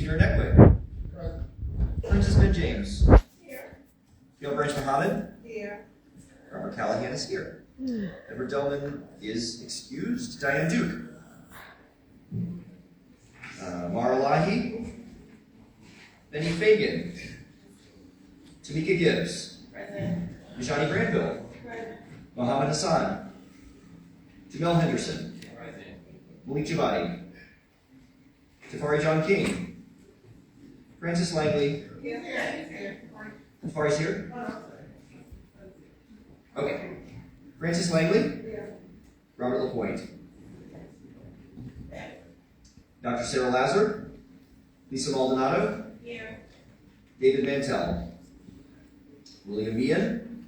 Peter Neckwick. Princess Ben James. Here. Gail Branch Muhammad. Here. Robert Callahan is here. Edward Delman is excused. Diane Duke. Mara Lahi. Benny Fagan. Tamika Gibbs. Present. Nishani Granville. Present. Mohammed Hassan. Jamel Henderson. Present. Malik Javadi. Tafari John King. Francis Langley. Here. Tafari's here? Okay. Francis Langley. Here. Robert LaPointe. Dr. Sarah Lazar. Lisa Maldonado. Here. David Mantell. William Meehan.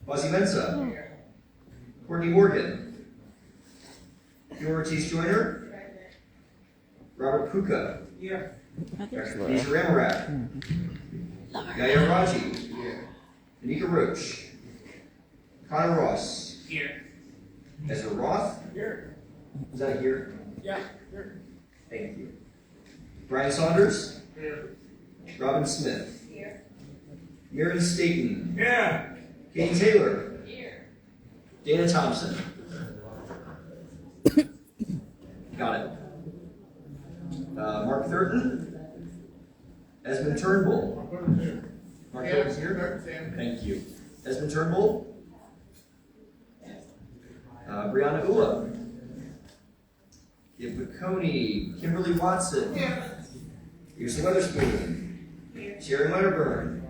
Fuzzy Mensa. Here. Courtney Morgan. Fiona Ortiz Joyner. Present. Robert Puka. Here. Dr. Khadijah Ramarak. Gaia Raji. Here. Anika Roach. Connor Ross. Here. Ezra Roth. Here. Is that here? Yeah. Here. Thank you. Brian Saunders. Here. Robin Smith. Here. Mary Staten. Here. Katie Taylor. Here. Dana Thompson. Got it. Mark Thurton. Esmond Turnbull. Mark Thurton's here. Thank you. Esmond Turnbull. Brianna Ula. Gib Baconi. Kimberly Watson. Houston Weatherspoon. Sherry Letterburn.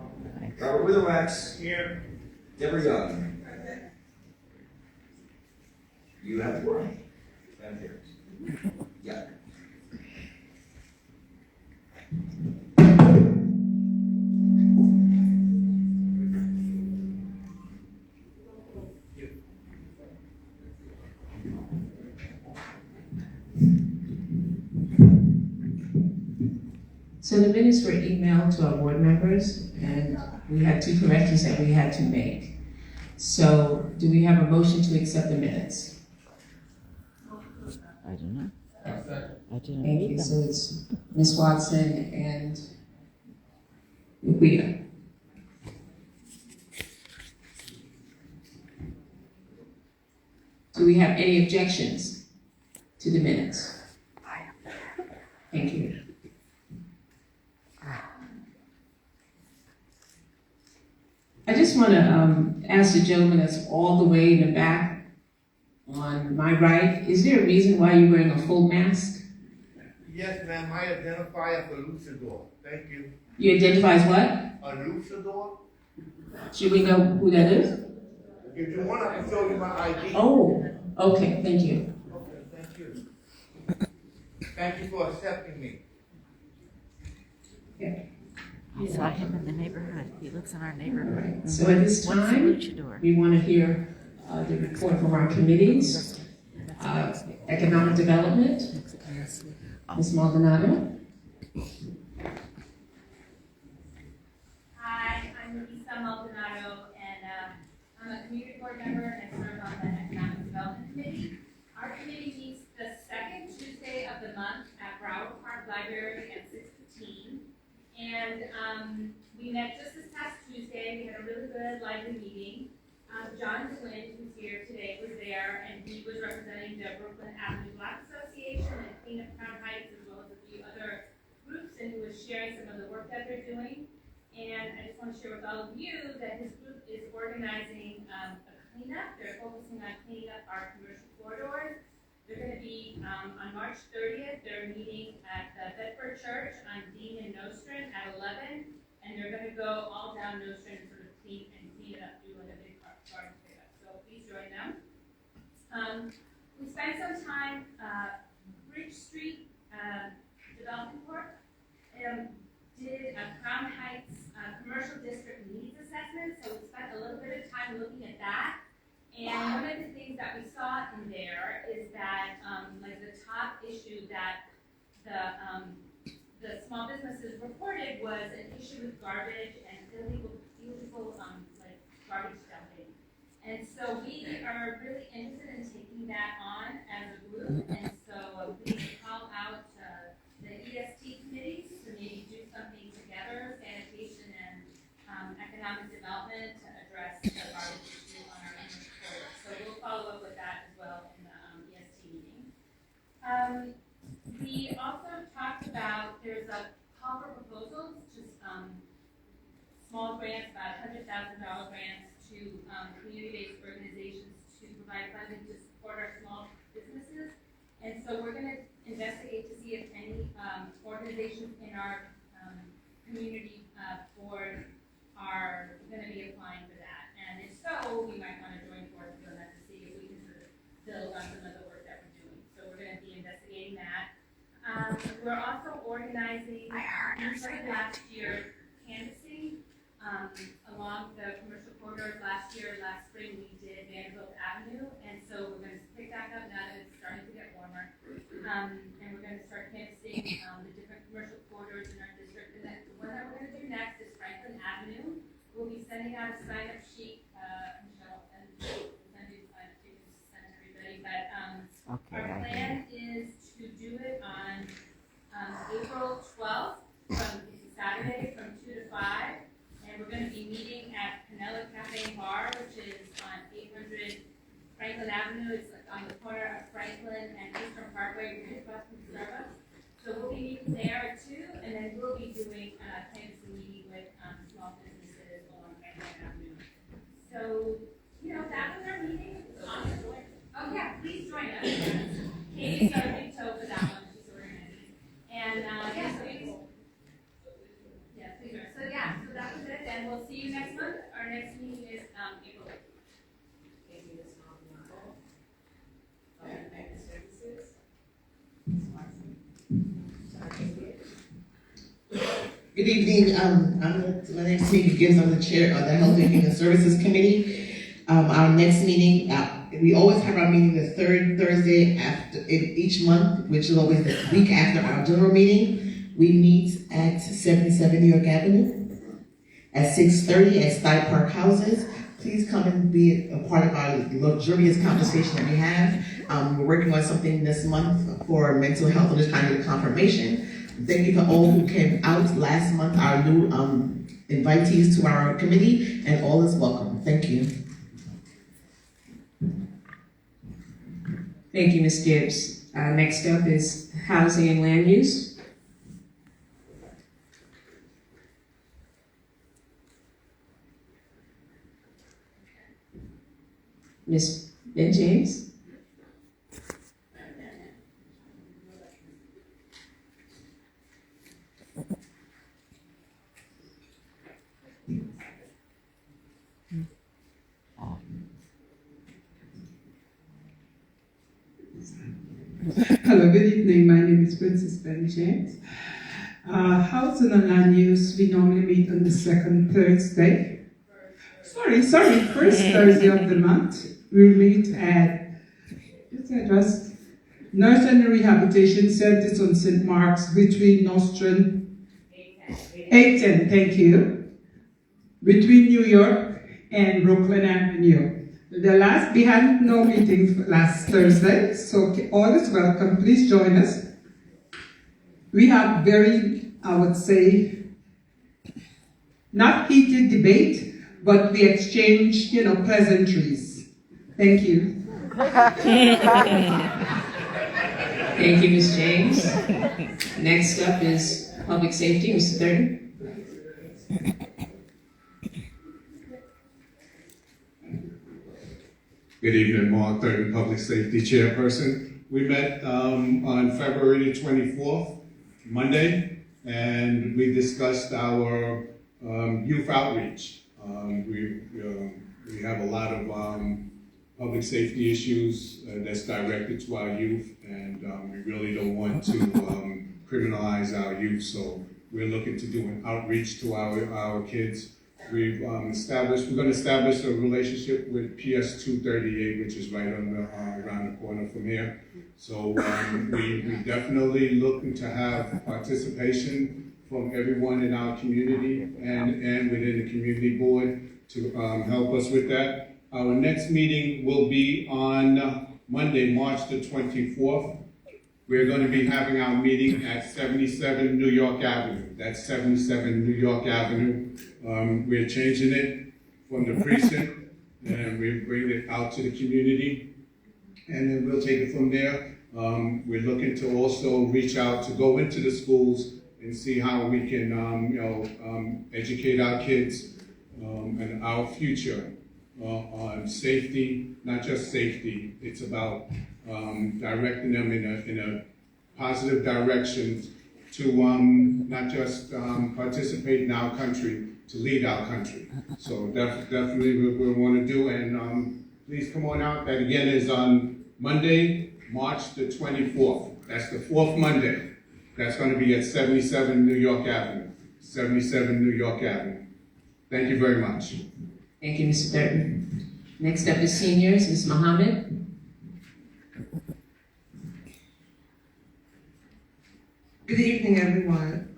Robert Witherwax. Here. Deborah Young. You have the word. Madam Chair. Yeah. So the minutes were emailed to our board members, and we had 2 corrections that we had to make. So do we have a motion to accept the minutes? I don't know. I didn't Thank read you. them. So it's Ms. Watson and Luquita. Do we have any objections to the minutes? Thank you. I just want to ask the gentleman that's all the way in the back on my right, is there a reason why you're wearing a full mask? Yes, ma'am, I identify as a luchador. Thank you. You identify as what? A luchador? Should we know who that is? If you want, I can show you my ID. Oh, okay, thank you. Okay, thank you. Thank you for accepting me. I saw him in the neighborhood. He lives in our neighborhood. So at this What's the time, luchador? we want to hear the report from our committees. Economic Development, Ms. Maldonado. Hi, I'm Lisa Maldonado, and I'm a community board member and serve on the Economic Development Committee. Our committee meets the second Tuesday of the month at Broward Park Library at 6:15. And we met just this past Tuesday. We had a really good, lively meeting. John Quinn, who's here today, was there, and he was representing the Brooklyn Avenue Block Association and Clean Up Crown Heights, as well as a few other groups, and he was sharing some of the work that they're doing. And I just want to share with all of you that his group is organizing a cleanup. They're focusing on cleaning up our commercial corridors. They're going to be on March 30th. They're meeting at the Bedford Church on Dean and Nostrand at 11, and they're going to go all down Nostrand and sort of clean it up, do like a big garden cleanup. So please join them. We spent some time Bridge Street Development Corp. Did a Crown Heights Commercial District Needs Assessment, so we spent a little bit of time looking at that. And one of the things that we saw in there is that, like the top issue that the small businesses reported was an issue with garbage and illegal like garbage dumping. And so we are really interested in taking that on as a group, and so we call out the EST committees small grants, about $100,000 grants to community-based organizations to provide funding to support our small businesses. And so we're going to investigate to see if any organizations in our community board are going to be applying for that. And if so, we might want to join forces on that to see if we can sort of build on some of the work that we're doing. So we're going to be investigating that. We're also organizing, we started last year, canvassing along the commercial corridors. Last spring, we did Underhill Avenue, and so we're going to pick back up now that it's starting to get warmer. And we're going to start canvassing the different commercial corridors in our district. And then what we're going to do next is Franklin Avenue. We'll be sending out a sign-up sheet, Michelle, and we'll send you the sign-up sheet to send to everybody. But our plan is to do it on April 12th, from Saturday from 2 to 5. And we're going to be meeting at Canela Cafe Bar, which is on 800 Franklin Avenue. It's like on the corner of Franklin and Eastern Parkway, right across from Starbucks. So we'll be meeting there at 2, and then we'll be doing a canvassing meeting with small businesses along Franklin Avenue. So, that was our meeting. Oh yeah, please join us. Katie's got a big toe for that one. She's organizing. And please join us. So that was it, and we'll see you next month. Our next meeting is April 8th. Good evening. My name is Steve Gibbs. I'm the chair of the Health and Human Services Committee. Our next meeting, we always have our meeting the third Thursday each month, which is always the week after our general meeting. We meet at 77 New York Avenue at 6:30 at Stuyt Park Houses. Please come and be a part of our luxurious conversation that we have. We're working on something this month for mental health, and just trying to get a confirmation. Thank you to all who came out last month, our new invitees to our committee, and all is welcome. Thank you. Thank you, Ms. Gibbs. Next up is Housing and Land Use. Ms. Ben James. Hello, good evening. My name is Princess Ben James. Housing and Land Use, we normally meet on the second Thursday. First Thursday of the month. We meet at Nurse and Rehabilitation Centers on St. Mark's between Nostrand 810, thank you. Between New York and Brooklyn Avenue. We had no meeting last Thursday, so all is welcome. Please join us. We have very, I would say, not heated debate, but we exchange, pleasantries. Thank you. Thank you, Ms. James. Next up is Public Safety, Mr. Thurton. Good evening, Mark Thurton, Public Safety Chairperson. We met on February 24th, Monday, and we discussed our youth outreach. We have a lot of public safety issues that's directed to our youth, and we really don't want to criminalize our youth, so we're looking to do an outreach to our kids. We're going to establish a relationship with PS 238, which is right on around the corner from here. So we definitely looking to have participation from everyone in our community and within the community board to help us with that. Our next meeting will be on Monday, March the 24th. We're going to be having our meeting at 77 New York Avenue. That's 77 New York Avenue. We're changing it from the precinct, and we're bringing it out to the community, and then we'll take it from there. We're looking to also reach out to go into the schools and see how we can, educate our kids and our future on safety, not just safety. It's about directing them in a positive direction to not just participate in our country, to lead our country. So definitely we want to do, and please come on out. That again is on Monday, March the 24th. That's the fourth Monday. That's going to be at 77 New York Avenue. 77 New York Avenue. Thank you very much. Thank you, Mr. Burton. Next up is seniors, Ms. Mohammed. Good evening, everyone.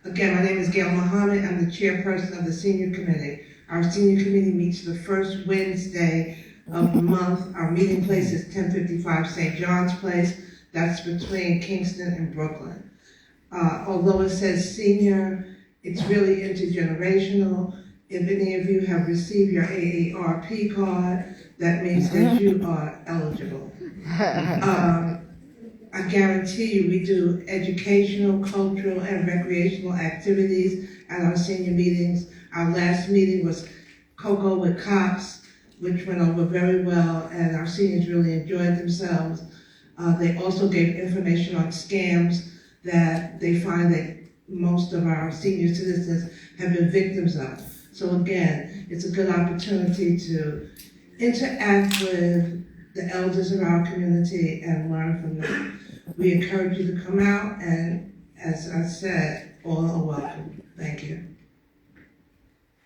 Again, my name is Gail Muhammad. I'm the chairperson of the Senior Committee. Our Senior Committee meets the first Wednesday of the month. Our meeting place is 1055 St. John's Place. That's between Kingston and Brooklyn. Although it says senior, it's really intergenerational. If any of you have received your AARP card, that means that you are eligible. I guarantee you we do educational, cultural, and recreational activities at our senior meetings. Our last meeting was Cocoa with Cops, which went over very well, and our seniors really enjoyed themselves. They also gave information on scams that they find that most of our senior citizens have been victims of. So again, it's a good opportunity to interact with the elders of our community and learn from them. We encourage you to come out, and as I said, all are welcome. Thank you.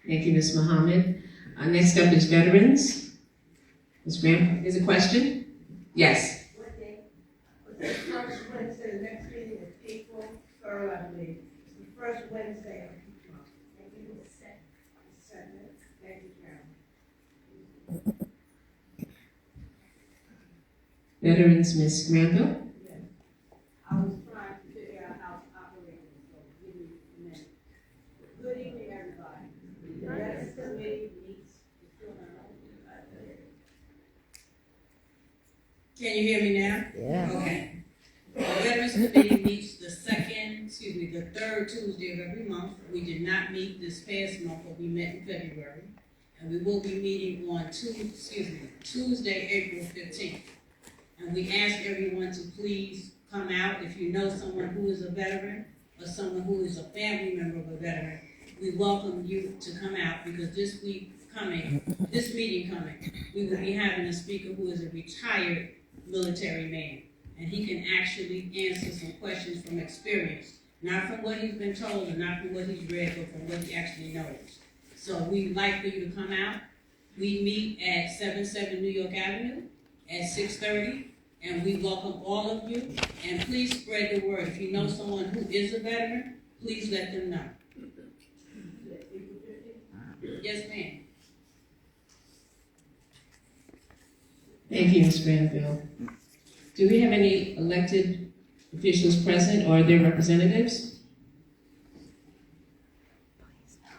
Thank you, Ms. Mohammed. Next up is veterans. Ms. Graham, is a question? Yes. What day? The first Wednesday, the next meeting is April 3rd, I believe. It's the first Wednesday of each month. Thank you. Thank you, Karen. Veterans, Ms. Granville. I was trying to figure out how to operate this, so give me a minute. Good evening, everybody. The Veterans Committee meets. Can you hear me now? Yeah. Okay. The Veterans Committee meets the third Tuesday of every month. We did not meet this past month, but we met in February. And we will be meeting on Tuesday, April 15th. And we ask everyone to please come out. If you know someone who is a veteran or someone who is a family member of a veteran, we welcome you to come out, because this meeting coming, we will be having a speaker who is a retired military man. And he can actually answer some questions from experience, not from what he's been told and not from what he's read, but from what he actually knows. So we'd like for you to come out. We meet at 77 New York Avenue at 6:30, and we welcome all of you. And please spread the word. If you know someone who is a veteran, please let them know. Yes, ma'am. Thank you, Ms. Granville. Do we have any elected officials present, or their representatives?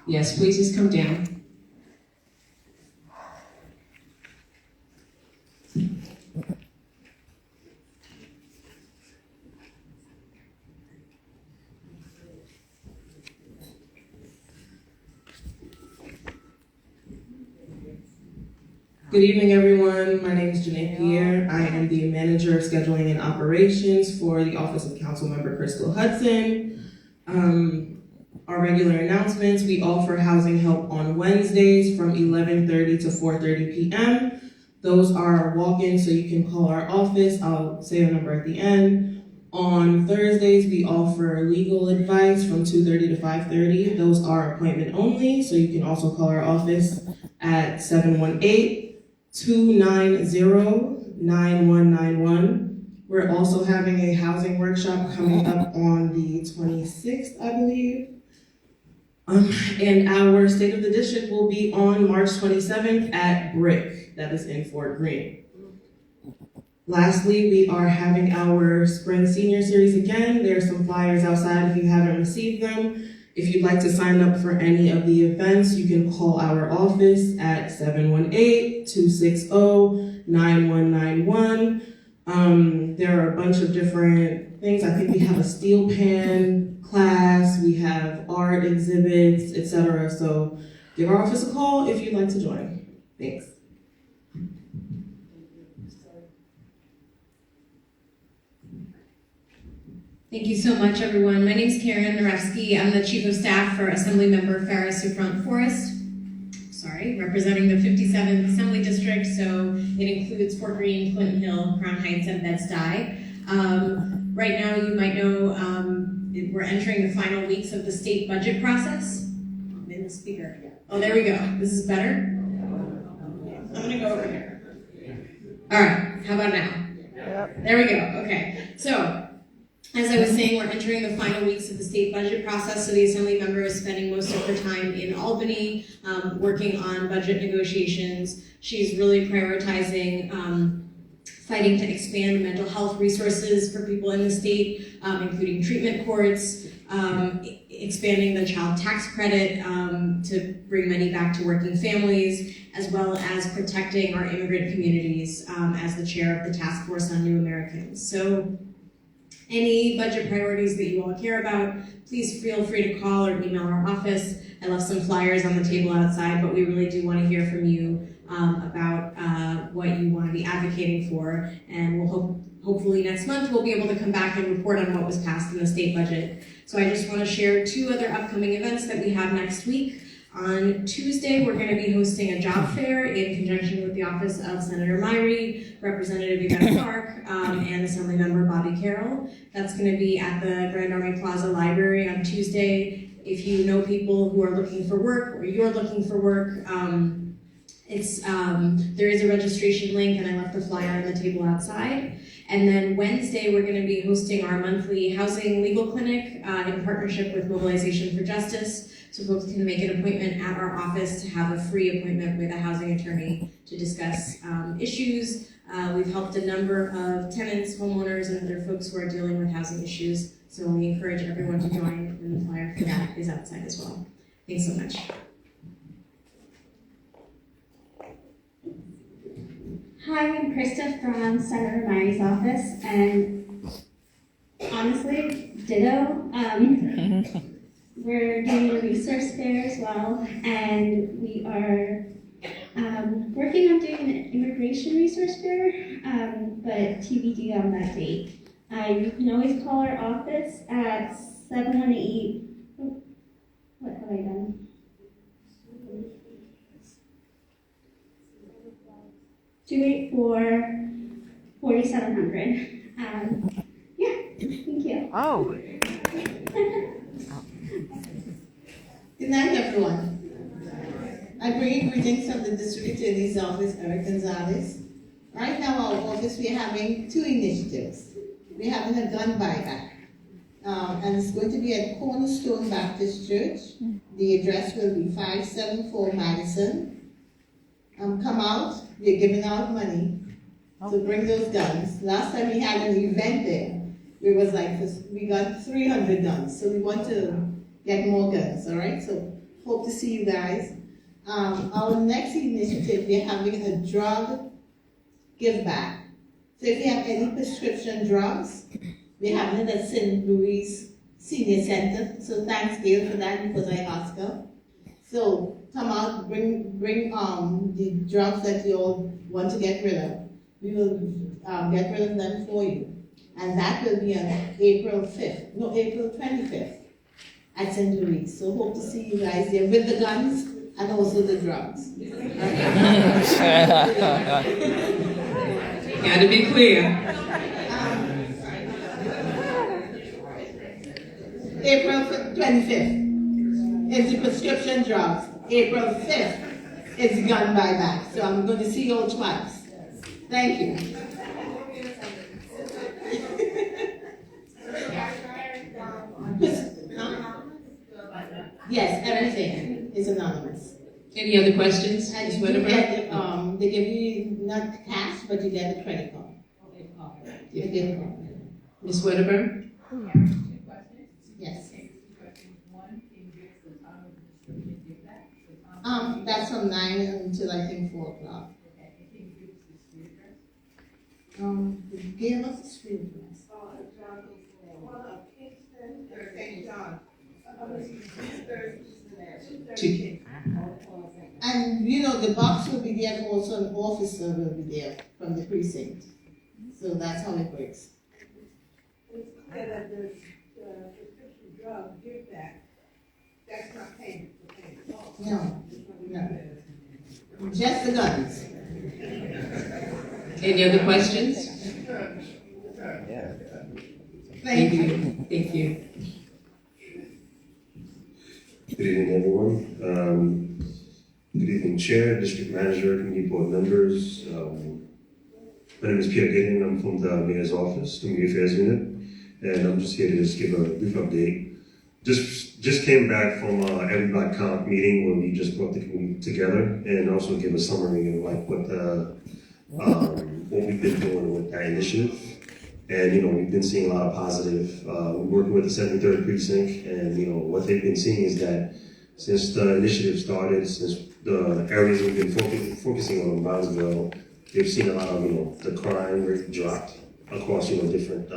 Yes, please just come down. Good evening, everyone. My name is Janae Pierre. I am the Manager of Scheduling and Operations for the Office of Councilmember Crystal Hudson. Our regular announcements: we offer housing help on Wednesdays from 11:30 to 4:30 p.m. Those are walk-ins, so you can call our office. I'll say a number at the end. On Thursdays, we offer legal advice from 2:30 to 5:30. Those are appointment only, so you can also call our office at 718-290-9191. We're also having a housing workshop coming up on the 26th, I believe. And our State of the District will be on March 27th at Brick, that is in Fort Greene. Lastly, we are having our Spring Senior Series again. There are some flyers outside if you haven't received them. If you'd like to sign up for any of the events, you can call our office at 718-260-9191. There are a bunch of different things. I think we have a steel pan class, we have art exhibits, etc. So give our office a call if you'd like to join. Thanks. Thank you so much, everyone. My name is Karen Narevsky. I'm the Chief of Staff for Assemblymember Ferris-Souffront Forest. Representing the 57th Assembly District, so it includes Fort Greene, Clinton Hill, Crown Heights, and Bed-Stuy. Right now, you might know we're entering the final weeks of the state budget process. I'm in the speaker. Oh, there we go. This is better? I'm gonna go over here. All right, how about now? Yep. There we go, okay. So, as I was saying, we're entering the final weeks of the state budget process, so the Assembly member is spending most of her time in Albany, working on budget negotiations. She's really prioritizing fighting to expand mental health resources for people in the state, including treatment courts, expanding the child tax credit to bring money back to working families, as well as protecting our immigrant communities as the chair of the Task Force on New Americans. So, any budget priorities that you all care about, please feel free to call or email our office. I left some flyers on the table outside, but we really do want to hear from you about what you want to be advocating for. And we'll hopefully next month we'll be able to come back and report on what was passed in the state budget. So I just want to share 2 other upcoming events that we have next week. On Tuesday, we're going to be hosting a job fair in conjunction with the office of Senator Myrie, Representative Yvette Clark, and Assemblymember Bobby Carroll. That's going to be at the Grand Army Plaza Library on Tuesday. If you know people who are looking for work or you're looking for work, there is a registration link, and I left the flyer on the table outside. And then Wednesday, we're going to be hosting our monthly housing legal clinic in partnership with Mobilization for Justice. So folks can make an appointment at our office to have a free appointment with a housing attorney to discuss issues. We've helped a number of tenants, homeowners, and other folks who are dealing with housing issues. So we encourage everyone to join, and the flyer for that is outside as well. Thanks so much. Hi, I'm Krista from Senator Myrie's office, and honestly, ditto. We're doing a resource fair as well, and we are working on doing an immigration resource fair, but TBD on that date. You can always call our office at 718. What have I done? 284-4700. Yeah, thank you. Oh. Good night, everyone. I bring greetings from the District Attorney's Office, Eric Gonzalez. Right now, our office, we are having 2 initiatives. We're having a gun buyback, and it's going to be at Cornerstone Baptist Church. The address will be 574 Madison. Come out, we're giving out money to bring those guns. Last time we had an event there, it was like, we got 300 guns, so we want to get more guns, all right? So hope to see you guys. Our next initiative, we're having a drug give back. So if you have any prescription drugs, we're having it at St. Louis Senior Center. So thanks, Gail, for that, because I asked her. So come out, bring the drugs that you all want to get rid of. We will get rid of them for you. And that will be on April 25th at St. Louis. So hope to see you guys there with the guns and also the drugs. Gotta be clear. April 25th is the prescription drugs. April 5th is the gun buyback. So I'm going to see you all twice. Thank you. Yes, everything is anonymous. Any other questions? And you get, they give you not cash, but you get a credit card. You get a card. Ms. Wedderburn? Yes. That's from 9 until I think 4 o'clock. They gave us a street address. And, you know, the box will be there, but also an officer will be there from the precinct. So that's how it works. It's clear that there's prescription drug give back. That's not payment for payment. No, no. Just the guns. Any other questions? Thank you. Thank you. Good evening, everyone. Good evening, Chair, District Manager, Community Board members. My name is Pierre Gideon. I'm from the Mayor's Office, Community Affairs Unit, and I'm just here to just give a brief update. Just came back from Every Black Count meeting where we just brought the community together and also give a summary of like what we've been doing with that initiative. And, you know, we've been seeing a lot of positive, we're working with the 73rd Precinct, and, you know, what they've been seeing is that since the initiative started, since the areas we've been focusing on in Brownsville, they've seen a lot of, you know, the crime rate dropped across, you know, different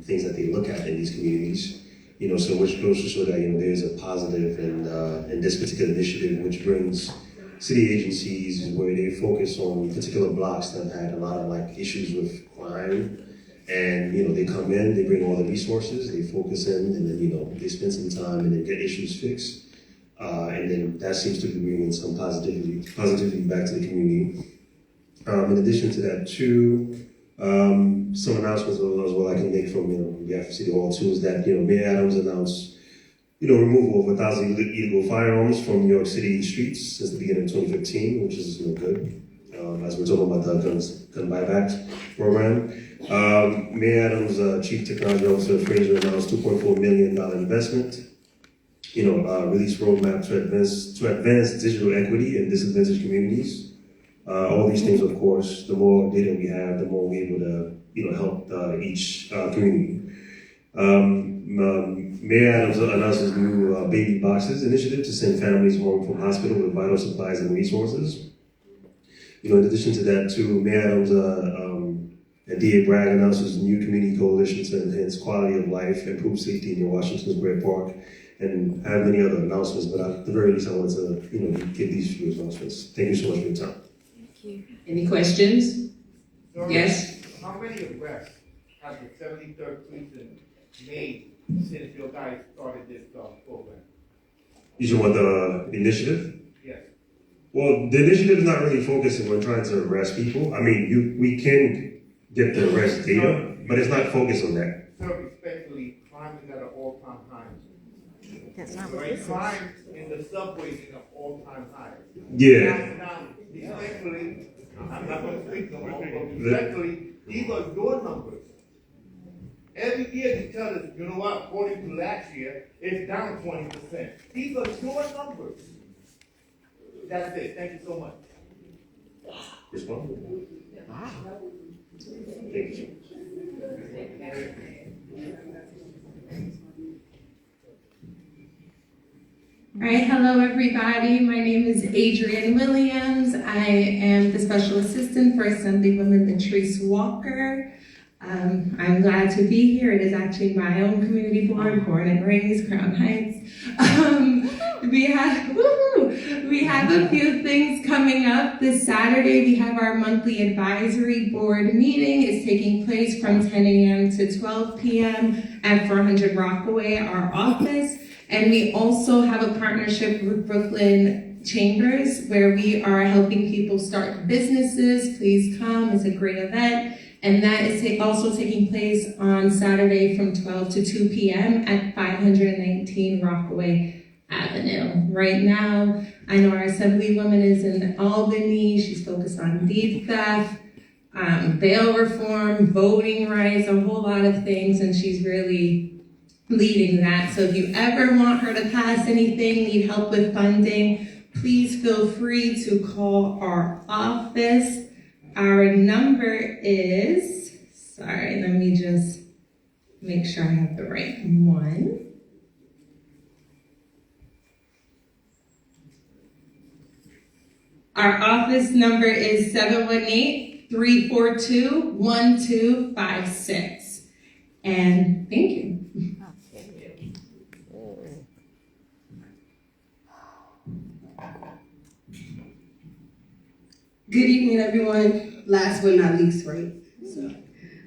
things that they look at in these communities. You know, so which goes to show that, you know, there's a positive in this particular initiative, which brings city agencies where they focus on particular blocks that had a lot of like issues with crime. And, you know, they come in, they bring all the resources, they focus in, and then, you know, they spend some time and then get issues fixed. And then that seems to be bringing some positivity back to the community. In addition to that, too, some announcements as well I can make from, you know, on behalf of City Hall, too, is that, you know, Mayor Adams announced, you know, removal of 1,000 illegal firearms from New York City streets since the beginning of 2015, which is, you know, good. As we're talking about the gun buyback program. Mayor Adams' Chief Technology Officer Fraser announced $2.4 million investment. You know, release roadmap to advance digital equity in disadvantaged communities. All these things, of course, the more data we have, the more we're able to, you know, help each community. Mayor Adams announced his new Baby Boxes initiative to send families home from hospital with vital supplies and resources. You know, in addition to that, too, Mayor Adams and DA Bragg announced his new community coalition to enhance quality of life, improve safety in your Washington Square Park, and I have many other announcements, but at the very least, I wanted to, you know, give these few announcements. Thank you so much for your time. Thank you. Any questions? So, Yes? How many arrests have the 73rd Precinct made since your guys started this program? You should want the initiative? Yes. Well, the initiative is not really focusing on trying to arrest people. I mean, we can get the arrest data, but it's not focused on that. Sir, respectfully, crime is at an all-time high. That's not what Right, this is. crime in the subways is at an all-time high. Yeah. Now, respectfully, I'm not going to speak no more, but respectfully, these are your numbers. Every year you tell us, you know what, according to last year, it's down 20%. These are your numbers. That's it. Thank you so much. Respond. Wow. Thank you. All right, hello everybody. My name is Adrienne Williams. I am the Special Assistant for Assemblywoman Latrice Walker. I'm glad to be here. It is actually my own community board, born and raised, Crown Heights. We have a few things coming up. This Saturday, we have our monthly advisory board meeting. It's taking place from 10 a.m. to 12 p.m. at 400 Rockaway, our office. And we also have a partnership with Brooklyn Chambers where we are helping people start businesses. Please come. It's a great event. And that is also taking place on Saturday from 12 to 2 p.m. at 519 Rockaway Avenue. Right now, I know our Assemblywoman is in Albany. She's focused on deed theft, bail reform, voting rights, a whole lot of things, and she's really leading that. So if you ever want her to pass anything, need help with funding, please feel free to call our office. Our number is, sorry, let me just make sure I have the right one. Our office number is 718-342-1256. And thank you. Good evening, everyone. Last but not least, right? So,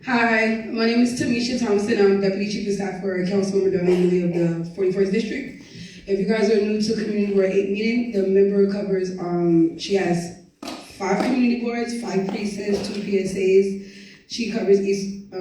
hi, my name is Tamisha Thompson. I'm Deputy Chief of Staff for Councilmember Darlene Lee of the 41st District. If you guys are new to Community Board 8 meeting, the member covers, she has 5 community boards, 5 precincts, 2 PSAs. She covers East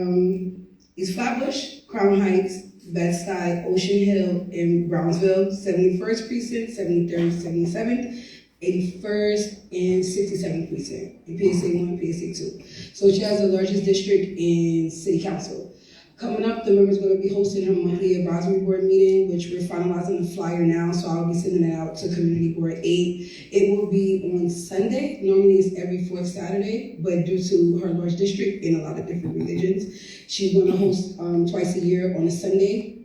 Flatbush, Crown Heights, Bed-Stuy, Ocean Hill, and Brownsville, 71st Precinct, 73rd, 77th, 81st, and 67th Precinct, in PSA 1, PSA 2. So she has the largest district in City Council. Coming up, the member's going to be hosting her monthly advisory board meeting, which we're finalizing the flyer now, so I'll be sending it out to Community Board 8. It will be on Sunday. Normally it's every 4th Saturday, but due to her large district and a lot of different religions, she's going to host twice a year on a Sunday.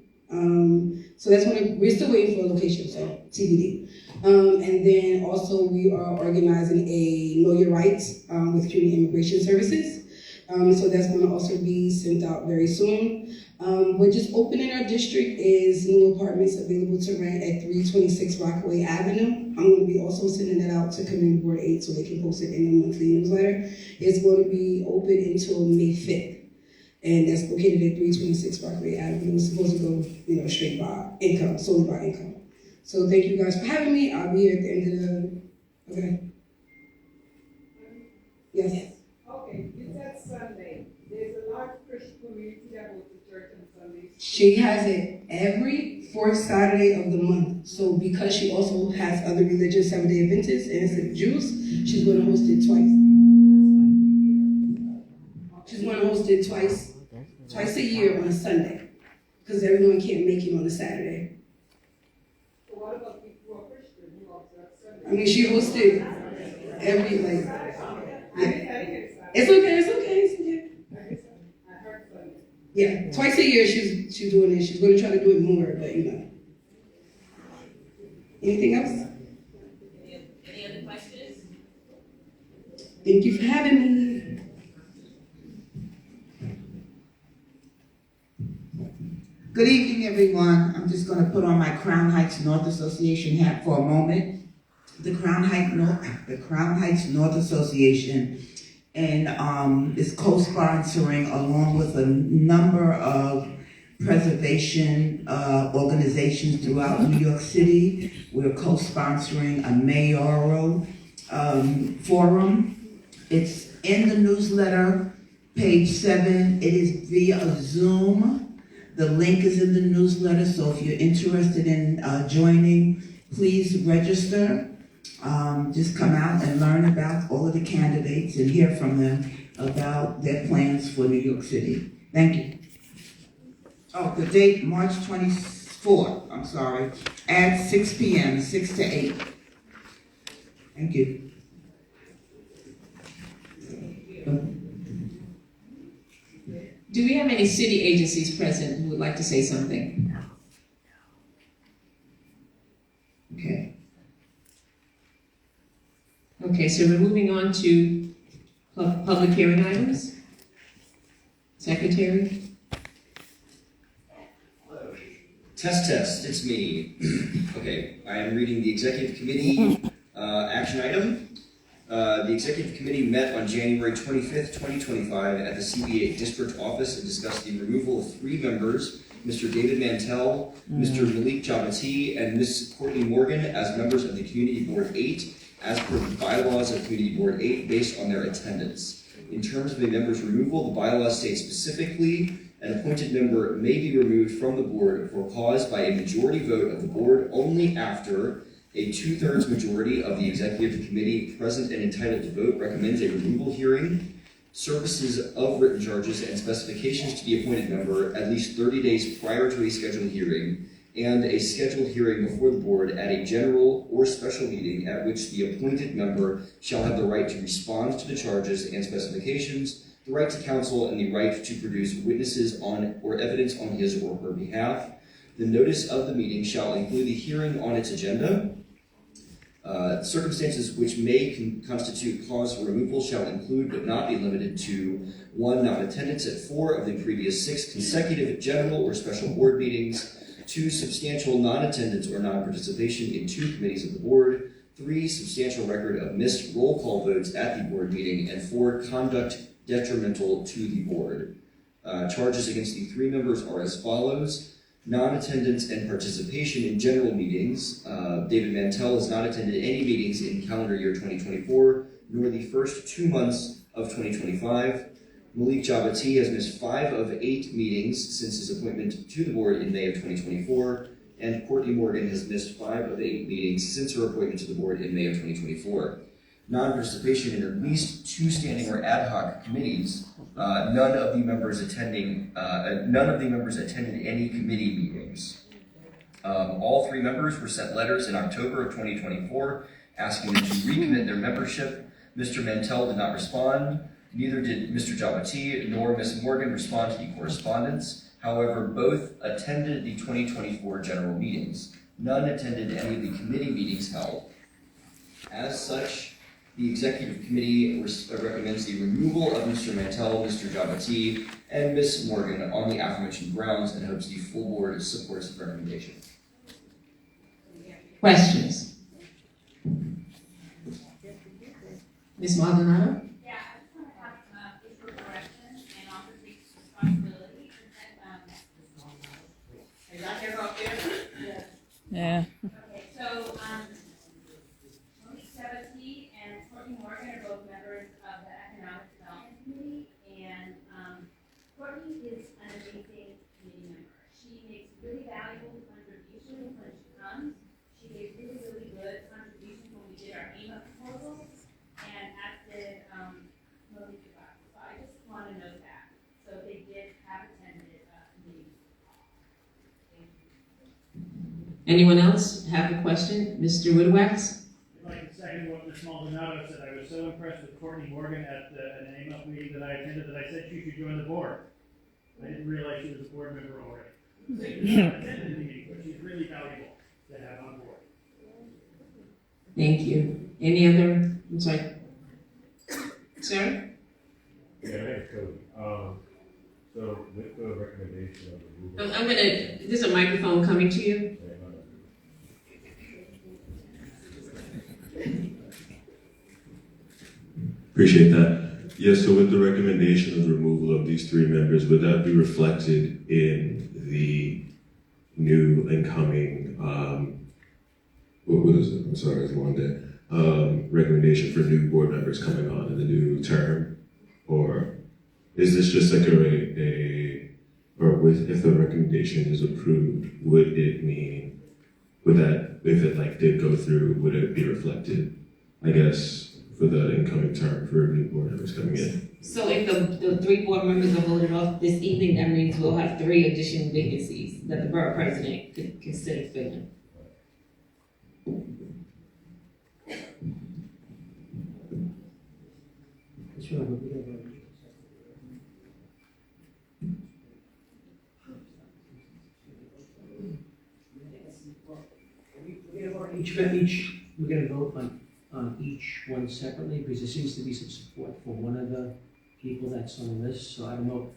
So that's when we're still waiting for a location, so TBD. And then also we are organizing a Know Your Rights with Community Immigration Services. So that's going to also be sent out very soon. We're just opening our district is new apartments available to rent at 326 Rockaway Avenue. I'm going to be also sending that out to Community Board 8 so they can post it in the monthly newsletter. It's going to be open until May 5th. And that's located at 326 Rockaway Avenue. It's supposed to go, straight by income, solely by income. So thank you guys for having me. I'll be here at the end of the, okay. Yes. Okay, you said Sunday. There's a large Christian community that goes to church on Sundays. She has it every 4th Saturday of the month. So because she also has other religious Seventh-day Adventists and some Jews, she's going to host it twice. She's going to host it twice a year on a Sunday, because everyone can't make it on a Saturday. So what about people who are Christian who observe Sunday? I mean, she hosted every, It's okay. I heard Sunday. Yeah, twice a year she's doing it. She's going to try to do it more, but Anything else? Any other questions? Thank you for having me. Good evening, everyone. I'm just going to put on my Crown Heights North Association hat for a moment. The Crown Heights North Association is co-sponsoring, along with a number of preservation organizations throughout New York City. We're co-sponsoring a mayoral forum. It's in the newsletter, page 7. It is via Zoom. The link is in the newsletter, so if you're interested in joining, please register. Just come out and learn about all of the candidates and hear from them about their plans for New York City. Thank you. Oh, the date, March 24th, at 6 p.m., 6 to 8. Thank you. Do we have any city agencies present who would like to say something? Okay. Okay, so we're moving on to public hearing items. Secretary? Test, it's me. Okay, I am reading the Executive Committee action item. The Executive Committee met on January 25th, 2025 at the CB8 District Office and discussed the removal of 3 members, Mr. David Mantell, Mr. Malik Jabati, and Ms. Courtney Morgan as members of the Community Board 8 as per the bylaws of Community Board 8 based on their attendance. In terms of a member's removal, the bylaws state specifically an appointed member may be removed from the board for cause by a majority vote of the board only after a 2/3 majority of the Executive Committee present and entitled to vote recommends a removal hearing, services of written charges and specifications to the appointed member at least 30 days prior to a scheduled hearing, and a scheduled hearing before the board at a general or special meeting at which the appointed member shall have the right to respond to the charges and specifications, the right to counsel, and the right to produce witnesses on or evidence on his or her behalf. The notice of the meeting shall include the hearing on its agenda. Circumstances which may constitute cause for removal shall include but not be limited to 1. Non-attendance at 4 of the previous 6 consecutive general or special board meetings, 2. Substantial non-attendance or non-participation in 2 committees of the board, 3, substantial record of missed roll call votes at the board meeting, and 4, conduct detrimental to the board. Charges against the 3 members are as follows. Non-attendance and participation in general meetings. David Mantell has not attended any meetings in calendar year 2024, nor the first 2 months of 2025. Malik Jabati has missed 5 of 8 meetings since his appointment to the board in May of 2024, and Courtney Morgan has missed 5 of 8 meetings since her appointment to the board in May of 2024. Non-participation in at least 2 standing or ad hoc committees. None of the members attended any committee meetings. All 3 members were sent letters in October of 2024 asking them to recommit their membership. Mr. Mantell did not respond. Neither did Mr. Jabati nor Ms. Morgan respond to the correspondence. However, both attended the 2024 general meetings. None attended any of the committee meetings held. As such, the executive committee recommends the removal of Mr. Mantell, Mr. Jabati, and Ms. Morgan on the aforementioned grounds and hopes the full board supports the recommendation. Questions? Ms. Maldonado? Yeah, I just want to have issue of correction and also take responsibility. Is that here up there? Yeah. Okay, so, Malik Jabati and Courtney Morgan are both members of the Economic Development Committee, and Courtney is an amazing committee member. She makes really valuable contributions when she comes. She gave really, really good contributions when we did our AIMA proposals, and as did Malik Jabati. So I just want to note that. So they did have attended meetings. Anyone else have a question? Mr. Woodwax? I'd like to second what Ms. Maldonado said. I was so impressed with Courtney Morgan at an AIMA meeting that I attended that I said she should join the board. I didn't realize she was a board member already. She did not attend the meeting, but she's really valuable to have on board. Thank you. Any other? I'm sorry. Sir? Yeah, thanks, Cody. So with the recommendation of the removal. I'm gonna, there's a microphone coming to you. Appreciate that. Yes, so with the recommendation of the removal of these 3 members, would that be reflected in the new incoming, what is it? I'm sorry, it's a long day. Recommendation for new board members coming on in the new term? Or is this just like if the recommendation is approved, would it mean, would that, if it like did go through, would it be reflected, I guess, for the incoming term for new board members coming in? So if the 3 board members are voted off this evening, that means we'll have 3 additional vacancies that the borough president could consider filling. We're gonna vote on each one separately, because there seems to be some support for one of the people that's on the list, so I don't know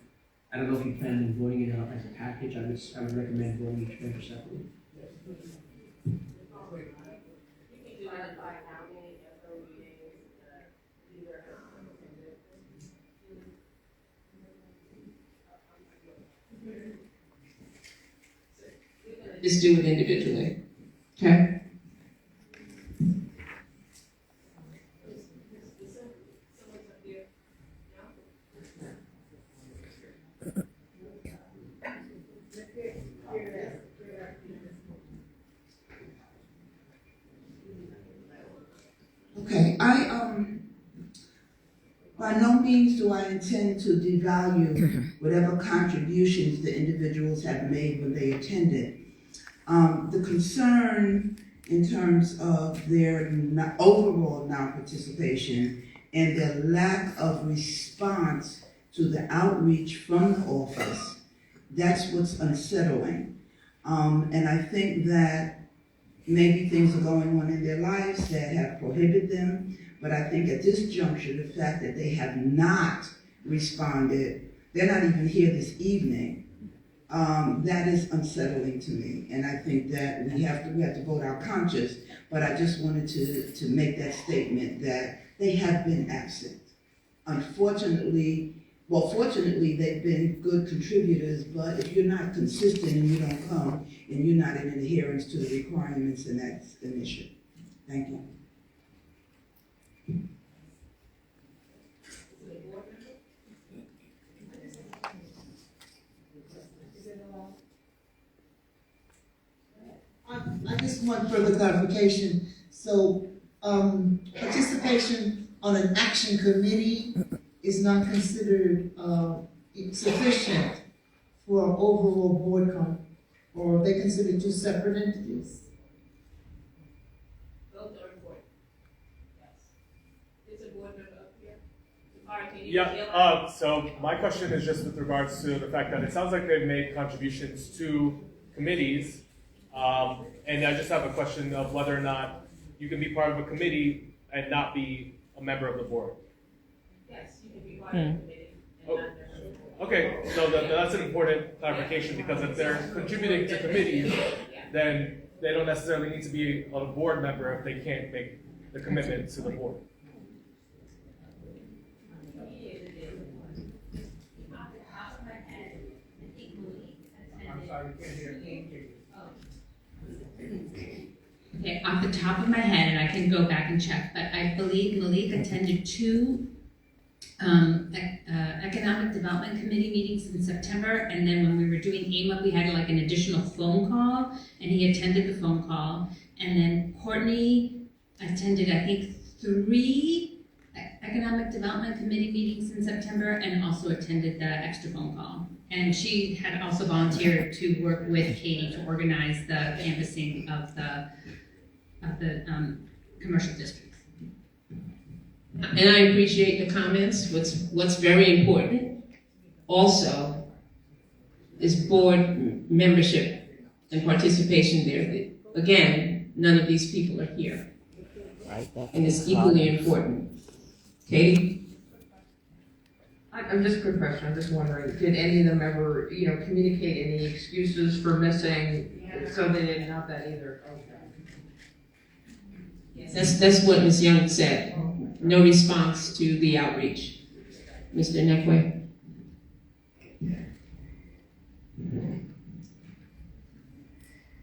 if you plan on voting it out as a package. I would recommend voting each member separately. Just do it individually. Okay? Okay, by no means do I intend to devalue whatever contributions the individuals have made when they attended. The concern in terms of their overall non-participation and their lack of response to the outreach from the office, that's what's unsettling. And I think that maybe things are going on in their lives that have prohibited them, but I think at this juncture, the fact that they have not responded, they're not even here this evening, that is unsettling to me. And I think that we have to vote our conscience, but I just wanted to make that statement that they have been absent. Unfortunately, well, fortunately, they've been good contributors, but if you're not consistent and you don't come, and you're not in adherence to the requirements, then that's an issue. Thank you. I just want further clarification. So, participation on an action committee is not considered sufficient for overall board or are they considered two separate entities? Both are important. Yes. Is a board member up here? Yeah, so my question is just with regards to the fact that it sounds like they've made contributions to committees, and I just have a question of whether or not you can be part of a committee and not be a member of the board. Yes, you can be part of the committee and not necessarily. Okay, so that's an important clarification, because if they're contributing to committees, then they don't necessarily need to be a board member if they can't make the commitment to the board. I'm sorry, we can't hear you. Okay, off the top of my head, and I can go back and check, but I believe Malik attended two Economic Development Committee meetings in September, and then when we were doing AIMA, we had like an additional phone call, and he attended the phone call. And then Courtney attended, I think, 3 Economic Development Committee meetings in September, and also attended the extra phone call. And she had also volunteered to work with Katie to organize the canvassing of the commercial districts. And I appreciate the comments. What's very important also is board membership and participation there. Again, none of these people are here. Right. And it's equally important. Katie? I'm just a quick question. I'm just wondering, did any of them ever, communicate any excuses for missing? So they didn't have that either. Yes, that's what Ms. Young said. No response to the outreach. Mr. Nekwe?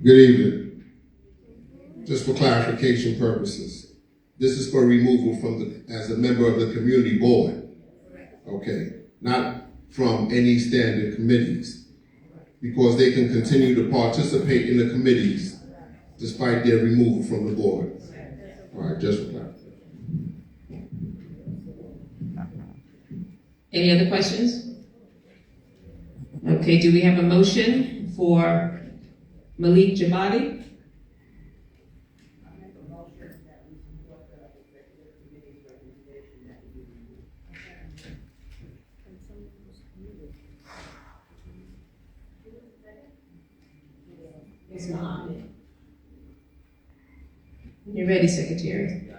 Good evening. Just for clarification purposes, this is for removal as a member of the community board. Okay, not from any standing committees, because they can continue to participate in the committees despite their removal from the board. All right, just for clarification. Any other questions? Okay, do we have a motion for Malik Jabati? Yes, Mohammed. You're ready, Secretary.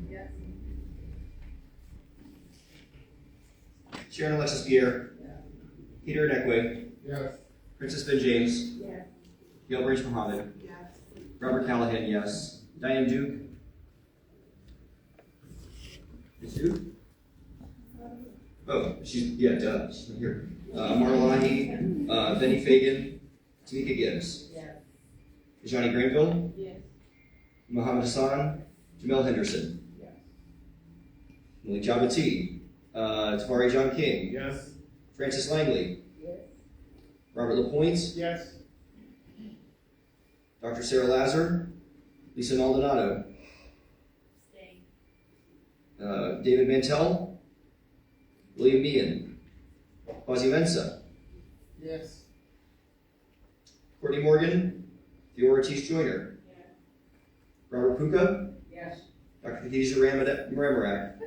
Yes. Sharon Alexis Pierre. Peter Nekwe. Yes. Princess Ben James. Yes. Gail Branch Mohammed. Yes. Robert Callahan, yes. Diane Duke. Ms. Duke? Oh, she's not here. Marlahi, Benny Fagan, Tamika Gibbs. Yes. Johnny Granville. Yes. Muhammad Hassan, Jamel Henderson. Yes. Malik Jabati, Tafari John King. Yes. Francis Langley. Yes. Robert Lapointe. Yes. Dr. Sarah Lazar. Lisa Maldonado. Stay. David Mantell. William Meehan. Quasi Mensa. Yes. Courtney Morgan. Theo Ortiz Joyner. Yes. Robert Puka. Yes. Dr. Khadijah Ramarak.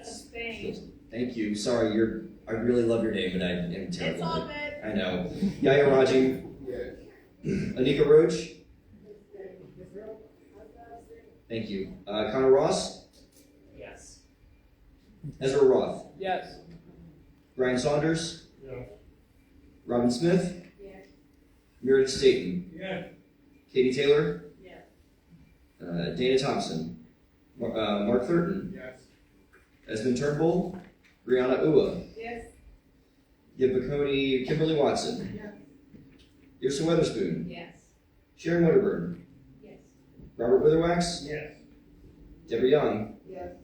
Stay. Thank you. Sorry, I really love your name, but I am terrible. It's all good. I know. Yaya Raji. Anika Roach. Thank you. Connor Ross, Yes. Ezra Roth, Yes. Brian Saunders, Yes. Robin Smith, Yes. Meredith Staten, Yes. Katie Taylor, Yes. Dana Thompson, Mark Thurton, Yes. Esmond Turnbull, Brianna Ua, Yes. Gib Baconi, Kimberly Watson, Yes. Yrsa Weatherspoon, Yes. Sharon Wedderburn, Yes. Robert Witherwax, Yes. Deborah Young. Yes.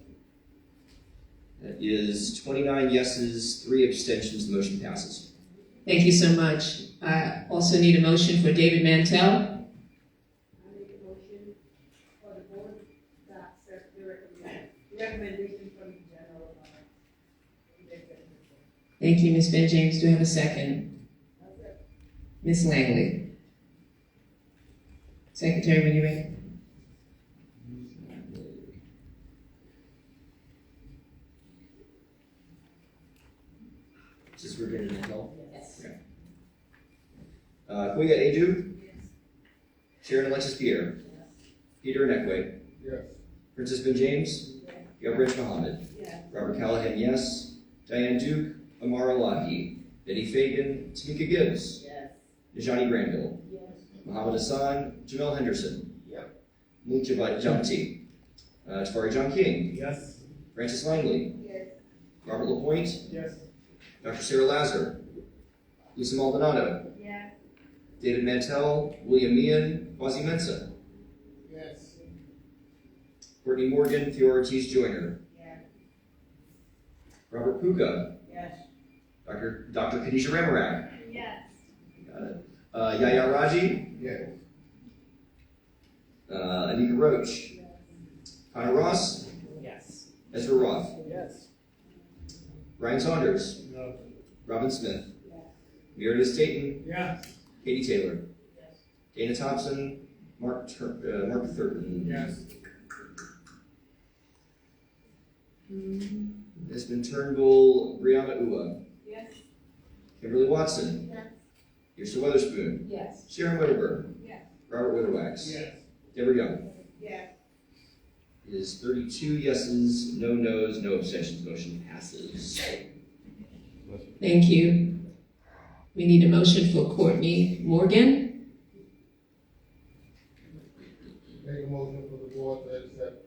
That is 29 yeses, 3 abstentions, the motion passes. Thank you so much. I also need a motion for David Mantell. I make a motion for the board to accept the recommendation from the general. Thank you, Ms. Ben James. Do I have a second? Ms. Langley. Secretary, when you're ready. Is this Virginia Mantell? Yes. Okay. Kuya Edu, Sharon Alexis Pierre, Peter Inekwe, Yes. Princess Ben James, Gail Branch Mohammed, Yes. Robert Callahan, yes, Diane Duke, Amara Lahi, Betty Fagan, Tamika Gibbs, Yes. Najani Granville, Yes. Muhammad Hassan, Jamel Henderson, Yep. Malik Jabati, Tafari John King, Yes. Francis Langley, Yes. Robert LaPointe, Yes. Dr. Sarah Lazar, Lisa Maldonado, Yes. David Mantell, William Meehan, Quasi Mensa, Yes. Courtney Morgan, Theo Ortiz Joyner, Yes. Robert Puka, Yes. Dr. Khadijah Ramarak, Yes. got it, Yaya Raji, Yes. Anika Roach, Connor Ross, Yes. Ezra Roth, Yes. Ryan Saunders, No. Robin Smith, Yes. Meredith Staten, Yes. Katie Taylor, Yes. Dana Thompson, Mark Thurton, Yes. Esmond Turnbull, Brianna Ua, Yes. Kimberly Watson, Yes. Yrsa Weatherspoon, Yes. Sharon Wedderburn, Yes. Robert Witherwax, Yes. Deborah Young. Yes. It is 32 yeses, no nos, no abstentions. Motion passes. Thank you. We need a motion for Courtney Morgan. Make a motion for the board to accept.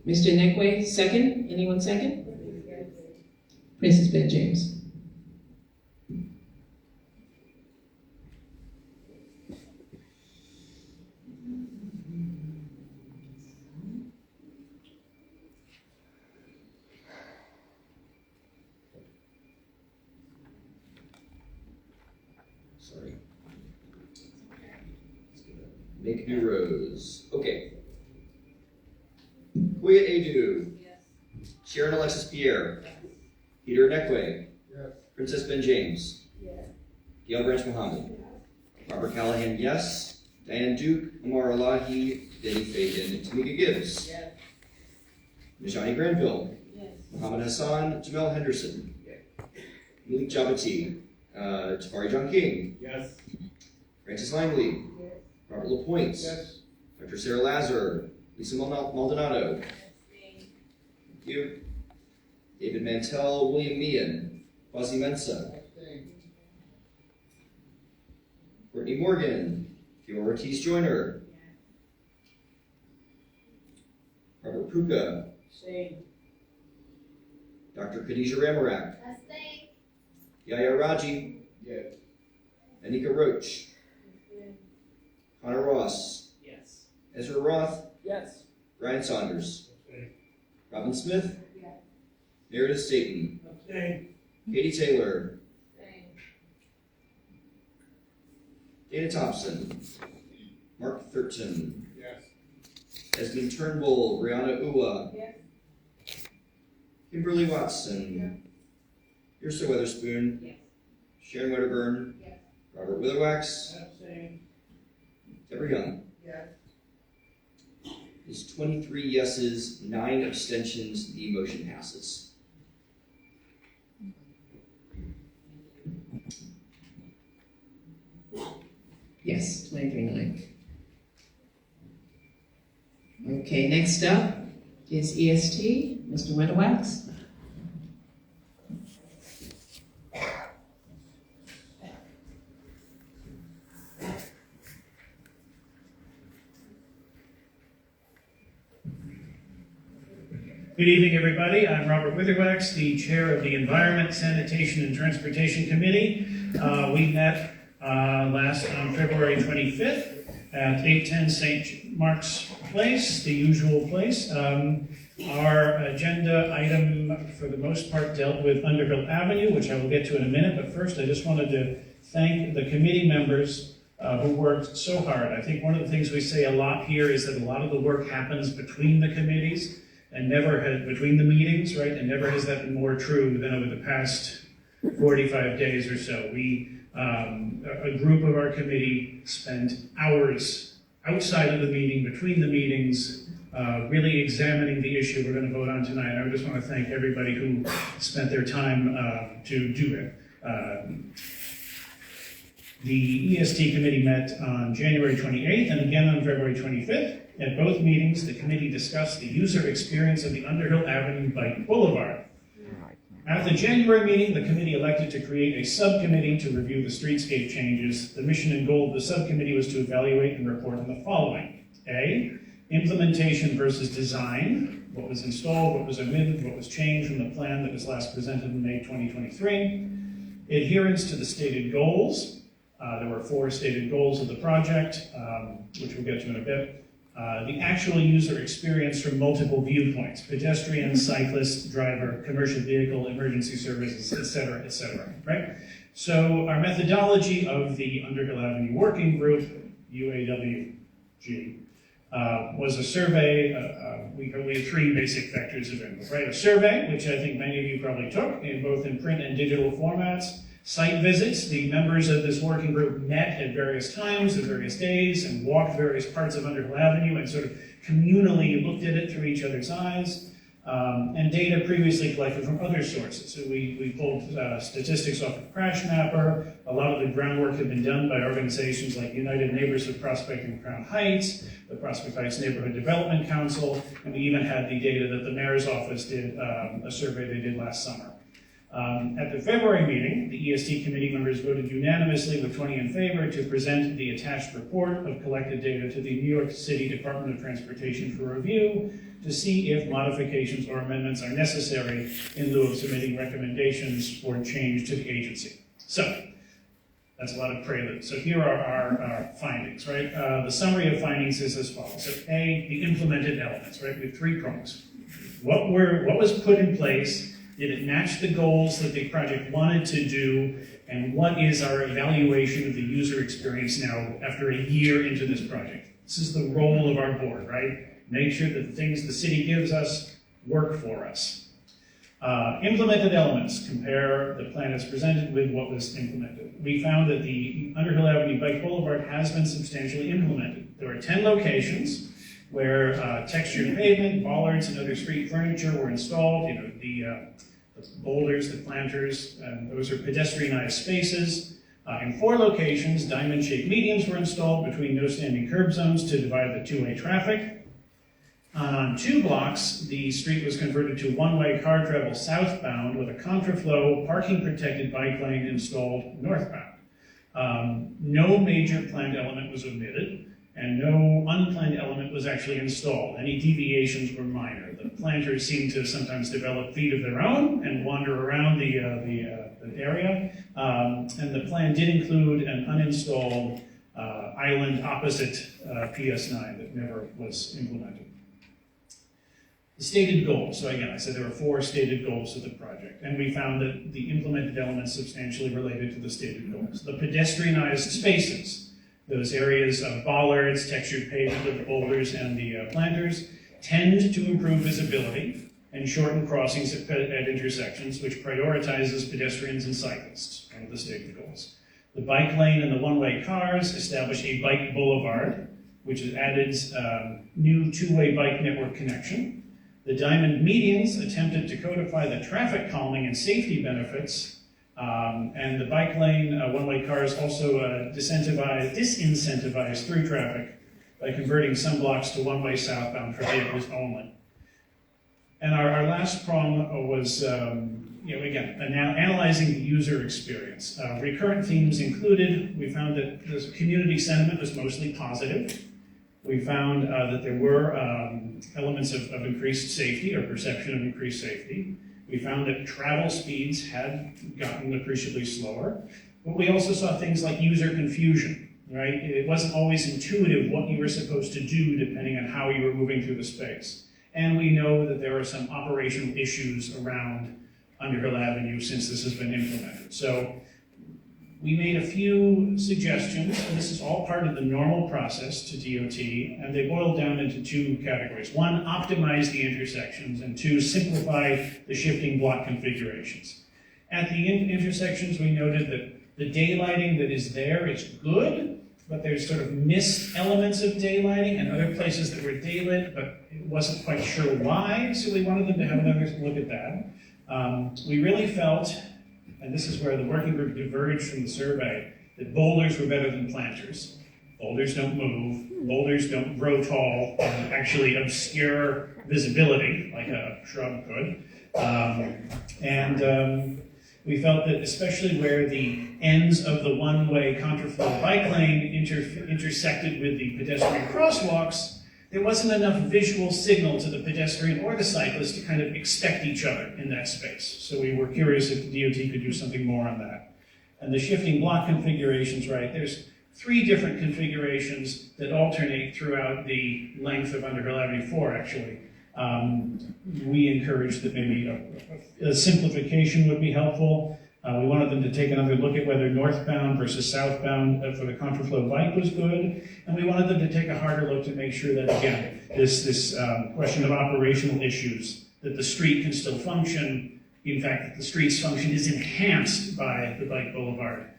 Mr. Nekwe, second. Anyone second? Princess Ben James. Sorry. Make new rows. Okay. Kuya Edu. Yes. Sharon Alexis Pierre. Peter Inekwe. Yes. Princess Ben James. Yes. Gail Branch Mohammed. Robert Callahan, yes. Diane Duke, Amara Lahi, Denny Fagan, and Tamika Gibbs. Yes. Najani Granville. Yes. Muhammad Hassan, Jamel Henderson. Malik Jabati. Tafari John King. Yes. Francis Langley. Yes. Robert LaPointe. Yes. Dr. Sarah Lazar. Lisa Maldonado. Thank you. David Mantell, William Meehan, Quasi Mensa, Courtney Morgan, Theo Ortiz Joyner, Robert Puka, Same. Dr. Khadijah Ramarak, Same. Yaya Raji, Yes. Anika Roach, Connor Ross, Yes. Ezra Roth, Yes. Ryan Saunders, Robin Smith, Yes. Meredith Staten, Abstain. Katie Taylor, Same. Dana Thompson, Mark Thurton, Yes. Esmond Turnbull, Brianna Ua, Yes. Kimberly Watson, Yrsa Weatherspoon, Yes. Sharon Wedderburn, Yes. Robert Witherwax, Abstain. Deborah Young. Yes. Is 23 yeses, 9 abstentions. The motion passes. Yes, 23-9. Okay, next up is EST, Mr. Weatherwax. Good evening, everybody. I'm Robert Witherwax, the chair of the Environment, Sanitation, and Transportation Committee. We met last on February 25th at 810 St. Mark's Place, the usual place. Our agenda item, for the most part, dealt with Underhill Avenue, which I will get to in a minute. But first, I just wanted to thank the committee members who worked so hard. I think one of the things we say a lot here is that a lot of the work happens between the committees and never has, between the meetings, right? And never has that been more true than over the past 45 days or so. We, a group of our committee spent hours outside of the meeting, between the meetings, really examining the issue we're going to vote on tonight. I just want to thank everybody who spent their time to do it. The EST committee met on January 28th and again on February 25th. At both meetings, the committee discussed the user experience of the Underhill Avenue Bike Boulevard. At the January meeting, the committee elected to create a subcommittee to review the streetscape changes. The mission and goal of the subcommittee was to evaluate and report on the following. A, implementation versus design. What was installed, what was omitted, what was changed from the plan that was last presented in May 2023. Adherence to the stated goals. There were 4 stated goals of the project, which we'll get to in a bit. The actual user experience from multiple viewpoints: pedestrian, cyclist, driver, commercial vehicle, emergency services, et cetera, right? So our methodology of the Underhill Avenue Working Group, UAWG, was a survey. We had 3 basic vectors of input, right? A survey, which I think many of you probably took, in both in print and digital formats. Site visits. The members of this working group met at various times, at various days, and walked various parts of Underhill Avenue and sort of communally looked at it through each other's eyes. And data previously collected from other sources. So we pulled statistics off of Crash Mapper. A lot of the groundwork had been done by organizations like United Neighbors of Prospect and Crown Heights, the Prospect Heights Neighborhood Development Council, and we even had the data that the mayor's office did, a survey they did last summer. At the February meeting, the EST committee members voted unanimously with 20 in favor to present the attached report of collected data to the New York City Department of Transportation for review to see if modifications or amendments are necessary in lieu of submitting recommendations for change to the agency. So, that's a lot of prelude. So here are our findings, right? The summary of findings is as follows. So A, the implemented elements, right? We have 3 prongs. What was put in place? Did it match the goals that the project wanted to do? And what is our evaluation of the user experience now after a year into this project? This is the role of our board, right? Make sure that the things the city gives us work for us. Implemented elements. Compare the plan as presented with what was implemented. We found that the Underhill Avenue Bike Boulevard has been substantially implemented. There are 10 locations where textured pavement, bollards, and other street furniture were installed. You know, the boulders, the planters, and those are pedestrianized spaces. In 4 locations, diamond-shaped medians were installed between no standing curb zones to divide the two-way traffic. On 2 blocks, the street was converted to one-way car travel southbound with a contraflow parking-protected bike lane installed northbound. No major planned element was omitted, and no unplanned element was actually installed. Any deviations were minor. The planters seem to sometimes develop feet of their own and wander around the area. And the plan did include an uninstalled island opposite PS9 that never was implemented. The stated goals. So again, I said there were 4 stated goals of the project, and we found that the implemented elements substantially related to the stated goals. The pedestrianized spaces. Those areas of bollards, textured pavement with the boulders and the planters tend to improve visibility and shorten crossings at intersections, which prioritizes pedestrians and cyclists, one of the stated goals. The bike lane and the one-way cars establish a bike boulevard, which added new 2-way bike network connection. The diamond medians attempted to codify the traffic calming and safety benefits. And the bike lane, one-way cars also disincentivized through traffic by converting some blocks to one-way southbound for vehicles only. And our last prong was, again, analyzing the user experience. Recurrent themes included, we found that the community sentiment was mostly positive. We found that there were elements of increased safety or perception of increased safety. We found that travel speeds had gotten appreciably slower. But we also saw things like user confusion, right? It wasn't always intuitive what you were supposed to do depending on how you were moving through the space. And we know that there are some operational issues around Underhill Avenue since this has been implemented. So we made a few suggestions, and this is all part of the normal process to DOT, and they boiled down into two categories. One, optimize the intersections, and two, simplify the shifting block configurations. At the intersections, we noted that the daylighting that is there is good, but there's sort of missed elements of daylighting and other places that were daylit, but it wasn't quite sure why, so we wanted them to have another look at that. We really felt, and this is where the working group diverged from the survey, that boulders were better than planters. Boulders don't move, boulders don't grow tall and actually obscure visibility like a shrub could. We felt that especially where the ends of the one-way contraflow bike lane intersected with the pedestrian crosswalks, there wasn't enough visual signal to the pedestrian or the cyclist to kind of expect each other in that space. So we were curious if the DOT could do something more on that. And the shifting block configurations, right, there's 3 different configurations that alternate throughout the length of Underhill Avenue 4, actually. We encouraged that maybe a simplification would be helpful. We wanted them to take another look at whether northbound versus southbound for the contraflow bike was good. And we wanted them to take a harder look to make sure that, again, this question of operational issues, that the street can still function. In fact, that the street's function is enhanced by the bike boulevard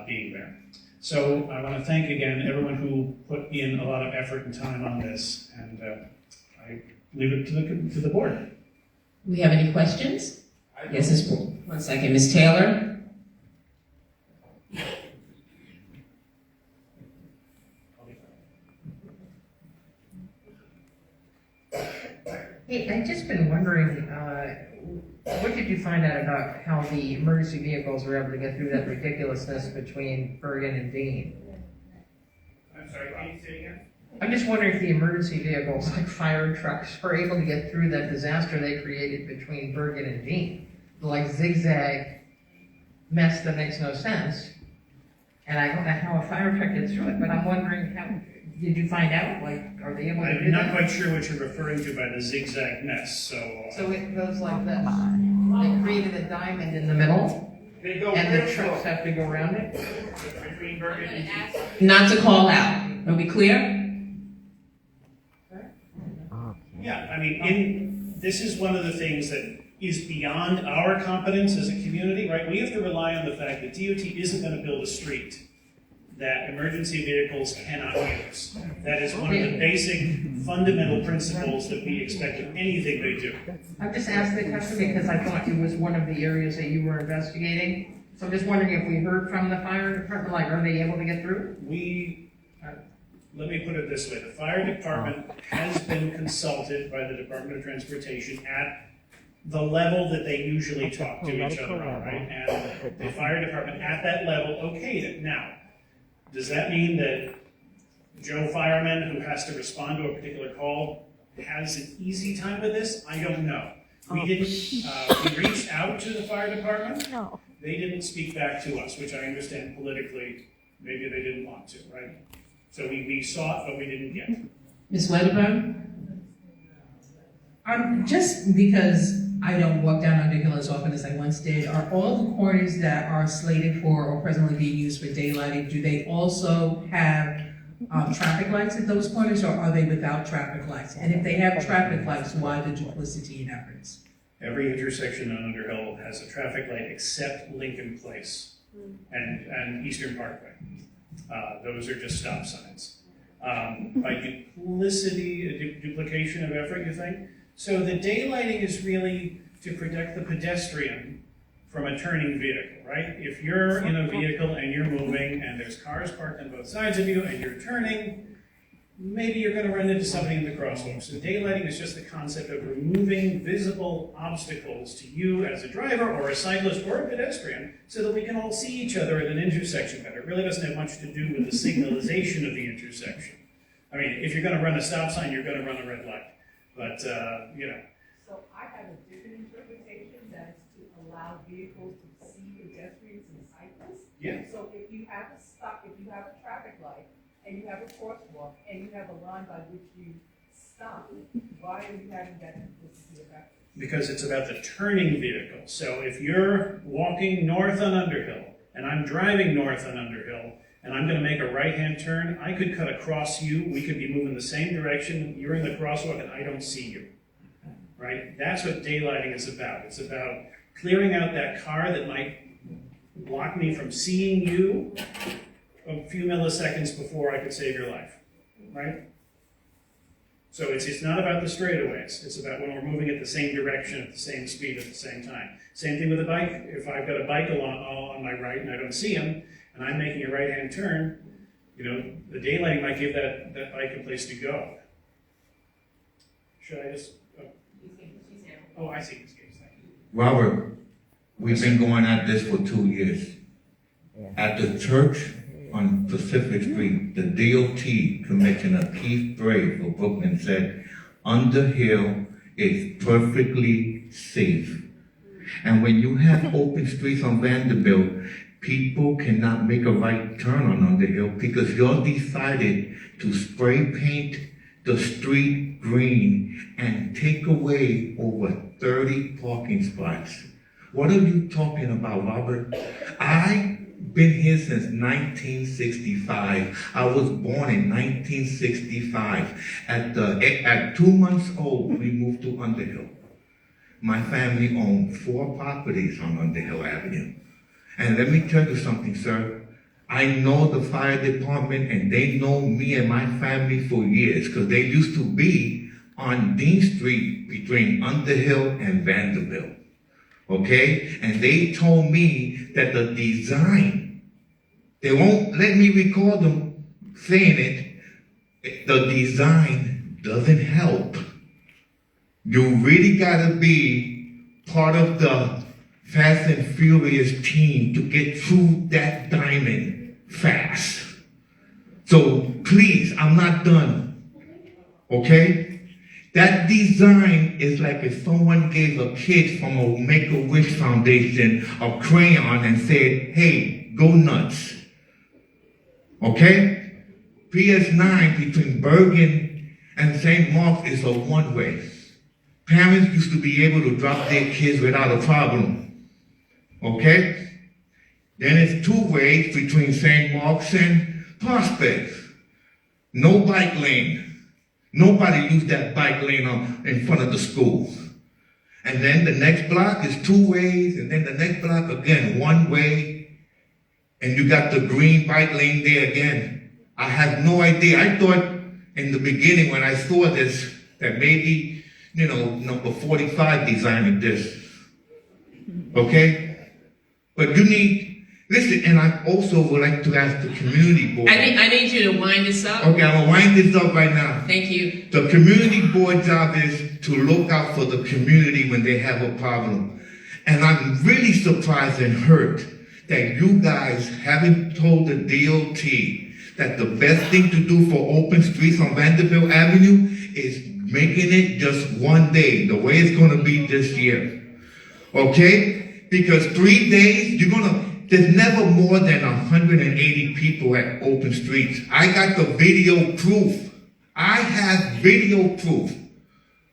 being there. So I want to thank, again, everyone who put in a lot of effort and time on this. And I leave it to the board. Do we have any questions? Yes, Ms. Poole. 1 second. Ms. Taylor? Hey, I've just been wondering, what did you find out about how the emergency vehicles were able to get through that ridiculousness between Bergen and Dean? I'm sorry, can you say again? I'm just wondering if the emergency vehicles, like fire trucks, were able to get through that disaster they created between Bergen and Dean. The like zigzag mess that makes no sense. And I don't know how a fire truck gets through it, but I'm wondering how, did you find out? Like, are they able to do that? I'm not quite sure what you're referring to by the zigzag mess, so it goes like this. They created a diamond in the middle, and the trucks have to go around it. between Bergen and Not to call out. Are we clear? Yeah, I mean, this is one of the things that is beyond our competence as a community, right? We have to rely on the fact that DOT isn't going to build a street that emergency vehicles cannot use. That is one of the basic fundamental principles that we expect of anything they do. I'm just asking the question because I thought it was one of the areas that you were investigating. So I'm just wondering if we heard from the fire department, like, are they able to get through? Let me put it this way. The fire department has been consulted by the Department of Transportation at the level that they usually talk to each other on, right? And the fire department at that level okayed it. Now, does that mean that Joe Fireman, who has to respond to a particular call, has an easy time with this? I don't know. We reached out to the fire department. No. They didn't speak back to us, which I understand politically, maybe they didn't want to, right? So we sought, but we didn't get. Ms. Wedderburn? Just because I don't walk down Underhill as often as I once did, are all the corners that are slated for or presently being used for daylighting, do they also have traffic lights at those corners, or are they without traffic lights? And if they have traffic lights, why the duplicity in efforts? Every intersection on Underhill has a traffic light except Lincoln Place and Eastern Parkway. Those are just stop signs. By duplication of effort, you think? So the daylighting is really to protect the pedestrian from a turning vehicle, right? If you're in a vehicle and you're moving and there's cars parked on both sides of you and you're turning, maybe you're gonna run into somebody in the crosswalk. So daylighting is just the concept of removing visible obstacles to you as a driver or a cyclist or a pedestrian so that we can all see each other at an intersection better. It really doesn't have much to do with the signalization of the intersection. I mean, if you're gonna run a stop sign, you're gonna run a red light. But, you know. So I have a different interpretation, that is to allow vehicles to see pedestrians and cyclists. Yeah. So if you have a stop, if you have a traffic light, and you have a crosswalk, and you have a line by which you stop, why are you having that implicitly effect? Because it's about the turning vehicle. So if you're walking north on Underhill, and I'm driving north on Underhill, and I'm gonna make a right-hand turn, I could cut across you, we could be moving the same direction, you're in the crosswalk and I don't see you, right? That's what daylighting is about. It's about clearing out that car that might block me from seeing you a few milliseconds before I could save your life, right? So it's not about the straightaways. It's about when we're moving at the same direction, at the same speed, at the same time. Same thing with a bike. If I've got a bike on my right and I don't see him, and I'm making a right-hand turn, you know, the daylighting might give that bike a place to go. Should I just? Oh, I see this case. Thank you. Robert, we've been going at this for 2 years. At the church on Pacific Street, the DOT Commissioner Keith Brave of Brooklyn said, Underhill is perfectly safe. And when you have open streets on Vanderbilt, people cannot make a right turn on Underhill because y'all decided to spray paint the street green and take away over 30 parking spots. What are you talking about, Robert? I've been here since 1965. I was born in 1965. At 2 months old, we moved to Underhill. My family owned 4 properties on Underhill Avenue. And let me tell you something, sir. I know the fire department and they know me and my family for years because they used to be on Dean Street between Underhill and Vanderbilt. Okay? And they told me that the design, they won't let me record them saying it, the design doesn't help. You really gotta be part of the Fast and Furious team to get through that diamond fast. So please, I'm not done. Okay? That design is like if someone gave a kid from a Make-A-Wish Foundation a crayon and said, hey, go nuts. Okay? PS9 between Bergen and St. Mark's is a one-way. Parents used to be able to drop their kids without a problem. Okay? Then it's 2 ways between St. Mark's and Prospect. No bike lane. Nobody used that bike lane in front of the school. And then the next block is 2 ways, and then the next block again, 1 way. And you got the green bike lane there again. I have no idea. I thought in the beginning when I saw this that maybe, you know, number 45 designed this. Okay? But you need, listen, and I also would like to ask the community board. I need you to wind this up. Okay, I'm gonna wind this up right now. Thank you. The community board job is to look out for the community when they have a problem. And I'm really surprised and hurt that you guys haven't told the DOT that the best thing to do for open streets on Vanderbilt Avenue is making it just 1 day, the way it's gonna be this year. Okay? Because 3 days, there's never more than 180 people at open streets. I got the video proof. I have video proof.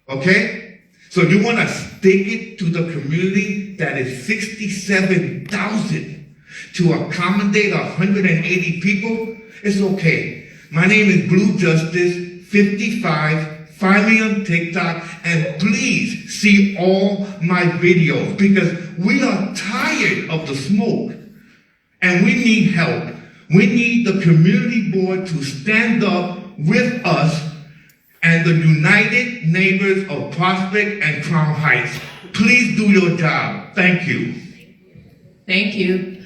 Okay? So you want to stick it to the community that is 67,000 to accommodate 180 people? It's okay. My name is Blue Justice 55. Find me on TikTok and please see all my videos because we are tired of the smoke and we need help. We need the community board to stand up with us and the United Neighbors of Prospect and Crown Heights. Please do your job. Thank you. Thank you.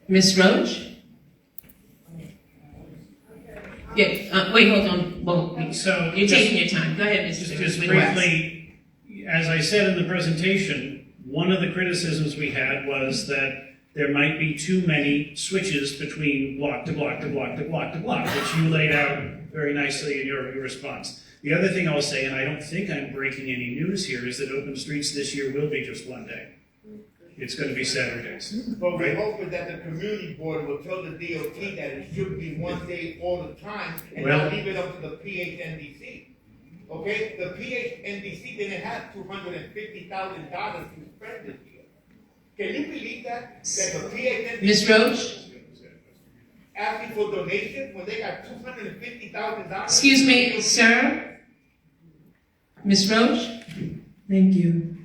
Ms. Roach? Yeah, wait, hold on. Well, So you're just- taking your time. Go ahead, Mr. Just Whitwax. briefly, as I said in the presentation, one of the criticisms we had was that there might be too many switches between block to block to block to block to block, which you laid out very nicely in your response. The other thing I'll say, and I don't think I'm breaking any news here, is that open streets this year will be just one day. It's going to be Saturdays. But we're right? hoping that the community board will tell the DOT that it should be one day all the time and Well- not leave it up to the PHNDC. Okay, the PHNDC didn't have $250,000 to spend this year. Can you believe that? That the PHNDC Ms. Roach? asking for donations when they got $250,000? Excuse me, sir? Ms. Roach? Thank you.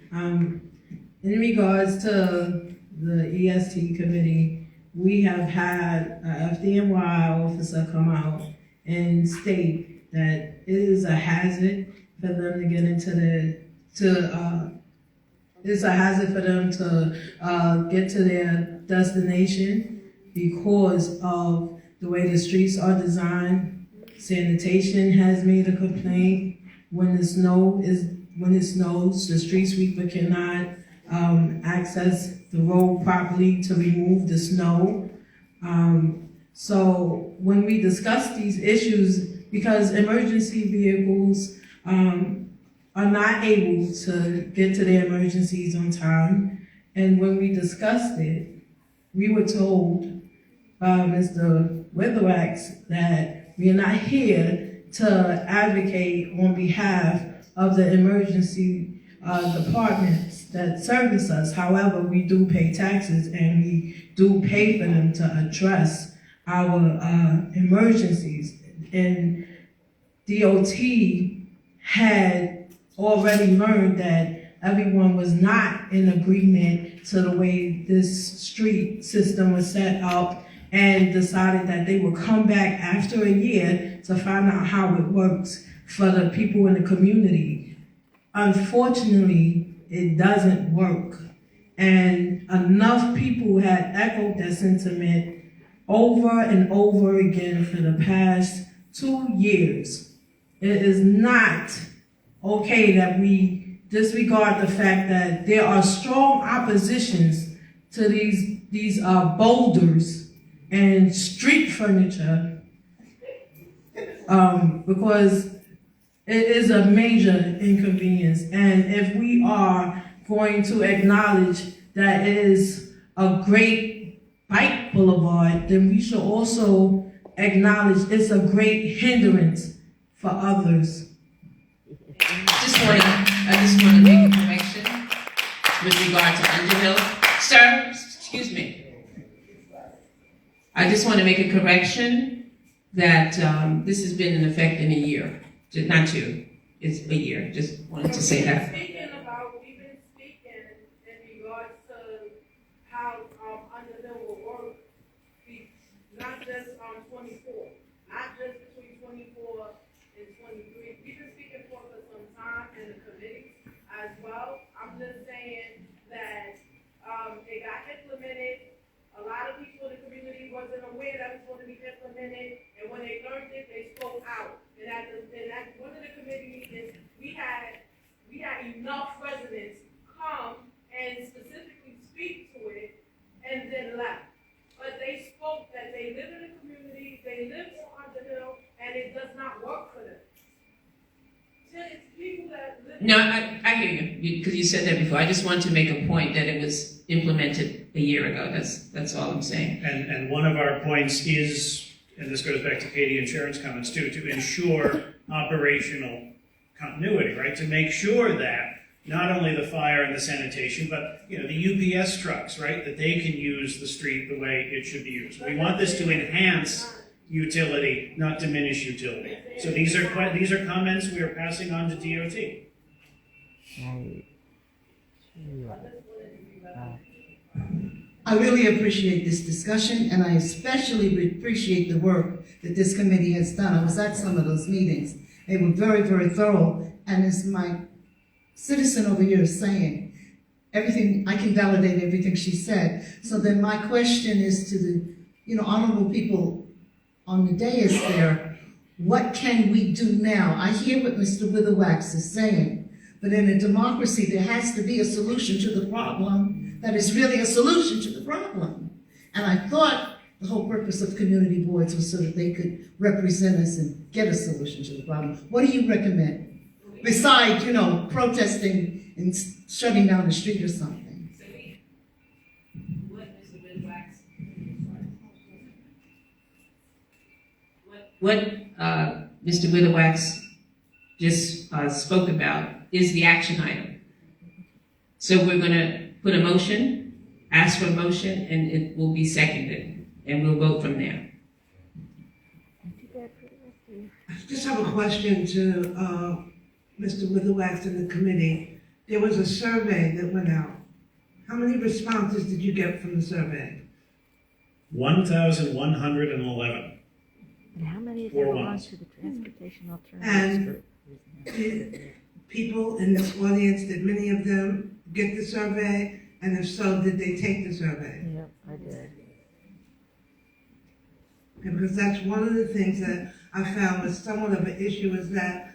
In regards to the EST committee, we have had a FDNY officer come out and state that it is a hazard for them to get into it's a hazard for them to get to their destination because of the way the streets are designed. Sanitation has made a complaint. When it snows, the street sweeper cannot access the road properly to remove the snow. So when we discuss these issues, because emergency vehicles are not able to get to their emergencies on time, and when we discussed it, we were told by Mr. Witherwax that we are not here to advocate on behalf of the emergency departments that service us. However, we do pay taxes and we do pay for them to address our emergencies. And DOT had already learned that everyone was not in agreement to the way this street system was set up and decided that they would come back after a year to find out how it works for the people in the community. Unfortunately, it doesn't work. And enough people had echoed that sentiment over and over again for the past 2 years. It is not okay that we disregard the fact that there are strong oppositions to these boulders and street furniture because it is a major inconvenience. And if we are going to acknowledge that it is a great bike boulevard, then we should also acknowledge it's a great hindrance for others. I just want to make a correction with regard to Underhill. Sir, excuse me. I just want to make a correction that this has been in effect in a year. Not 2, it's a year. Just wanted to say that. We've been speaking in regards to how Underhill will work, not just 24, not just between 24 and 23. We've been speaking for some time in the committee as well. I'm just saying that it got implemented. A lot of people in the community wasn't aware that it was going to be implemented, and when they learned it, they spoke out. And at one of the committee meetings, we had enough residents come and specifically speak to it, and then left. But they spoke that they live in the community, they live on Underhill, and it does not work for them. It's people that live. No, I hear you, because you said that before. I just want to make a point that it was implemented a year ago. That's all I'm saying. And one of our points is, and this goes back to Katie and Sharon's comments too, to ensure operational continuity, right? To make sure that not only the fire and the sanitation, but the UPS trucks, right? That they can use the street the way it should be used. We want this to enhance utility, not diminish utility. So these are comments we are passing on to DOT. I really appreciate this discussion, and I especially appreciate the work that this committee has done. I was at some of those meetings. They were very, very thorough, and as my citizen over here is saying, everything, I can validate everything she said. So then my question is to the honorable people on the dais there, What can we do now? I hear what Mr. Witherwax is saying, but in a democracy, there has to be a solution to the problem that is really a solution to the problem. And I thought the whole purpose of community boards was so that they could represent us and get a solution to the problem. What do you recommend? Besides, protesting and shutting down the street or something. What Mr. Witherwax just spoke about is the action item. So we're going to put a motion, ask for a motion, and it will be seconded, and we'll vote from there. I just have a question to Mr. Witherwax and the committee. There was a survey that went out. How many responses did you get from the survey? 1,111. And how many of Four them belong ones. to the transportation alternatives And group? did people in this audience, did many of them get the survey? And if so, did they take the survey? Yep, I did. And because that's one of the things that I found was somewhat of an issue, is that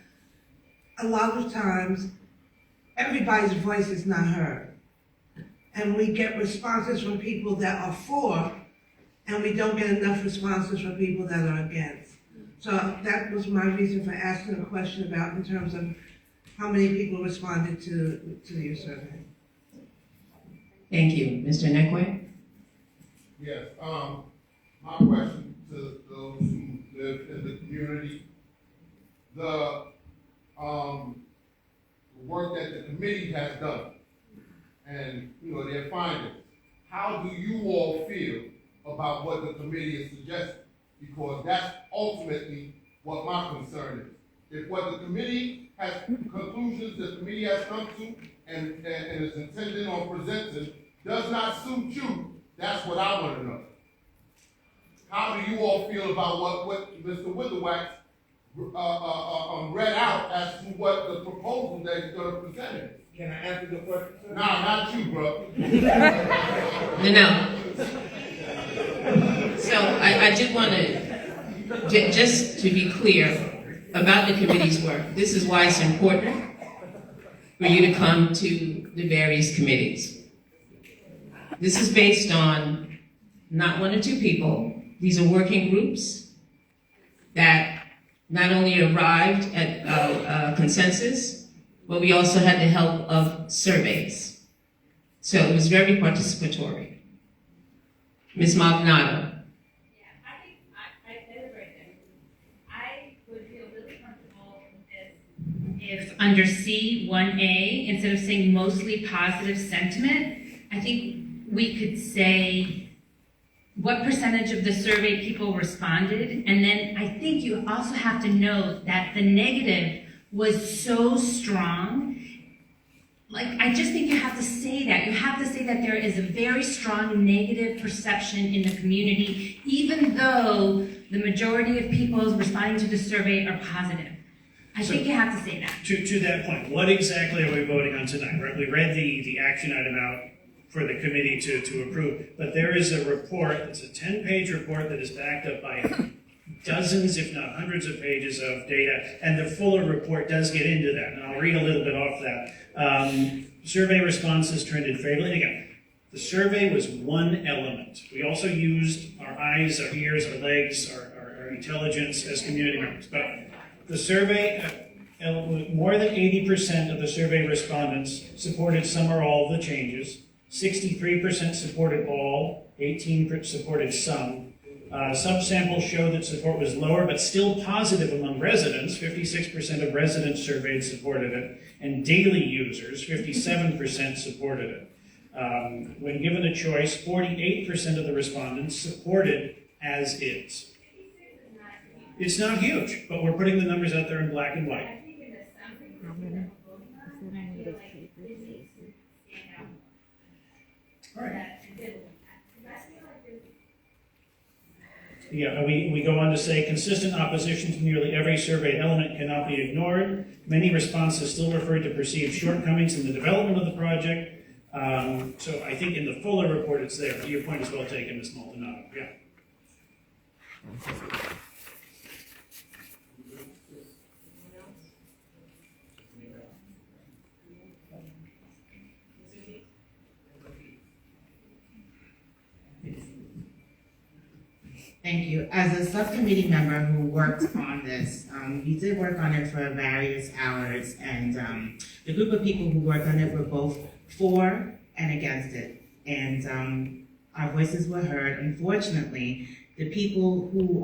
a lot of times everybody's voice is not heard. And we get responses from people that are for, and we don't get enough responses from people that are against. So that was my reason for asking a question about in terms of how many people responded to your survey. Thank you. Mr. Nekwe? Yes, my question to those who live in the community, the work that the committee has done and, their findings, how do you all feel about what the committee is suggesting? Because that's ultimately what my concern is. If what the committee has, conclusions the committee has come to and is intending on presenting does not suit you, that's what I want to know. How do you all feel about what Mr. Witherwax read out as to what the proposal that he's going to present is? Can I answer the question, sir? Nah, not you, bro. No. So I do want to, just to be clear about the committee's work, this is why it's important for you to come to the various committees. This is based on not one or two people. These are working groups that not only arrived at a consensus, but we also had the help of surveys. So it was very participatory. Ms. Maldonado. If under C1A, instead of saying mostly positive sentiment, I think we could say what percentage of the survey people responded, and then I think you also have to note that the negative was so strong. Like, I just think you have to say that. You have to say that there is a very strong negative perception in the community, even though the majority of people responding to the survey are positive. I think you have to say that. To that point, what exactly are we voting on tonight? Right? We read the action item out for the committee to approve, but there is a report, it's a 10-page report that is backed up by dozens, if not hundreds of pages of data, and the fuller report does get into that, and I'll read a little bit off that. Survey responses trended favorably. Again, the survey was one element. We also used our eyes, our ears, our legs, our intelligence as community members, but the survey, more than 80% of the survey respondents supported some or all of the changes. 63% supported all, 18% supported some. Subsamples showed that support was lower, but still positive among residents. 56% of residents surveyed supported it, and daily users, 57% supported it. When given a choice, 48% of the respondents supported as is. It's not huge, but we're putting the numbers out there in black and white. All right. Yeah, we go on to say, consistent opposition to nearly every surveyed element cannot be ignored. Many responses still refer to perceived shortcomings in the development of the project. So I think in the fuller report it's there. Your point is well taken, Ms. Maldonado. Yeah. Thank you. As a subcommittee member who worked on this, we did work on it for various hours, and the group of people who worked on it were both for and against it. And our voices were heard. Unfortunately, the people who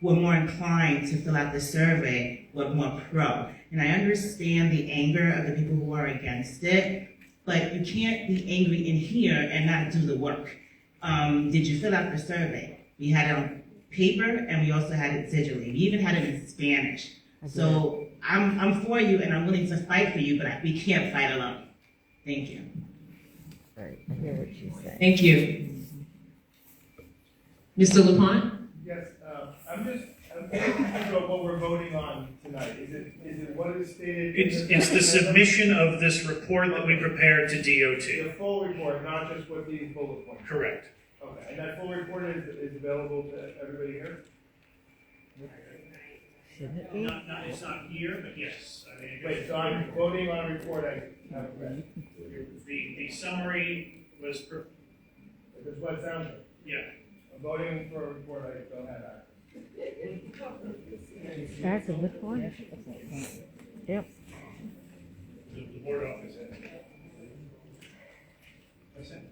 were more inclined to fill out the survey were more pro. And I understand the anger of the people who are against it, but you can't be angry in here and not do the work. Did you fill out the survey? We had it on paper and we also had it digitally. We even had it in Spanish. So I'm for you and I'm willing to fight for you, but we can't fight alone. Thank you. Right, I hear what she's saying. Thank you. Mr. LaPointe? Yes, I'm trying to think about what we're voting on tonight. Is it what is stated? It's the submission of this report that we prepared to DOT. The full report, not just what these bullet points. Correct. Okay, and that full report is available to everybody here? Shouldn't it be? It's not here, but yes. I mean, Wait, so I'm voting on a report I haven't read. The summary was, That's what it sounds like. yeah. I'm voting for a report I don't have access. That's a good point. Yep. The board office has it. That's it.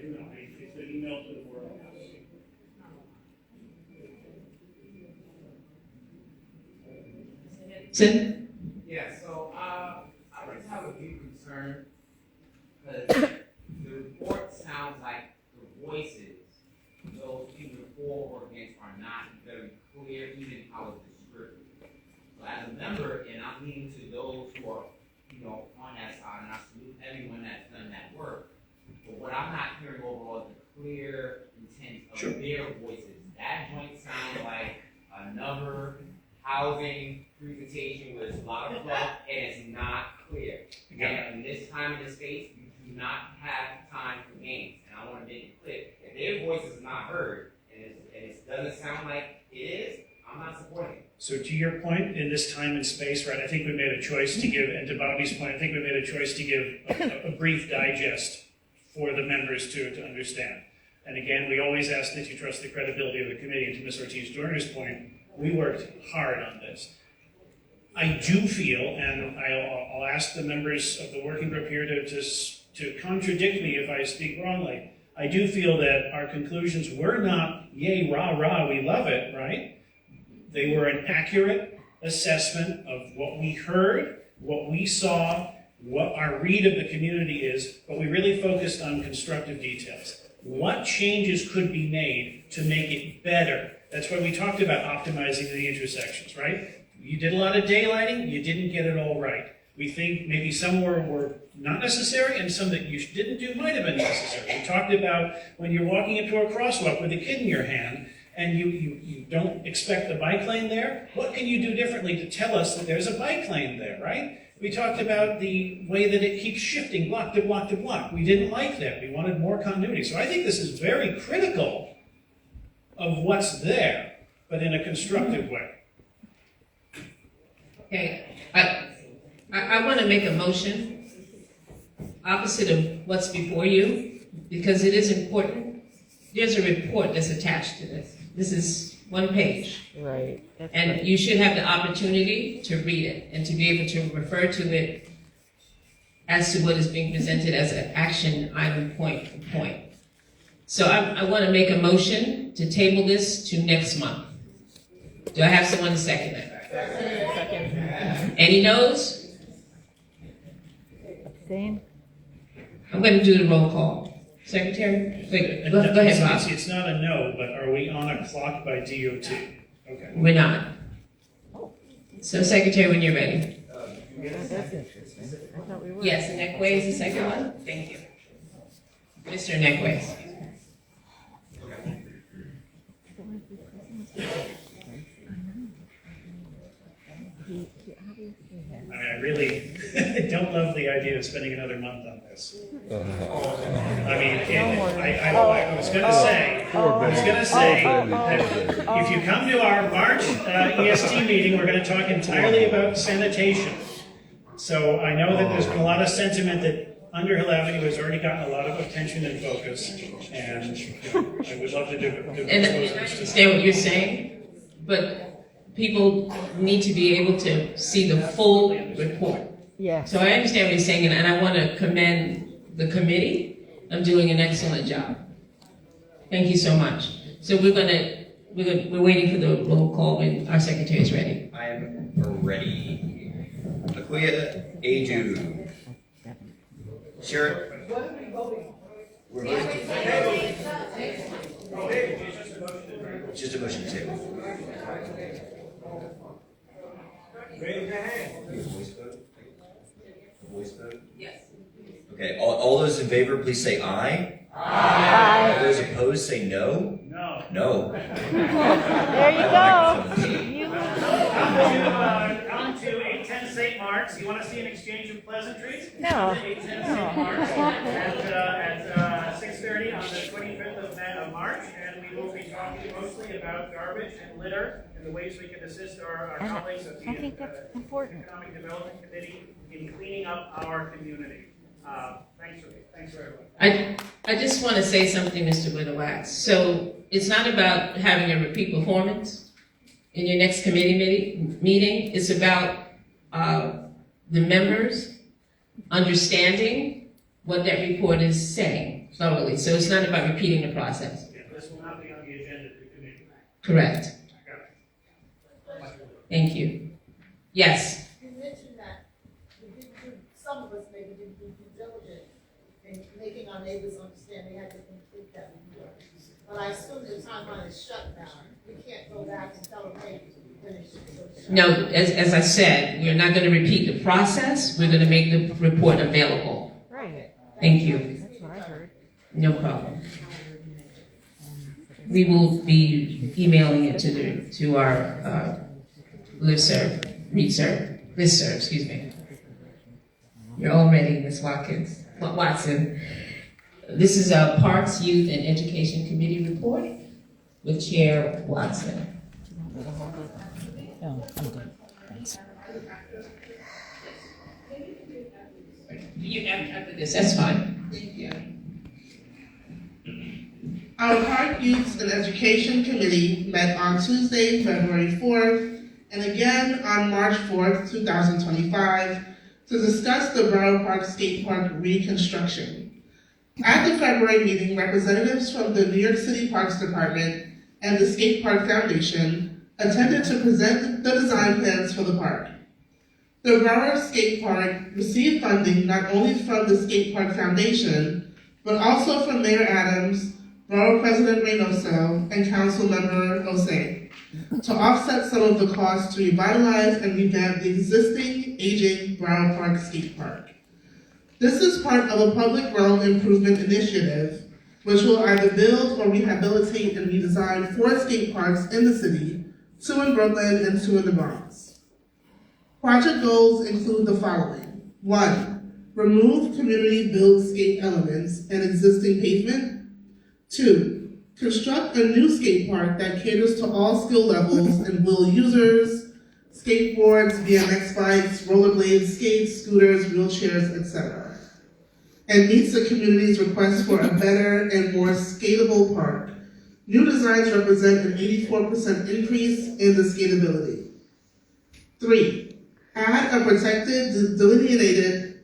It's an email to the board office. Sid? Yeah, so I just have a few concerns because the report sounds like the voices, those people for or against, are not very clear, even how it's described. So as a member, and I'm meaning to those who are, on that side, and I salute everyone that's done that work. But what I'm not hearing overall is the clear intent of their voices. That joint sounds like another housing presentation with a lot of fluff, and it's not clear. And in this time and this space, you do not have time for games. And I want to make it clear. If their voice is not heard, and it doesn't sound like it is, I'm not supporting it. So to your point, in this time and space, right, I think we made a choice to give, and to Bobby's point, I think we made a choice to give a brief digest for the members to understand. And again, we always ask that you trust the credibility of the committee. And to Ms. Ortiz-Joyner's point, we worked hard on this. I do feel, and I'll ask the members of the working group here to contradict me if I speak wrongly. I do feel that our conclusions were not, yay, rah, rah, we love it, right? They were an accurate assessment of what we heard, what we saw, what our read of the community is, but we really focused on constructive details. What changes could be made to make it better? That's why we talked about optimizing the intersections, right? You did a lot of daylighting, you didn't get it all right. We think maybe some were not necessary and some that you didn't do might have been necessary. We talked about when you're walking into a crosswalk with a kid in your hand and you don't expect the bike lane there, what can you do differently to tell us that there's a bike lane there, right? We talked about the way that it keeps shifting block to block to block. We didn't like that. We wanted more continuity. So I think this is very critical of what's there, but in a constructive way. Okay, I want to make a motion opposite of what's before you, because it is important. There's a report that's attached to this. This is one page. Right. And you should have the opportunity to read it and to be able to refer to it as to what is being presented as an action item point for point. So I want to make a motion to table this to next month. Do I have someone to second that? Second. Any no's? Abstain? I'm going to do the roll call. Secretary? Wait, go ahead, Bob. It's not a no, but are we on a clock by DOT? Okay. We're not. So Secretary, when you're ready. That's interesting. I thought we were. Yes, Nekwe is the second one. Thank you. Mr. Nekwe. I really don't love the idea of spending another month on this. I mean, I was going to say that if you come to our March EST meeting, we're going to talk entirely about sanitation. So I know that there's been a lot of sentiment that Underhill Avenue has already gotten a lot of attention and focus, and I would love to do And I understand what you're saying, but people need to be able to see the full report. Yeah. So I understand what you're saying, and I want to commend the committee of doing an excellent job. Thank you so much. So we're waiting for the roll call when our secretary is ready. I am ready. Akuya Aju. Sharon. We're voting. Just a motion to table. Raise your hand. Voice vote? Voice vote? Yes. Okay, all those in favor, please say aye. Aye. All those opposed, say no. No. No. There you go. On to 810 St. Mark's. You want to see an exchange of pleasantries? No. 810 St. Mark's at 6:30 on the 25th of March, and we will be talking mostly about garbage and litter and the ways we can assist our colleagues at the I think that's important. Economic Development Committee in cleaning up our community. Thanks for everyone. I just want to say something, Mr. Widowax. So it's not about having a repeat performance in your next committee meeting. It's about the members understanding what that report is saying thoroughly. So it's not about repeating the process. Yeah, this will not be on the agenda of the committee. Correct. Thank you. Yes. You mentioned that some of us maybe didn't do due diligence in making our neighbors understand they had to complete that report. But I assume the timeline is shut down. We can't go back and tell them, hey, finish it. No, as I said, we're not going to repeat the process. We're going to make the report available. Right. Thank you. That's what I heard. No problem. We will be emailing it to our listserv, excuse me. You're all ready, Ms. Watson. This is our Parks, Youth, and Education Committee report with Chair Watson. No, I'm good. Thanks. You after this, that's fine. Thank you. Our Park, Youth, and Education Committee met on Tuesday, February 4th, and again on March 4th, 2025, to discuss the Borough Park Skate Park reconstruction. At the February meeting, representatives from the New York City Parks Department and the Skate Park Foundation attended to present the design plans for the park. The Borough Skate Park received funding not only from the Skate Park Foundation, but also from Mayor Adams, Borough President Reynoso, and Council Member Osei, to offset some of the costs to revitalize and revamp the existing, aging Borough Park Skate Park. This is part of a public realm improvement initiative, which will either build or rehabilitate and redesign 4 skate parks in the city, 2 in Brooklyn and 2 in the Bronx. Project goals include the following. 1, remove community-built skate elements and existing pavement. 2, construct a new skate park that caters to all skill levels and wheel users, skateboards, BMX bikes, rollerblades, skates, scooters, wheelchairs, etc. And meets the community's request for a better and more skatable park. New designs represent an 84% increase in the skatability. 3, add a protected, delineated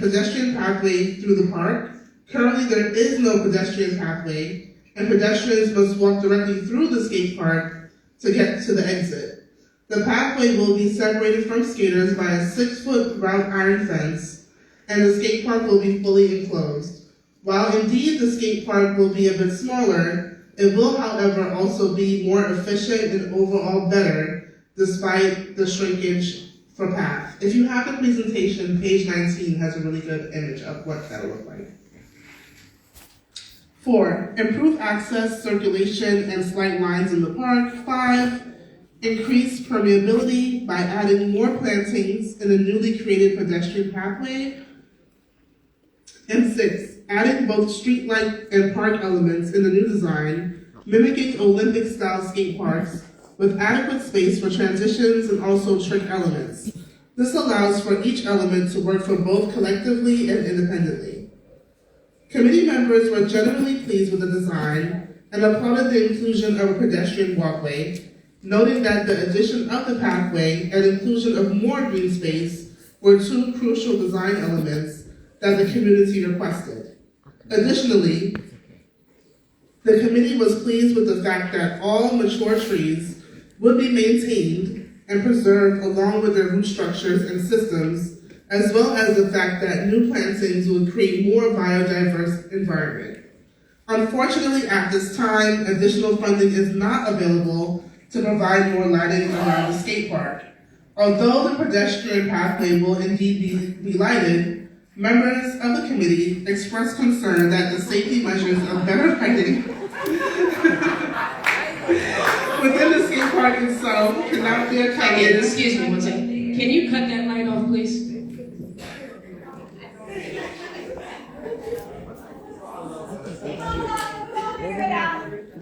pedestrian pathway through the park. Currently, there is no pedestrian pathway, and pedestrians must walk directly through the skate park to get to the exit. The pathway will be separated from skaters by a 6-foot wrought iron fence, and the skate park will be fully enclosed. While indeed the skate park will be a bit smaller, it will, however, also be more efficient and overall better, despite the shrinkage for path. If you have the presentation, page 19 has a really good image of what that'll look like. 4, improve access, circulation, and slight lines in the park. 5, increase permeability by adding more plantings in a newly created pedestrian pathway. And 6, adding both streetlight and park elements in the new design, mimicking Olympic-style skate parks with adequate space for transitions and also trick elements. This allows for each element to work for both collectively and independently. Committee members were generally pleased with the design and applauded the inclusion of a pedestrian walkway, noting that the addition of the pathway and inclusion of more green space were two crucial design elements that the community requested. Additionally, the committee was pleased with the fact that all mature trees would be maintained and preserved along with their root structures and systems, as well as the fact that new plantings would create more biodiverse environment. Unfortunately, at this time, additional funding is not available to provide more lighting around the skate park. Although the pedestrian pathway will indeed be lighted, members of the committee expressed concern that the safety measures of better lighting within the skate park itself cannot be accommodated. Excuse me one second. Can you cut that light off, please?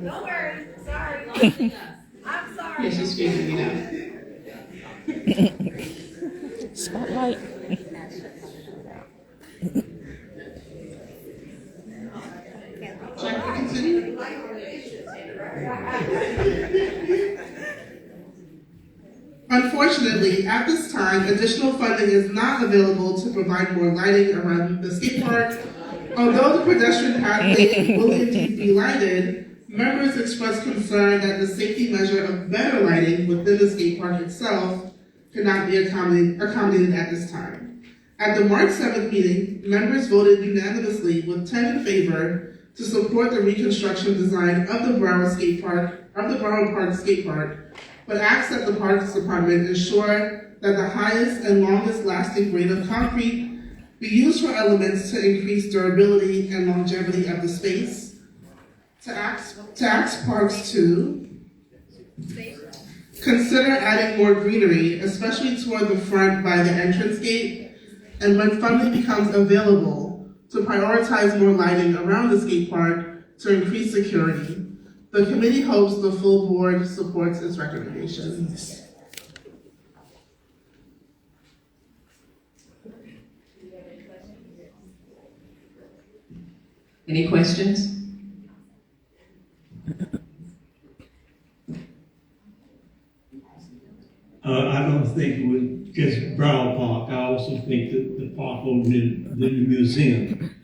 Don't worry. Sorry. I'm sorry. Yes, excuse me now. Spotlight. Unfortunately, at this time, additional funding is not available to provide more lighting around the skate park. Although the pedestrian pathway will indeed be lighted, members expressed concern that the safety measure of better lighting within the skate park itself cannot be accommodated at this time. At the March 7th meeting, members voted unanimously with 10 in favor to support the reconstruction design of the Borough Park skate park, but asked that the Parks Department ensure that the highest and longest lasting grade of concrete be used for elements to increase durability and longevity of the space. To ask Parks to consider adding more greenery, especially toward the front by the entrance gate, and when funding becomes available, to prioritize more lighting around the skate park to increase security. The committee hopes the full board supports its recommendations. Any questions? I don't think it was just Brown Park. I also think that the park over in the museum.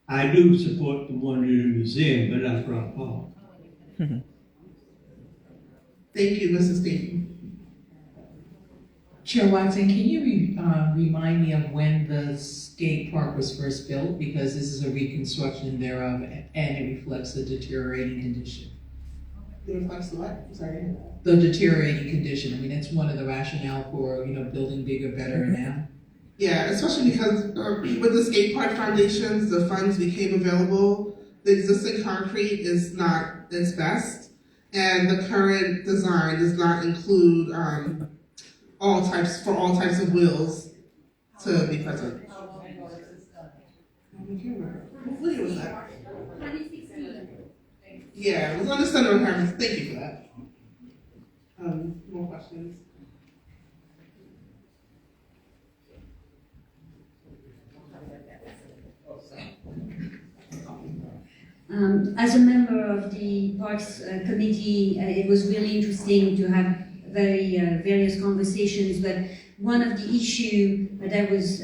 I do support the one in the museum, but not Brown Park. Thank you, Mrs. Dayton. Chair Watson, can you remind me of when the skate park was first built? Because this is a reconstruction thereof, and it reflects the deteriorating condition. It reflects the what? I'm sorry. The deteriorating condition. I mean, that's one of the rationale for, building bigger, better now. Yeah, especially because with the skate park foundations, the funds became available. The existing concrete is not its best, and the current design does not include all types of wheels to be present. What year was that? 2016. Yeah, it was under center requirements. Thank you for that. More questions? As a member of the Parks Committee, it was really interesting to have various conversations, but one of the issues that was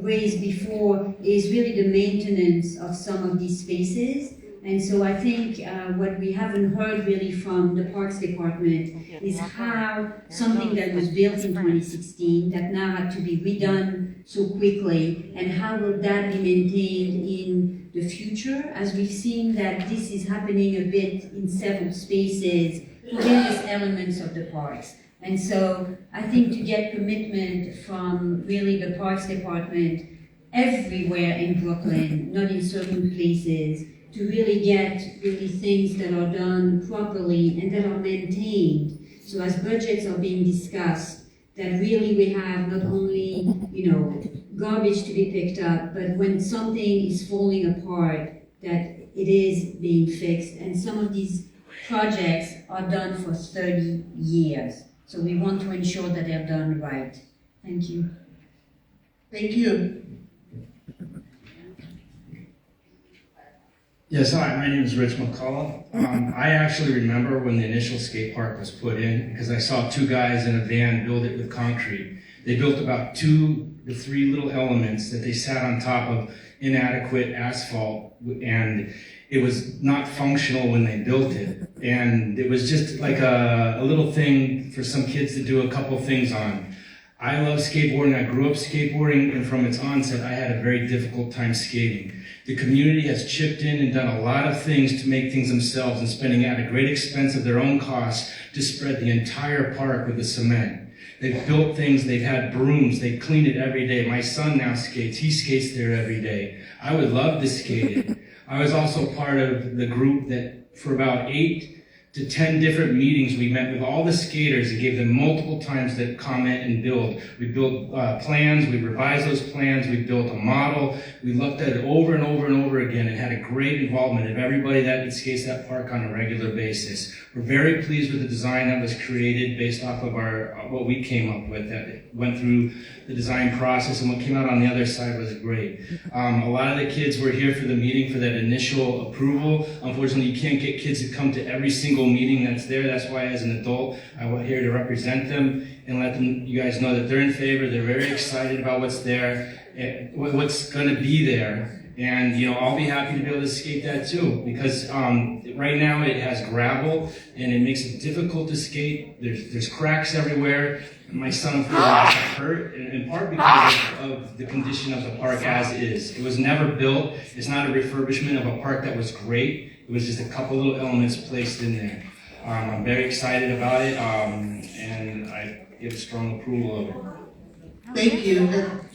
raised before is really the maintenance of some of these spaces. And so I think what we haven't heard really from the Parks Department is how something that was built in 2016 that now had to be redone so quickly, and how will that be maintained in the future, as we've seen that this is happening a bit in several spaces for various elements of the parks. And so I think to get commitment from really the Parks Department everywhere in Brooklyn, not in certain places, to really get things that are done properly and that are maintained. So as budgets are being discussed, that really we have not only, garbage to be picked up, but when something is falling apart, that it is being fixed. And some of these projects are done for 30 years. So we want to ensure that they're done right. Thank you. Thank you. Yes, hi, my name is Rich McCullough. I actually remember when the initial skate park was put in because I saw two guys in a van build it with concrete. They built about 2 to 3 little elements that they sat on top of inadequate asphalt, and it was not functional when they built it. And it was just like a little thing for some kids to do a couple things on. I love skateboarding. I grew up skateboarding, and from its onset, I had a very difficult time skating. The community has chipped in and done a lot of things to make things themselves and spending at a great expense of their own costs to spread the entire park with the cement. They've built things, they've had brooms, they clean it every day. My son now skates, he skates there every day. I would love to skate it. I was also part of the group that for about 8 to 10 different meetings, we met with all the skaters and gave them multiple times to comment and build. We built plans, we revised those plans, we built a model, we looked at it over and over and over again and had a great involvement of everybody that skates that park on a regular basis. We're very pleased with the design that was created based off of what we came up with, that went through the design process, and what came out on the other side was great. A lot of the kids were here for the meeting for that initial approval. Unfortunately, you can't get kids to come to every single meeting that's there. That's why as an adult, I was here to represent them and let you guys know that they're in favor. They're very excited about what's there, what's going to be there. And, you know, I'll be happy to be able to skate that too, because right now it has gravel and it makes it difficult to skate. There's cracks everywhere. And my son, of course, got hurt in part because of the condition of the park as is. It was never built. It's not a refurbishment of a park that was great. It was just a couple little elements placed in there. I'm very excited about it, and I give strong approval of it. Thank you.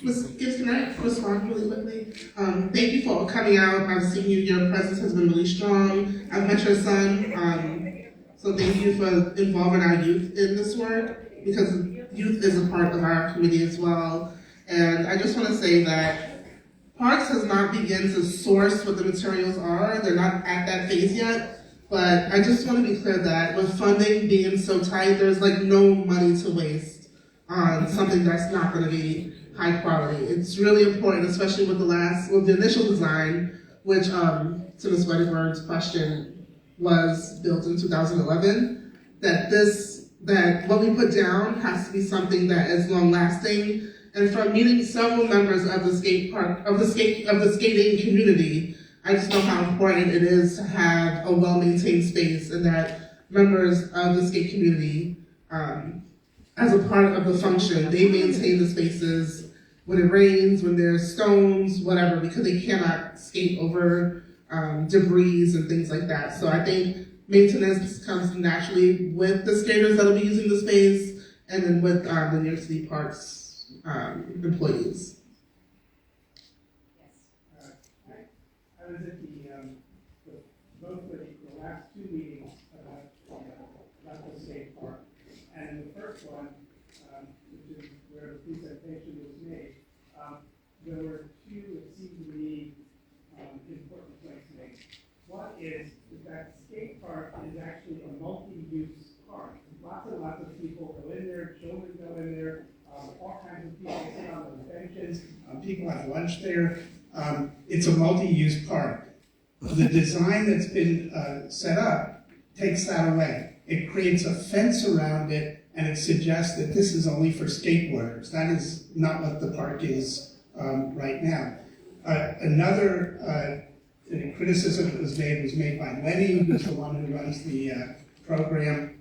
Ms. Gibbs, can I respond really quickly? Thank you for coming out. I've seen you. Your presence has been really strong. I've met your son. So thank you for involving our youth in this work, because youth is a part of our committee as well. And I just want to say that Parks has not begun to source what the materials are. They're not at that phase yet. But I just want to be clear that with funding being so tight, there's like no money to waste on something that's not going to be high quality. It's really important, especially with the initial design, which to Ms. Wedderbird's question was built in 2011, that what we put down has to be something that is long lasting. And from meeting several members of the skate park, of the skating community, I just know how important it is to have a well-maintained space, and that members of the skate community, as a part of the function, they maintain the spaces when it rains, when there's stones, whatever, because they cannot skate over debris and things like that. So I think maintenance comes naturally with the skaters that will be using the space, and then with the New York City Parks employees. I was at both the last 2 meetings about the skate park, and the first one, which is where the presentation was made, there were 2, it seemed to me, important points made. One is that skate park is actually a multi-use park. Lots and lots of people go in there, children go in there, all kinds of people sit on those benches, people have lunch there. It's a multi-use park. The design that's been set up takes that away. It creates a fence around it, and it suggests that this is only for skateboarders. That is not what the park is right now. Another criticism that was made by Lenny, who's the one who runs the program,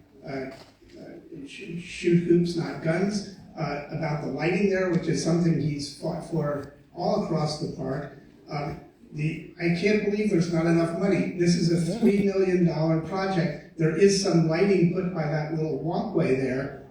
Shoot Hoops, Not Guns, about the lighting there, which is something he's fought for all across the park. I can't believe there's not enough money. This is a $3 million project. There is some lighting put by that little walkway there.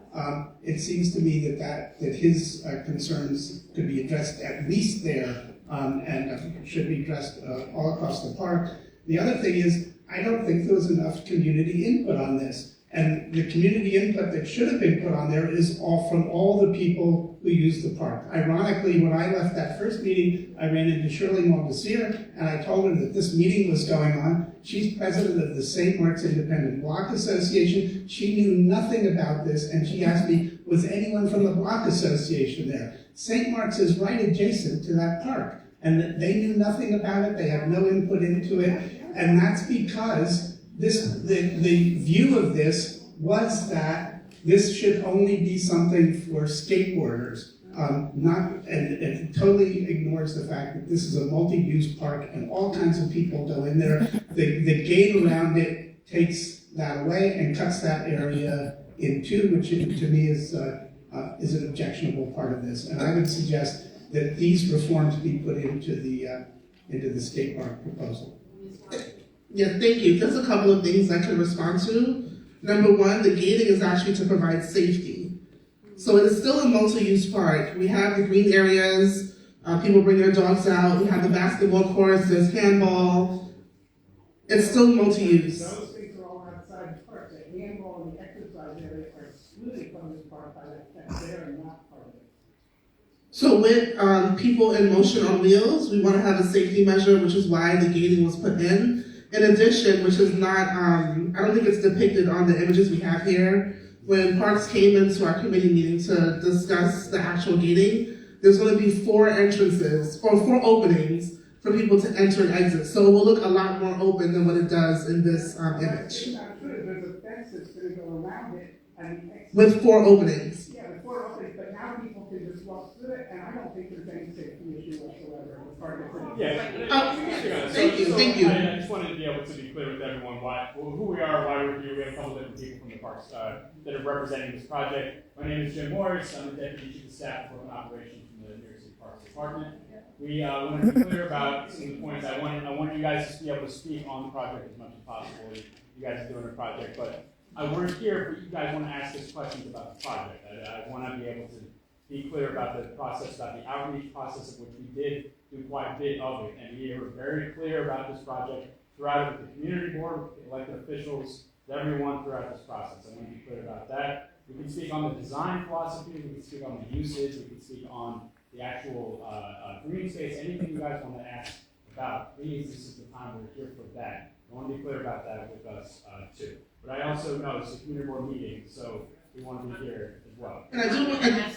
It seems to me that his concerns could be addressed at least there, and should be addressed all across the park. The other thing is, I don't think there was enough community input on this. And the community input that should have been put on there is all from all the people who use the park. Ironically, when I left that first meeting, I ran into Shirley Montgasier, and I told her that this meeting was going on. She's president of the St. Mark's Independent Block Association. She knew nothing about this, and she asked me, was anyone from the Block Association there? St. Mark's is right adjacent to that park, and they knew nothing about it. They had no input into it, and that's because the view of this was that this should only be something for skateboarders, and it totally ignores the fact that this is a multi-use park and all kinds of people go in there. The gate around it takes that away and cuts that area in two, which to me is an objectionable part of this. And I would suggest that these reforms be put into the skate park proposal. Yeah, thank you. There's a couple of things I can respond to. Number one, the gating is actually to provide safety. So it is still a multi-use park. We have the green areas, people bring their dogs out, we have the basketball courts, there's handball. It's still multi-use. Those things are all outside the park. The handball and the exercise area are excluded from this park by that fence. They are not part of it. So with people in motion on wheels, we want to have a safety measure, which is why the gating was put in. In addition, which is not, I don't think it's depicted on the images we have here, when Parks came into our committee meeting to discuss the actual gating, there's going to be 4 entrances, or 4 openings for people to enter and exit. So it will look a lot more open than what it does in this image. That's not true. There's a fence that's going to go around it. With 4 openings. Yeah, with 4 openings, but now people can just walk through it, and I don't think there's any safety issue whatsoever with part of Yeah. Thank you. I just wanted to be able to be clear with everyone who we are, why we're here. We have a couple different people from the parks that are representing this project. My name is Jim Morris. I'm the Deputy Chief of Staff for Operations from the New York City Parks Department. We want to be clear about some of the points. I want you guys to be able to speak on the project as much as possible. You guys are doing a project, but we're here for you guys want to ask us questions about the project. I want to be able to be clear about the process, about the outreach process, of which we did do quite a bit of it. And we were very clear about this project throughout it with the community board, with the elected officials, with everyone throughout this process. I want to be clear about that. We can speak on the design philosophy, we can speak on the usage, we can speak on the actual green space, anything you guys want to ask about. Please, this is the time we're here for that. I want to be clear about that with us too. But I also know it's a community board meeting, so we want to be here as well. And I do want to...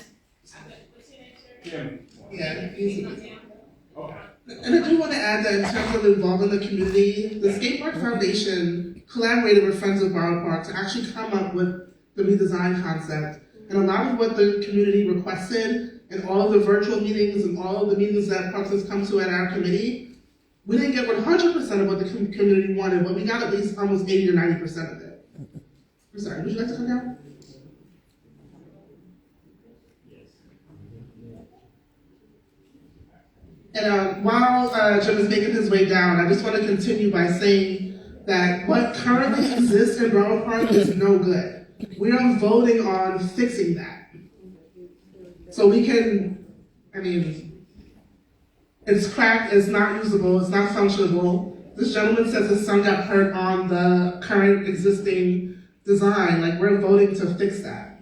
Jim. Yeah, easy. Okay. And I do want to add that in terms of involving the community, the Skate Park Foundation collaborated with Friends of Borough Park to actually come up with the redesign concept. And a lot of what the community requested and all of the virtual meetings and all of the meetings that Parks has come to at our committee, we didn't get 100% of what the community wanted, but we got at least almost 80 to 90% of it. I'm sorry, would you like to come down? And while Jim is making his way down, I just want to continue by saying that what currently exists in Borough Park is no good. We are voting on fixing that. So we can, it's cracked, it's not usable, it's not functionable. This gentleman says his son got hurt on the current existing design. Like, we're voting to fix that.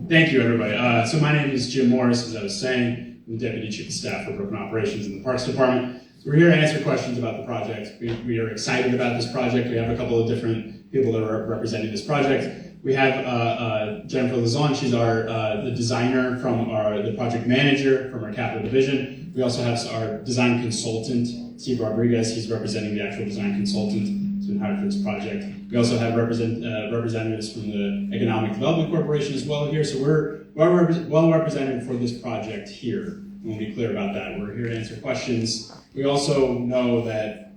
Thank you, everybody. So my name is Jim Morris, as I was saying. I'm the Deputy Chief of Staff for Broken Operations in the Parks Department. So we're here to answer questions about the project. We are excited about this project. We have a couple of different people that are representing this project. We have Jennifer Lazon. She's the designer from the project manager from our capital division. We also have our design consultant, Steve Rodriguez. He's representing the actual design consultant who's been hired for this project. We also have representatives from the Economic Development Corporation as well here. So we're well represented for this project here. I want to be clear about that. We're here to answer questions. We also know that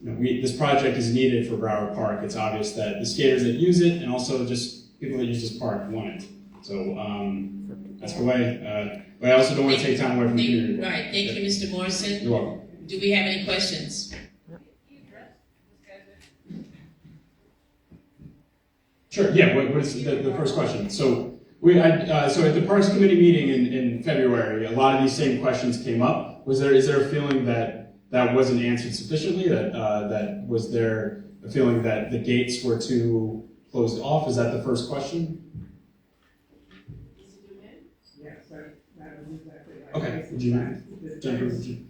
this project is needed for Broward Park. It's obvious that the skaters that use it and also just people that use this park want it. So that's the way. But I also don't want to take time away from the community. Right. Thank you, Mr. Morrison. You're welcome. Do we have any questions? Sure. Yeah. What is the first question? So so at the Parks Committee meeting in February, a lot of these same questions came up. Is there a feeling that wasn't answered sufficiently? That was there a feeling that the gates were too closed off. Is that the first question? Yes, that was exactly right. Okay, would you, Jennifer, would you?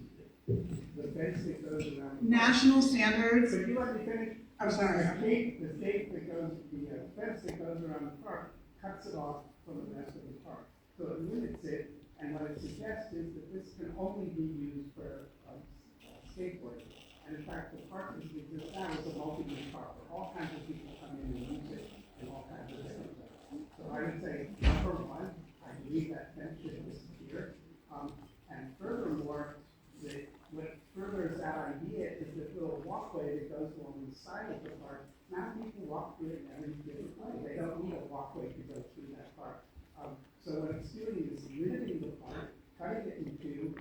The fence that goes around. National standards. Could you let me finish? I'm sorry. The gate that goes, the fence that goes around the park cuts it off from the rest of the park. So it limits it, and what it suggests is that this can only be used for skateboarding. And in fact, the park that exists now is a multi-use park, where all kinds of people come in and use it, and all kinds of things. So I would say, number one, I believe that fence should disappear. And furthermore, what furthers that idea is this little walkway that goes along the side of the park. Now people walk through it every different way. They don't need a walkway to go through that park. So what it's doing is limiting the park, cutting it in two,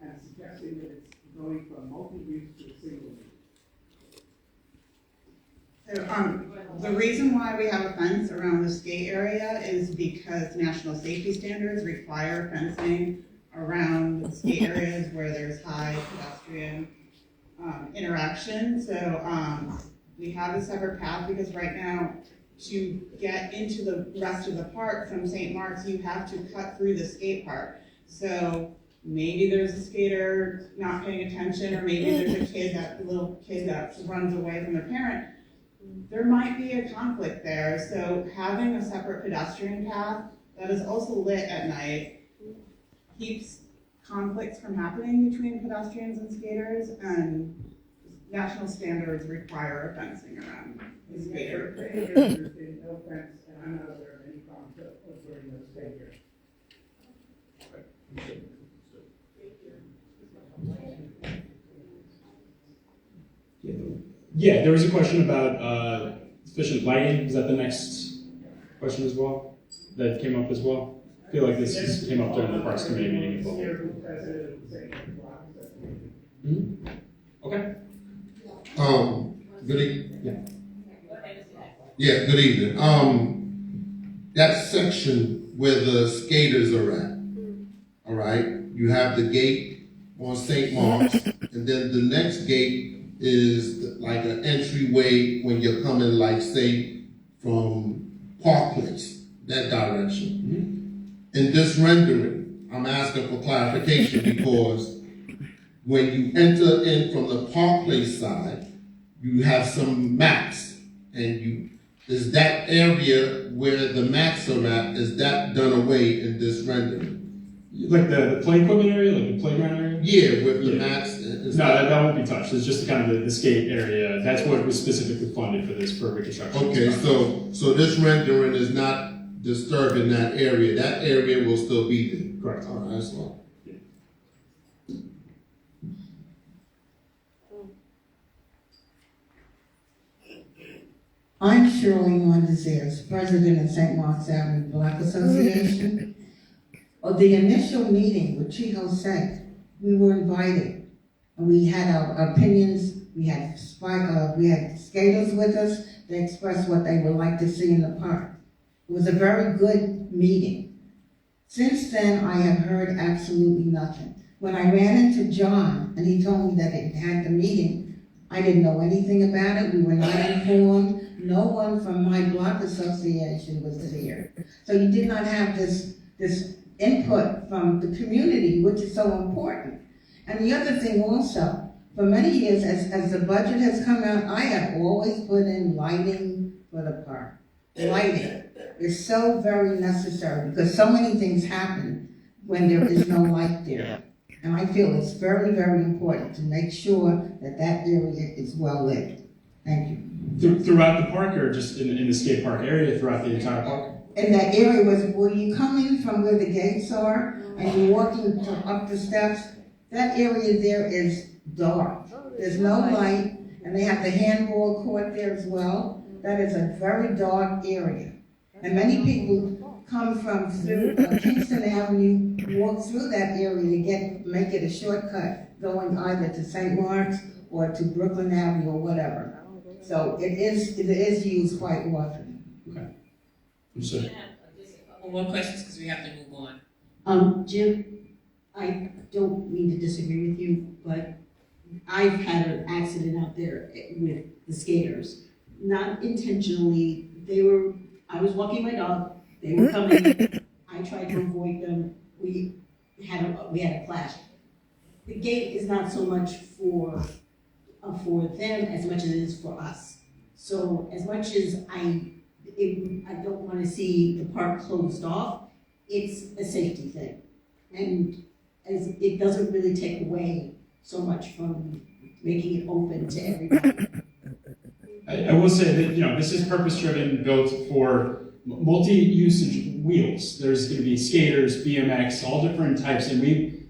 and suggesting that it's going from multi-use to a single use. So, the reason why we have a fence around the skate area is because national safety standards require fencing around skate areas where there's high pedestrian interaction. So we have a separate path because right now, to get into the rest of the park from St. Mark's, you have to cut through the skate park. So maybe there's a skater not paying attention, or maybe there's a little kid that runs away from their parent. There might be a conflict there. So having a separate pedestrian path that is also lit at night keeps conflicts from happening between pedestrians and skaters, and national standards require fencing around the skater. There's been no fence, and I'm not aware of any problems of wearing those skaters. Yeah, there was a question about sufficient lighting. Is that the next question as well? That came up as well? I feel like this came up during the Parks Committee meeting as well. Mm-hmm. Okay. Good evening. Yeah, good evening. That section where the skaters are at, all right? You have the gate on St. Mark's, and then the next gate is like an entryway when you're coming, like, say, from Park Place, that direction. Mm-hmm. In this rendering, I'm asking for clarification because when you enter in from the Park Place side, you have some mats, and is that area where the mats are at, is that done away in this rendering? Like the play equipment area, like the playground area? Yeah, with the mats. No, that won't be touched. It's just kind of the skate area. That's what was specifically funded for this, for reconstruction. Okay, so this rendering is not disturbing that area. That area will still be there. Correct. All right, that's all. I'm Shirley Mondeziers, president of St. Mark's Avenue Black Association. Of the initial meeting with Chico said, we were invited, and we had our opinions. We had skaters with us. They expressed what they would like to see in the park. It was a very good meeting. Since then, I have heard absolutely nothing. When I ran into John, and he told me that it had the meeting, I didn't know anything about it. We were not informed. No one from my block association was there. So you did not have this input from the community, which is so important. And the other thing also, for many years, as the budget has come out, I have always put in lighting for the park. Lighting is so very necessary because so many things happen when there is no light there. And I feel it's very, very important to make sure that that area is well lit. Thank you. Throughout the park, or just in the skate park area, throughout the entire park? In that area where you come in from where the gates are and you're walking up the steps, that area there is dark. There's no light, and they have the handball court there as well. That is a very dark area. And many people come from through Kingston Avenue, walk through that area to make it a shortcut, going either to St. Mark's or to Brooklyn Avenue or whatever. So it is used quite often. Okay. So, a couple more questions because we have to move on. Jim, I don't mean to disagree with you, but I've had an accident out there with the skaters. Not intentionally, I was walking my dog, they were coming, I tried to avoid them, we had a clash. The gate is not so much for them as much as it is for us. So as much as I don't want to see the park closed off, it's a safety thing. And as it doesn't really take away so much from making it open to everybody. I will say that, this is purpose-driven, built for multi-usage wheels. There's going to be skaters, BMX, all different types, and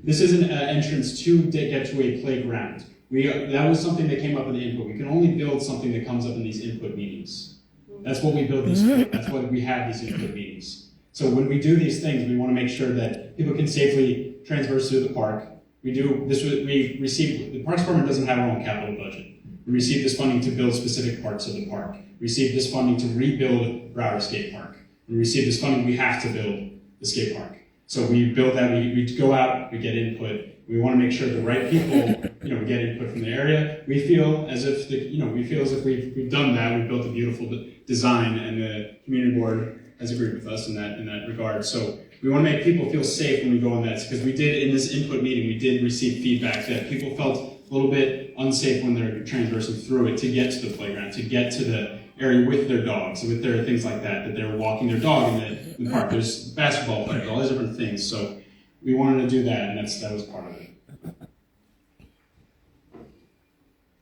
this isn't an entrance to get to a playground. That was something that came up in the input. We can only build something that comes up in these input meetings. That's what we build these for. That's why we have these input meetings. So when we do these things, we want to make sure that people can safely transverse through the park. The Parks Department doesn't have our own capital budget. We receive this funding to build specific parts of the park. We receive this funding to rebuild Broward Skate Park. We receive this funding, we have to build the skate park. So we build that, we go out, we get input. We want to make sure the right people, we get input from the area. We feel as if we've done that. We've built a beautiful design, and the community board has agreed with us in that regard. So we want to make people feel safe when we go on that, because we did, in this input meeting, we did receive feedback that people felt a little bit unsafe when they're traversing through it to get to the playground, to get to the area with their dogs, with their things like that they're walking their dog in the park. There's basketball players, all these different things. So we wanted to do that, and that was part of it.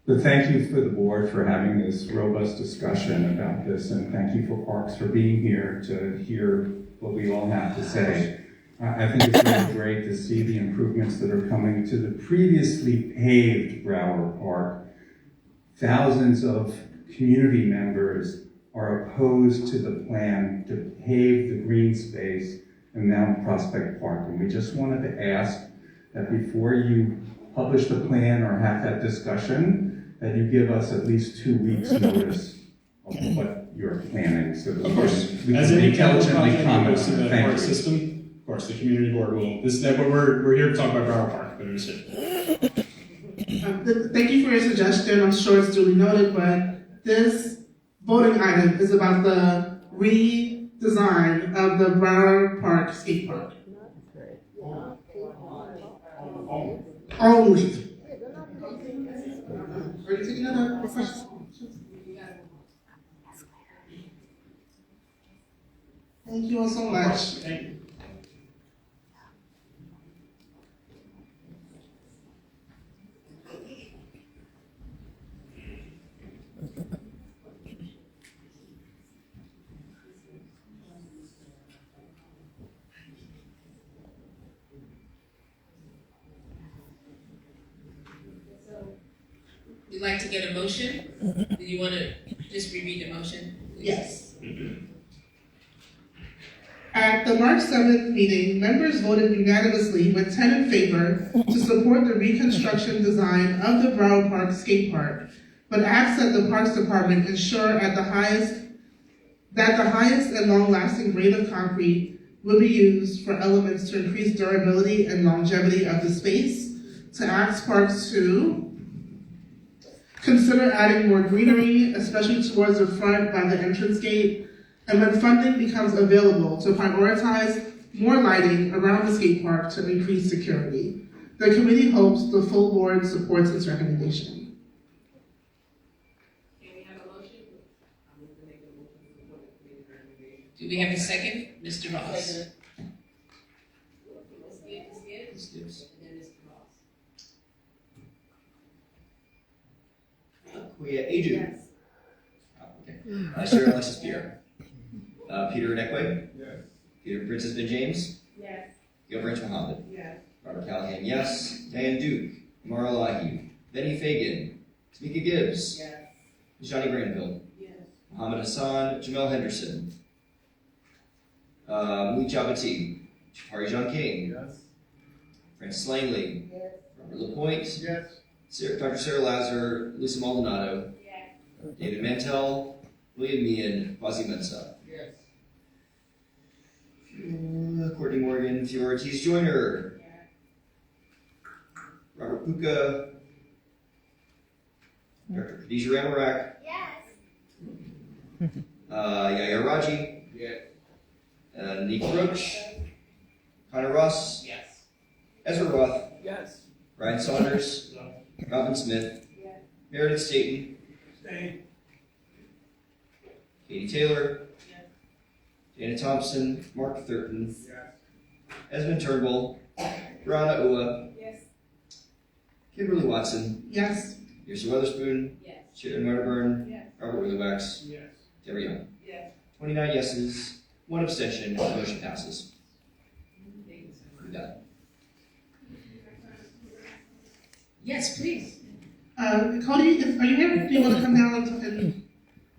But thank you for the board for having this robust discussion about this, and thank you for Parks for being here to hear what we all have to say. I think it's really great to see the improvements that are coming to the previously paved Broward Park. Thousands of community members are opposed to the plan to pave the green space in Mount Prospect Park. And we just wanted to ask that before you publish the plan or have that discussion, that you give us at least 2 weeks notice of what you're planning. So of course, we as can any capital intelligently project comment. goes to the park system, of course, the community board will. We're here to talk about Broward Park, but understood. Thank you for your suggestion. I'm sure it's duly noted, but this voting item is about the redesign of the Broward Park skate park. Only. Are you taking another question? Thank you all so much. Thank you. You'd like to get a motion? Do you want to just reread the motion? Please? Yes. At the March 7th meeting, members voted unanimously with 10 in favor to support the reconstruction design of the Broward Park skate park, but asked that the Parks Department ensure that the highest and long-lasting grade of concrete will be used for elements to increase durability and longevity of the space, to ask Parks to consider adding more greenery, especially towards the front by the entrance gate, and when funding becomes available, to prioritize more lighting around the skate park to increase security. The committee hopes the full board supports its recommendation. Can we have a motion? Do we have a second? Mr. Ross. Adu. Yes. Okay. Sarah Alexis Pierre. Peter Inekwe. Yes. Peter Princess Ben James. Yes. Gil Branch Mohammed. Yes. Robert Callahan, yes. Diane Duke. Mara Lahi. Benny Fagan. Tamika Gibbs. Yes. Johnny Granville. Yes. Mohammed Hassan. Jamel Henderson. Malik Jabati. Chapari John King. Yes. Francis Langley. Yes. Robert LaPointe. Yes. Dr. Sarah Lazar. Lisa Maldonado. Yes. David Mantell. William Meehan. Quasi Mensa. Yes. Courtney Morgan. Theo Ortiz Joyner. Yes. Robert Puka. Dr. Khadija Ramarak. Yes. Yaya Raji. Yes. Nick Roach. Connor Ross. Yes. Ezra Roth. Yes. Ryan Saunders. Robin Smith. Yes. Meredith Staten. Stay. Katie Taylor. Yes. Dana Thompson. Mark Thurton. Yes. Esmond Turnbull. Rana Ua. Yes. Kimberly Watson. Yes. Yossi Weatherspoon. Yes. Sharon Wedderburn. Yes. Robert Williwax. Yes. Deborah Young. Yes. 29 yeses, 1 abstention, and the motion passes. You're done. Yes, please. Cody, are you here? Do you want to come down and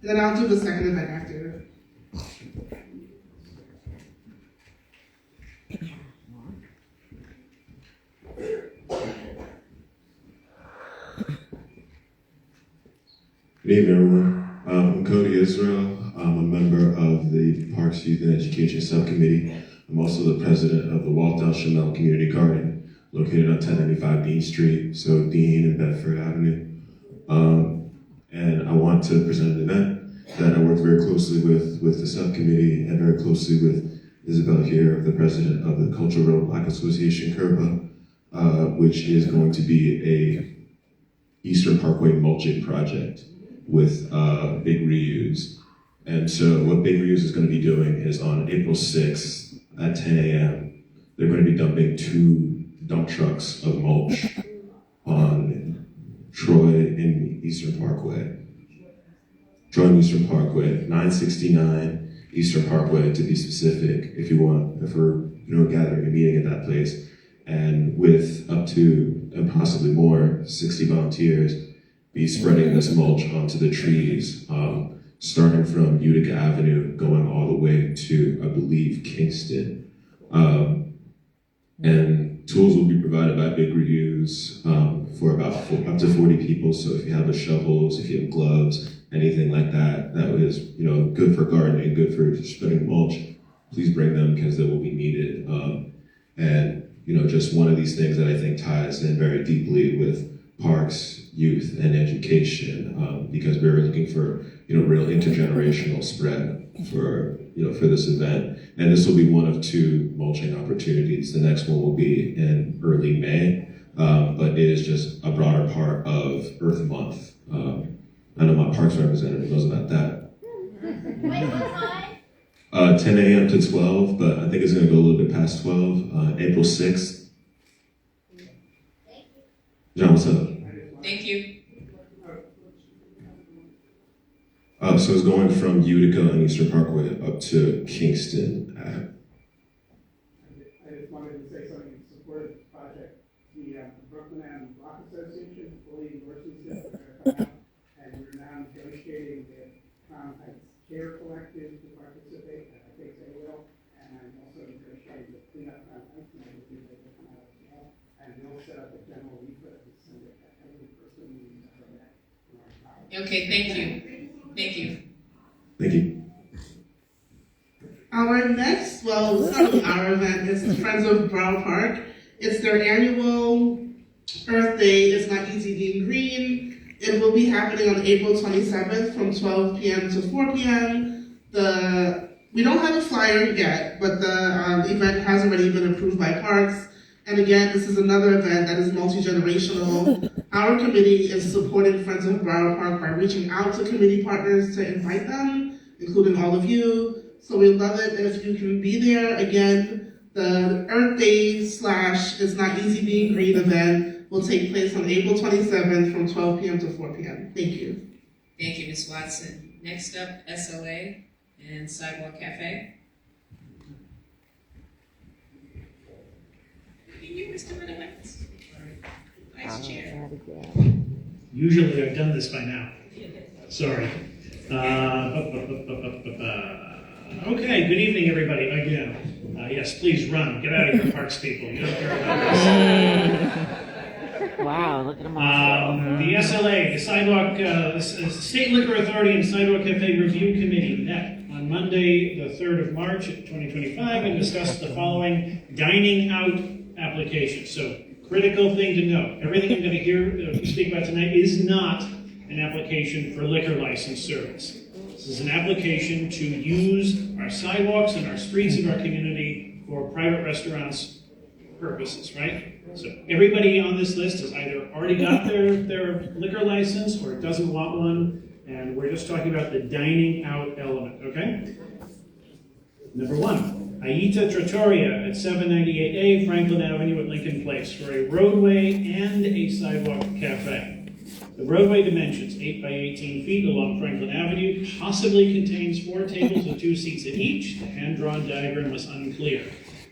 then I'll do the second event after? Good evening, everyone. I'm Cody Israel. I'm a member of the Parks, Youth, and Education Subcommittee. I'm also the president of the Walthall Chamel Community Garden, located on 1095 Dean Street, so Dean and Bedford Avenue. And I want to present an event that I worked very closely with the subcommittee and very closely with Isabel here, the president of the Cultural Road Black Association, KERPA, which is going to be a Eastern Parkway mulching project with Big Reuse. And so what Big Reuse is going to be doing is on April 6th at 10 a.m., they're going to be dumping 2 dump trucks of mulch on Troy and Eastern Parkway. Troy and Eastern Parkway, 969 Eastern Parkway to be specific, if we're gathering a meeting at that place. And with up to, and possibly more, 60 volunteers, be spreading this mulch onto the trees, starting from Utica Avenue, going all the way to, I believe, Kingston. And tools will be provided by Big Reuse for about up to 40 people. So if you have the shovels, if you have gloves, anything like that, that is good for gardening, good for spreading mulch, please bring them because they will be needed. And just one of these things that I think ties in very deeply with parks, youth, and education, because we're looking for real intergenerational spread for this event. And this will be one of 2 mulching opportunities. The next one will be in early May, but it is just a broader part of Earth Month. I know my parks representative knows about that. Wait, what time? 10 a.m. to 12, but I think it's going to go a little bit past 12. April 6th. John, what's up? Thank you. So it's going from Utica and Eastern Parkway up to Kingston. I just wanted to say something in support of the project. The Brooklyn Ave Block Association fully endorses this. And we're now negotiating the Crown Heights Care Collective to participate, and I think they will. And I'm also negotiating the cleanup Crown Heights, and I believe they will come out as well. And we'll set up a general leaflet and send it to every person we met in our power. Okay, thank you. Thank you. Thank you. Our next, well, it's not really our event, it's the Friends of Borough Park. It's their annual Earth Day. It's not easy being green. It will be happening on April 27th from 12 p.m. to 4 p.m. We don't have a flyer yet, but the event has already been approved by Parks. And again, this is another event that is multi-generational. Our committee is supporting Friends of Borough Park by reaching out to committee partners to invite them, including all of you. So we love it if you can be there. Again, the Earth Day / It's Not Easy Being Green event will take place on April 27th from 12 p.m. to 4 p.m. Thank you. Thank you, Ms. Watson. Next up, SLA and Sidewalk Cafe. You, Mr. Renowitz. Vice Chair. Usually I've done this by now. Sorry. Okay, good evening, everybody, again. Yes, please run. Get out of here, parks people. You don't care about this. Wow, look at them all. The SLA, the Sidewalk, the State Liquor Authority and Sidewalk Cafe Review Committee met on Monday, the 3rd of March, 2025, and discussed the following dining out applications. So, critical thing to note, everything I'm going to speak about tonight is not an application for liquor license service. This is an application to use our sidewalks and our streets of our community for private restaurants purposes, right? So everybody on this list has either already got their liquor license or doesn't want one, and we're just talking about the dining out element, okay? Number one, Aita Trattoria at 798A Franklin Avenue at Lincoln Place for a roadway and a sidewalk cafe. The roadway dimensions, 8 by 18 feet along Franklin Avenue, possibly contains 4 tables with 2 seats at each. The hand-drawn diagram was unclear.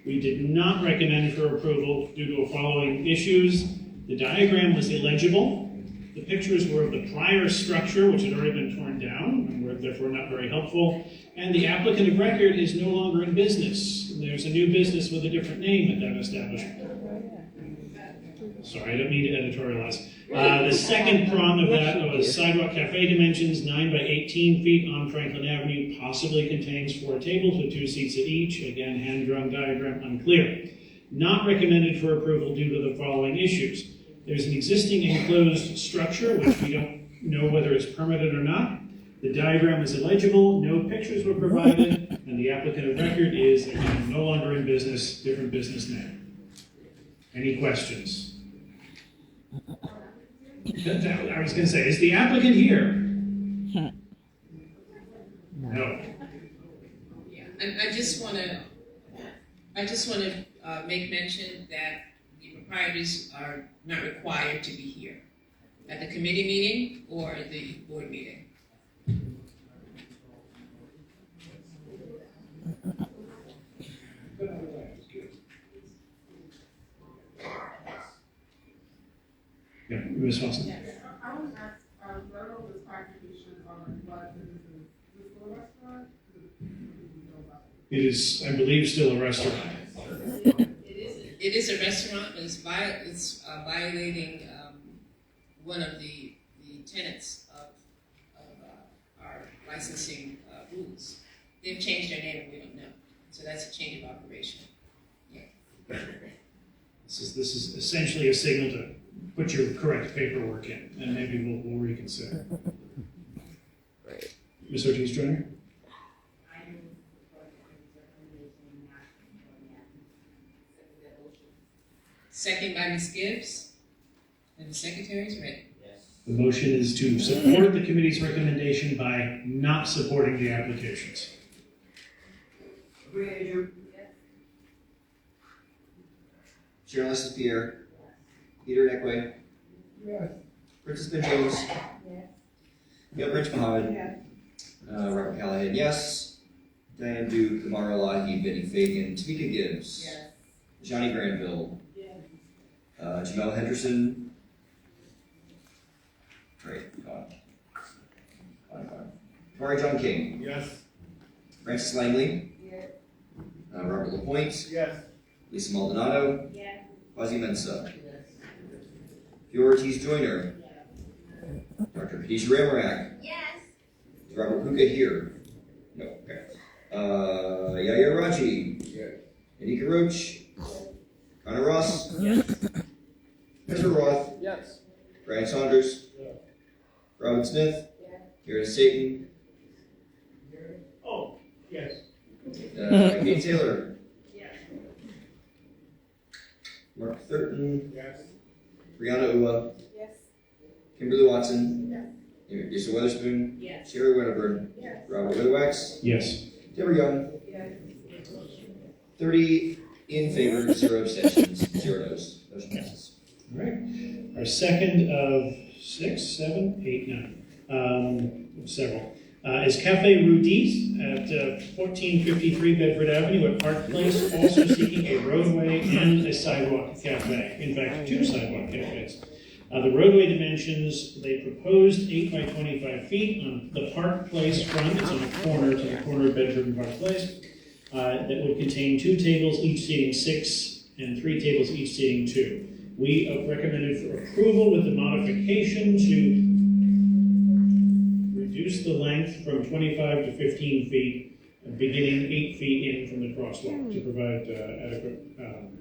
We did not recommend for approval due to the following issues. The diagram was illegible. The pictures were of the prior structure, which had already been torn down, and were therefore not very helpful. And the applicant of record is no longer in business. There's a new business with a different name at that establishment. Sorry, I don't mean to editorialize. The second prong of that was sidewalk cafe dimensions, 9 by 18 feet on Franklin Avenue, possibly contains 4 tables with 2 seats at each. Again, hand-drawn diagram unclear. Not recommended for approval due to the following issues. There's an existing enclosed structure, which we don't know whether it's permitted or not. The diagram is illegible, no pictures were provided, and the applicant of record is, again, no longer in business, different business name. Any questions? I was going to say, is the applicant here? No. Yeah, I just want to make mention that the proprietors are not required to be here at the committee meeting or the board meeting. Yeah, Ms. Watson. Yes. I want to ask, Virgo was clarification on what this is a restaurant? It is, I believe, still a restaurant. It is a restaurant, but it's violating one of the tenets of our licensing rules. They've changed their name and we don't know. So that's a change of operation. Yeah. This is essentially a signal to put your correct paperwork in, and maybe we'll reconsider. Ms. Ortiz-Joyner? Second by Ms. Gibbs. And the secretary's ready. The motion is to support the committee's recommendation by not supporting the applications. Sharon Leslie Pierre. Peter Neckway. Yes. Princess Ben James. Yes. Gail Rich Mohammed. Yes. Robert Callahan, yes. Diane Duke, Amar Elahi, Benny Fagan, Tamika Gibbs. Yes. Johnny Granville. Yes. Jamel Henderson. Great, gone. Tamari John King. Yes. Francis Langley. Yes. Robert LaPointe. Yes. Lisa Maldonado. Yes. Ozzie Mensa. Fiora Ortiz-Joyner. Dr. Khadijah Ramarak. Yes. Is Robert Puka here? No, okay. Yaya Raji. Yes. Anika Roach. Connor Ross. Yes. Ezra Roth. Yes. Brian Saunders. Yes. Robin Smith. Yes. Garrett Staten. Oh, yes. Kate Taylor. Yes. Mark Thurton. Yes. Brianna Ua. Yes. Kimberly Watson. Yes. Lisa Weatherspoon. Yes. Sherry Wedderburn. Yes. Robert Whitwax. Yes. Deborah Young. Yes. 30 in favor, 0 abstentions, 0 no's. Motion passes. All right. Our second of 6, 7, 8, 9, several, is Cafe Rudis at 1453 Bedford Avenue at Park Place, also seeking a roadway and a sidewalk cafe. In fact, 2 sidewalk cafes. The roadway dimensions, they proposed 8 by 25 feet on the Park Place front. It's on a corner to the corner of Bedford and Park Place. That would contain 2 tables, each seating 6, and 3 tables, each seating 2. We recommended for approval with the modification to reduce the length from 25 to 15 feet, beginning 8 feet in from the crosswalk to provide adequate coverage.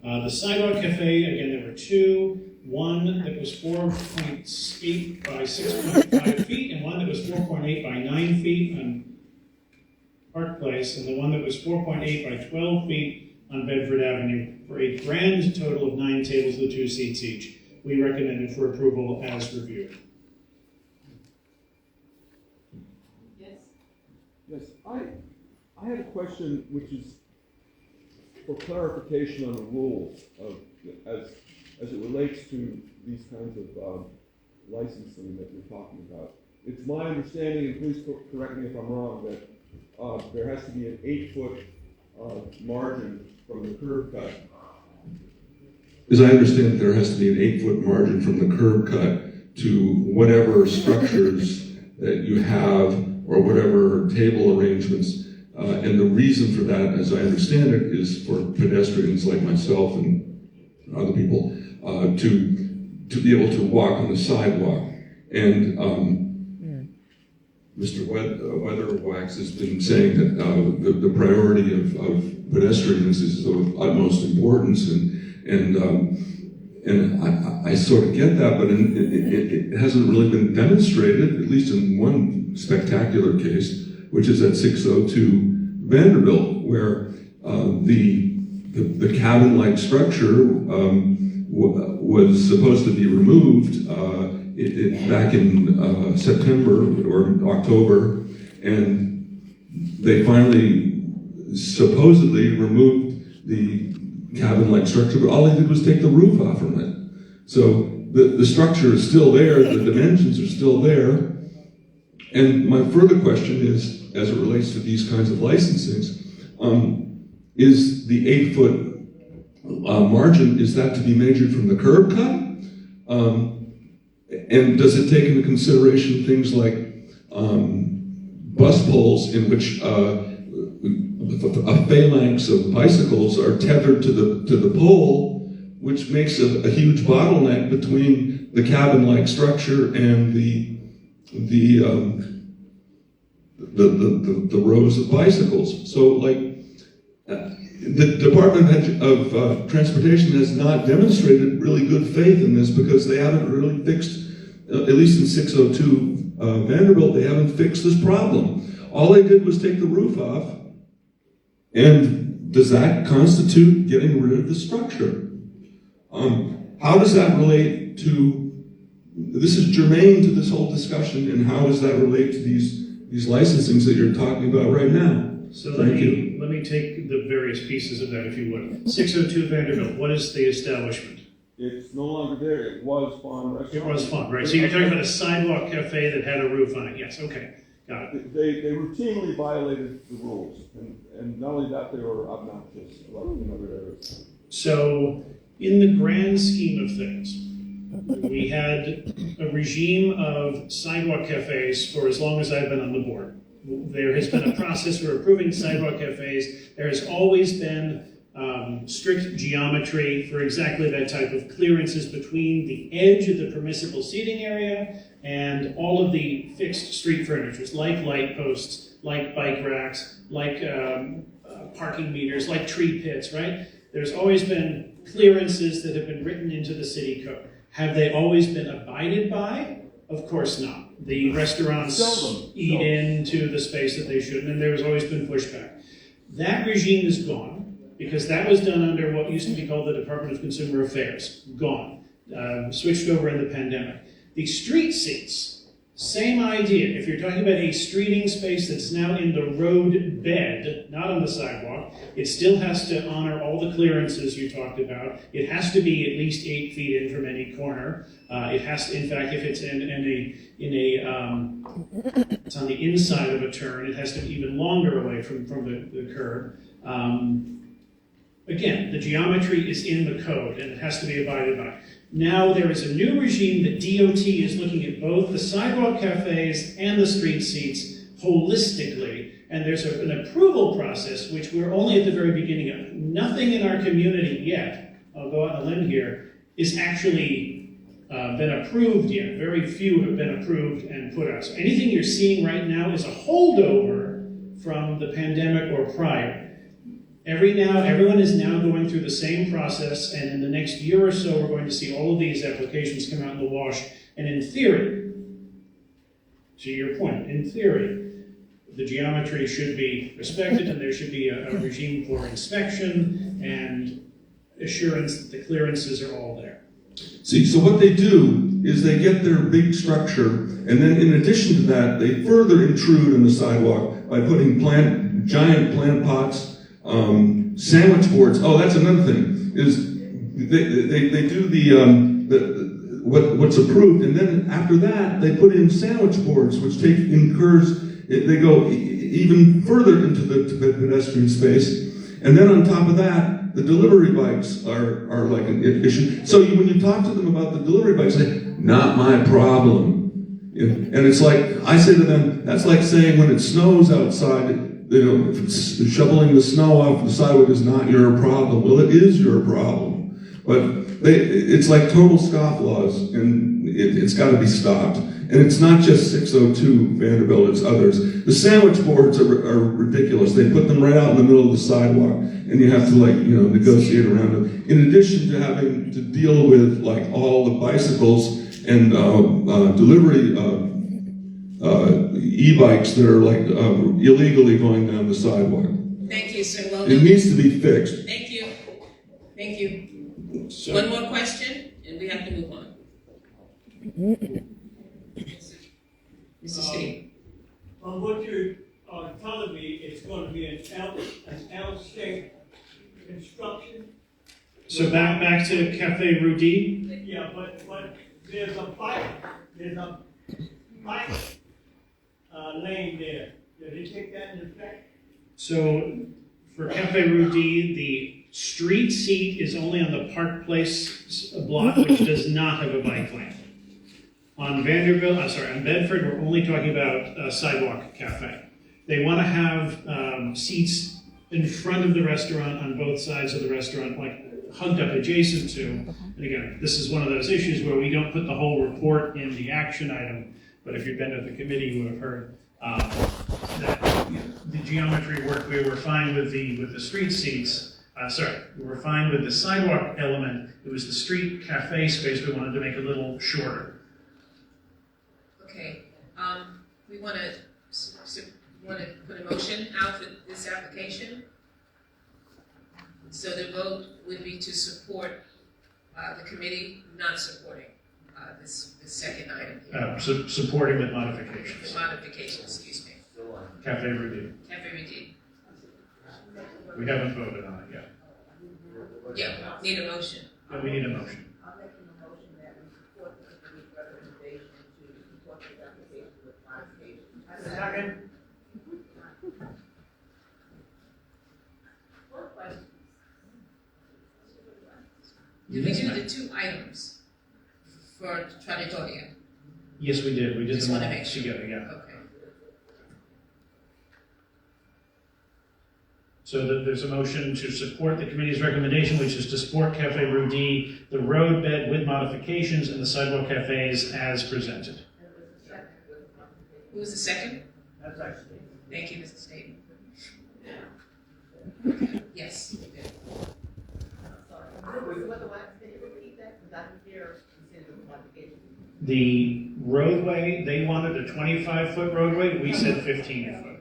The sidewalk cafe, again, there were 2. one that was 4.8 by 6.5 feet, and one that was 4.8 by 9 feet on Park Place, and the one that was 4.8 by 12 feet on Bedford Avenue, for a grand total of 9 tables with 2 seats each. We recommend it for approval as reviewed. Yes, I had a question which is for clarification on the rules of, as it relates to these kinds of licensing that you're talking about. It's my understanding, and please correct me if I'm wrong, that there has to be an 8-foot margin from the curb cut. As I understand, there has to be an 8-foot margin from the curb cut to whatever structures that you have or whatever table arrangements. And the reason for that, as I understand it, is for pedestrians like myself and other people to be able to walk on the sidewalk. And Mr. Weatherwax has been saying that the priority of pedestrians is of utmost importance, and I sort of get that, but it hasn't really been demonstrated, at least in one spectacular case, which is at 602 Vanderbilt, where the cabin-like structure was supposed to be removed back in September or October, and they finally supposedly removed the cabin-like structure, but all they did was take the roof off from it. So the structure is still there, the dimensions are still there. And my further question is, as it relates to these kinds of licensings, is the 8-foot margin, is that to be measured from the curb cut? And does it take into consideration things like bus poles in which a phalanx of bicycles are tethered to the pole, which makes a huge bottleneck between the cabin-like structure and the rows of bicycles. So, like, the Department of Transportation has not demonstrated really good faith in this because they haven't really fixed, at least in 602 Vanderbilt, they haven't fixed this problem. All they did was take the roof off, and does that constitute getting rid of the structure? How does that relate to, this is germane to this whole discussion, and how does that relate to these licensings that you're talking about right now? So let me take the various pieces of that, if you would. 602 Vanderbilt, what is the establishment? It's no longer there. It was Fawn Restaurant. It was Fawn, right? So you're talking about a sidewalk cafe that had a roof on it. Yes, okay, got it. They routinely violated the rules, and not only that, they were obnoxious in other areas. So, in the grand scheme of things, we had a regime of sidewalk cafes for as long as I've been on the board. There has been a process for approving sidewalk cafes. There has always been strict geometry for exactly that type of clearances between the edge of the permissible seating area and all of the fixed street furnitures, like light posts, like bike racks, like parking meters, like tree pits, right? There's always been clearances that have been written into the city code. Have they always been abided by? Of course not. The restaurants eat into the space that they shouldn't, and there's always been pushback. That regime is gone, because that was done under what used to be called the Department of Consumer Affairs. Gone. Switched over in the pandemic. The street seats, same idea. If you're talking about a streeting space that's now in the road bed, not on the sidewalk, it still has to honor all the clearances you talked about. It has to be at least 8 feet in from any corner. It has to, in fact, if it's it's on the inside of a turn, it has to be even longer away from the curb. Again, the geometry is in the code, and it has to be abided by. Now there is a new regime that DOT is looking at both the sidewalk cafes and the street seats holistically, and there's an approval process, which we're only at the very beginning of. Nothing in our community yet, I'll go out on a limb here, is actually been approved yet. Very few have been approved and put out. So anything you're seeing right now is a holdover from the pandemic or prior. Everyone is now going through the same process, and in the next year or so, we're going to see all of these applications come out in the wash. And in theory, to your point, in theory, the geometry should be respected, and there should be a regime for inspection and assurance that the clearances are all there. See, so what they do is they get their big structure, and then in addition to that, they further intrude on the sidewalk by putting giant plant pots, sandwich boards. Oh, that's another thing, is they do what's approved, and then after that, they put in sandwich boards, which they go even further into the pedestrian space, and then on top of that, the delivery bikes are like an issue. So when you talk to them about the delivery bikes, they say, not my problem. And it's like, I say to them, that's like saying when it snows outside, shoveling the snow off the sidewalk is not your problem. Well, it is your problem. But it's like total scofflaws, and it's got to be stopped. And it's not just 602 Vanderbilt, it's others. The sandwich boards are ridiculous. They put them right out in the middle of the sidewalk, and you have to negotiate around them. In addition to having to deal with all the bicycles and delivery e-bikes that are illegally going down the sidewalk. Thank you, sir. Well It needs to be fixed. Thank you. Thank you. So, one more question, and we have to move on. Mr. Steve. From what you're telling me, it's going to be an L-shaped construction. So back to Cafe Rudy. Yeah, but there's a bike lane there. Did they take that into effect? So for Cafe Rudy, the street seat is only on the Park Place block, which does not have a bike lane. On Bedford, we're only talking about a sidewalk cafe. They want to have seats in front of the restaurant on both sides of the restaurant, hugged up adjacent to. And again, this is one of those issues where we don't put the whole report in the action item, but if you've been to the committee, you would have heard that the geometry work, we were fine with the street seats. We were fine with the sidewalk element. It was the street cafe space we wanted to make a little shorter. Okay, we want to put a motion out for this application. So the vote would be to support the committee not supporting this second item here. Supporting with modifications. The modifications, excuse me. Cafe Rudy. Cafe Rudy. We haven't voted on it yet. Yeah, need a motion. Yeah, we need a motion. I'll make a motion that we support the committee's recommendation to support this application with modifications. Second. Did we do the two items for Trattoria? Yes, we did. We did Just them all want to make sure. together, yeah. Okay. So there's a motion to support the committee's recommendation, which is to support Cafe Rudy, the road bed with modifications, and the sidewalk cafes as presented. Who was the second? That's actually. Thank you, Mr. Staten. Yes. The roadway, they wanted a 25-foot roadway, we said 15-foot.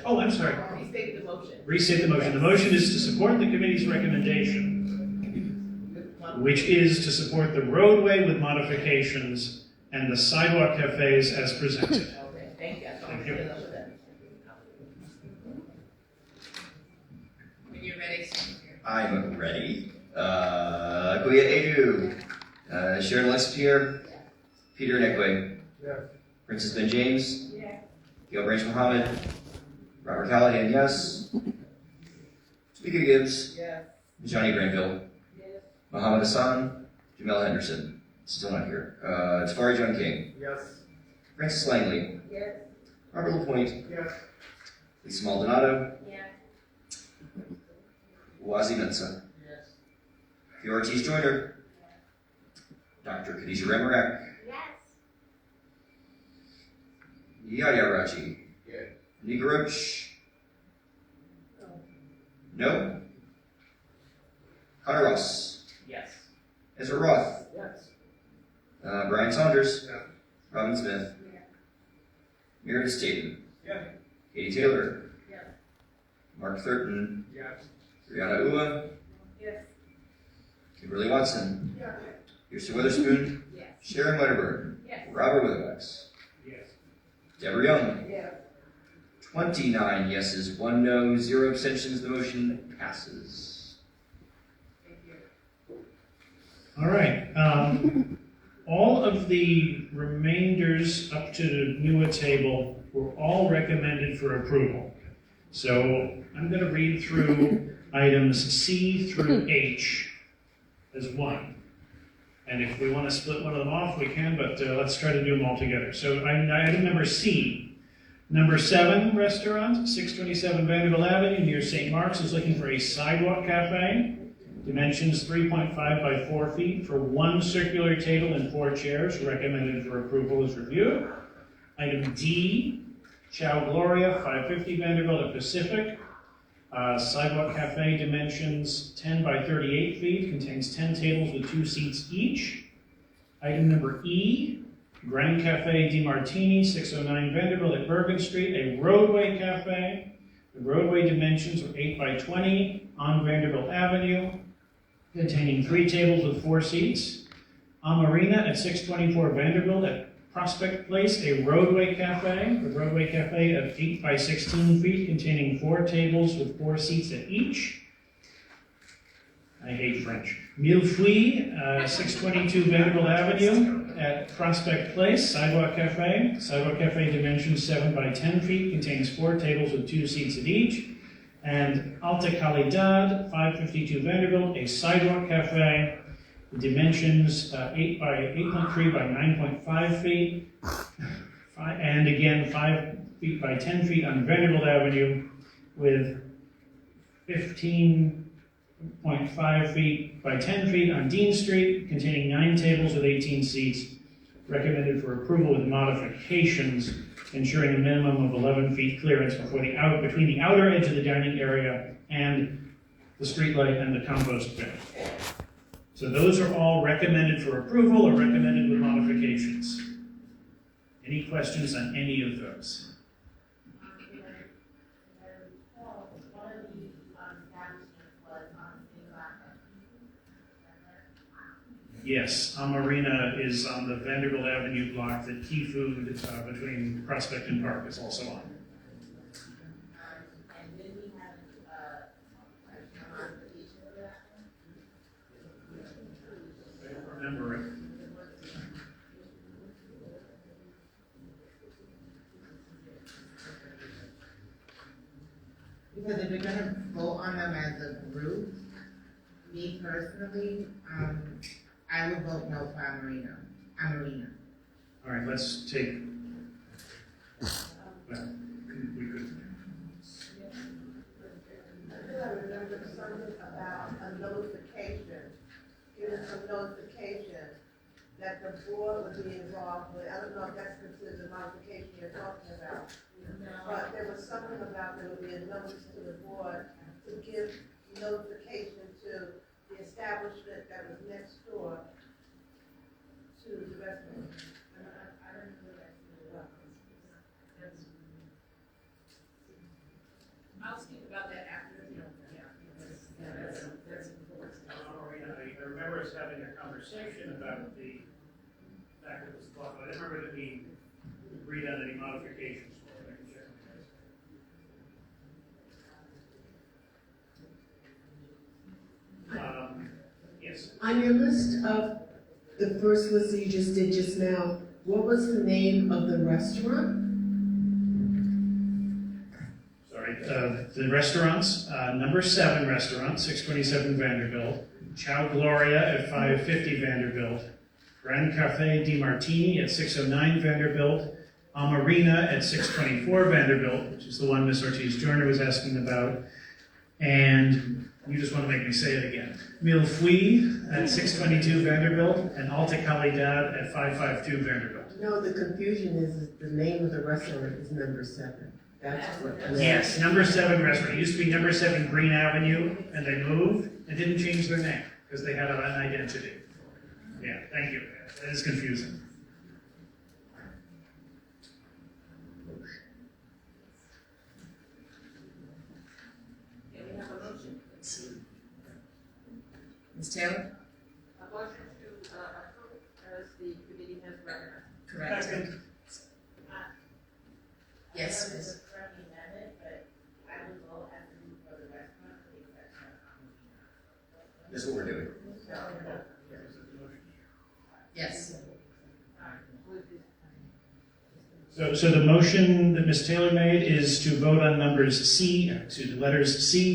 Oh, I'm sorry. Restate the motion. Restate the motion. The motion is to support the committee's recommendation, which is to support the roadway with modifications and the sidewalk cafes as presented. Okay, thank you. Thank you. When you're ready. I'm ready. Goya Edu, Sharon Lexapierre, Peter Nekwe, Yes. Princess Ben James, Gail Branch Mohammed, Robert Callahan, yes. Speaker Gibbs, Yes. Johnny Granville, Yes. Muhammad Hassan, Jamel Henderson, still not here. Tafari John King, Yes. Francis Langley, Yes. Robert LaPointe, Yes. Lisa Maldonado, Yes. Wazi Mensa, Yes. Fiora Ortiz Joyner, Dr. Khadijah Ramarak, Yes. Yahya Raji, Yes. Nika Roach, No? Connor Ross. Yes. Ezra Roth. Yes. Brian Saunders. Robin Smith. Meredith Staten. Yeah. Katie Taylor. Yes. Mark Thurton. Yes. Brianna Ua. Yes. Kimberly Watson. Yes. Kirsten Witherspoon. Yes. Sharon Wedderburn. Yes. Robert Weatherwax. Yes. Deborah Young. Yes. 29 yeses, 1 no, 0 abstentions. The motion passes. Thank you. All right. All of the remainders up to the NUA table were all recommended for approval. So I'm going to read through items C through H as one. And if we want to split one of them off, we can, but let's try to do them all together. So item number C. Number 7 restaurant, 627 Vanderbilt Avenue near St. Mark's, is looking for a sidewalk cafe. Dimensions 3.5 by 4 feet for 1 circular table and 4 chairs. Recommended for approval as reviewed. Item D, Chow Gloria, 550 Vanderbilt at Pacific. Sidewalk cafe, dimensions 10 by 38 feet, contains 10 tables with 2 seats each. Item number E, Grand Cafe Di Martini, 609 Vanderbilt at Bergen Street, a roadway cafe. The roadway dimensions are 8 by 20 on Vanderbilt Avenue, containing 3 tables with 4 seats. Amarina at 624 Vanderbilt at Prospect Place, a roadway cafe. The roadway cafe of 8 by 16 feet, containing 4 tables with 4 seats at each. I hate French. Mille Fouilles, 622 Vanderbilt Avenue at Prospect Place, sidewalk cafe. Sidewalk cafe dimensions 7 by 10 feet, contains 4 tables with 2 seats at each. And Alta Calidad, 552 Vanderbilt, a sidewalk cafe. The dimensions 8.3 by 9.5 feet. And again, 5 feet by 10 feet on Vanderbilt Avenue with 15.5 feet by 10 feet on Dean Street, containing 9 tables with 18 seats, recommended for approval with modifications, ensuring a minimum of 11 feet clearance between the outer edge of the dining area and the streetlight and the compost bin. So those are all recommended for approval or recommended with modifications. Any questions on any of those? Yes, Amarina is on the Vanderbilt Avenue block that Key Food between Prospect and Park is also on. I don't remember it. Because if we're gonna vote on them as a group, me personally, I would vote no for Amarina. All right, let's take. Well, we could. I remember something about a notification, giving some notification that the board would be involved with. I don't know if that's considered the modification you're talking about. But there was something about there would be a notice to the board to give notification to the establishment that was next door to the restaurant. I don't know that. I'll speak about that after, that's important. I remember us having a conversation about the fact that it was blocked, but I didn't remember that we agreed on any modifications for it. I can check on this. Yes. On your list of the first list that you just did just now, what was the name of the restaurant? Sorry, the restaurants, number 7 restaurant, 627 Vanderbilt, Chow Gloria at 550 Vanderbilt, Grand Cafe Di Martini at 609 Vanderbilt, Amarina at 624 Vanderbilt, which is the one Ms. Ortiz-Joyner was asking about, and you just want to make me say it again. Mille Fouilles at 622 Vanderbilt, and Alta Calidad at 552 Vanderbilt. No, the confusion is the name of the restaurant is number 7. Yes, number 7 restaurant. It used to be number 7 Green Avenue, and they moved and didn't change their name because they had an identity. Yeah, thank you. That is confusing. Ms. Taylor? A motion to approve as the committee has recommended. Correct. Second. Yes, I know Ms. it's a friendly amendment, but I would go as a group for the restaurant, please, that's not. This is what we're doing. Yes. So the motion that Ms. Taylor made is to vote on letters C,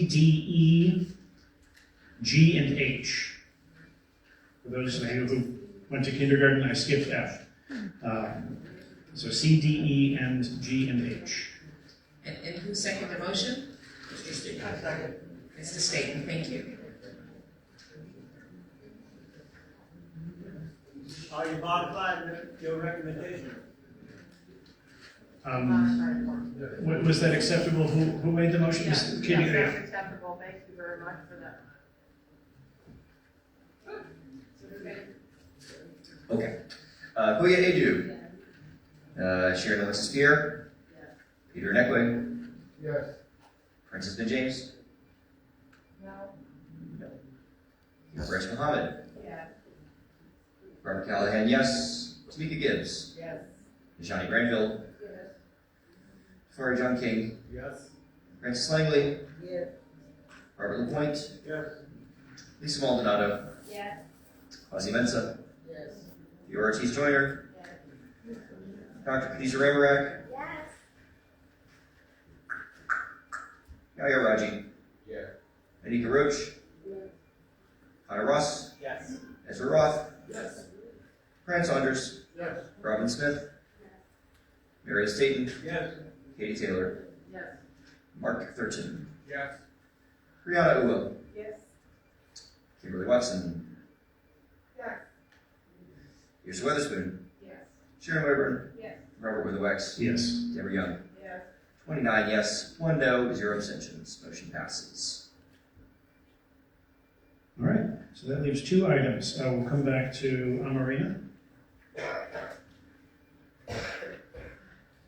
D, E, G, and H. For those of you who went to kindergarten, I skipped F. So C, D, E, and G, and H. And who seconded the motion? Mr. Staten. Mr. Staten, thank you. Are you modifying your recommendation? Was that acceptable? Who made the motion? Yes, Ms. Kitty? that's acceptable. Thank you very much for that. Okay. Koya Edu. Sharon Alexis Pierre. Peter Nekwe. Yes. Francis Ben James. No. Bryce Muhammad. Yes. Robert Callahan, yes. Tamika Gibbs. Yes. Johnny Granville. Yes. Florrie John King. Yes. Francis Langley. Yes. Robert LaPointe. Yes. Lisa Maldonado. Yes. Ozzie Mensa. Yes. Theo Ortiz Joyner. Dr. Khadija Ramarak. Yes. Yaya Raji. Yeah. Anika Roach. Connor Ross. Yes. Ezra Roth. Yes. Fran Saunders. Yes. Robin Smith. Mary Staten. Yes. Katie Taylor. Yes. Mark Thurton. Yes. Brianna Uwell. Yes. Kimberly Watson. Yes. Kirsten Weatherspoon. Yes. Sharon Wayburn. Yes. Robert Witherwax. Yes. Deborah Young. Yes. 29 yes, 1 no, 0 abstentions. Motion passes. All right, so that leaves 2 items. We'll come back to Amarina.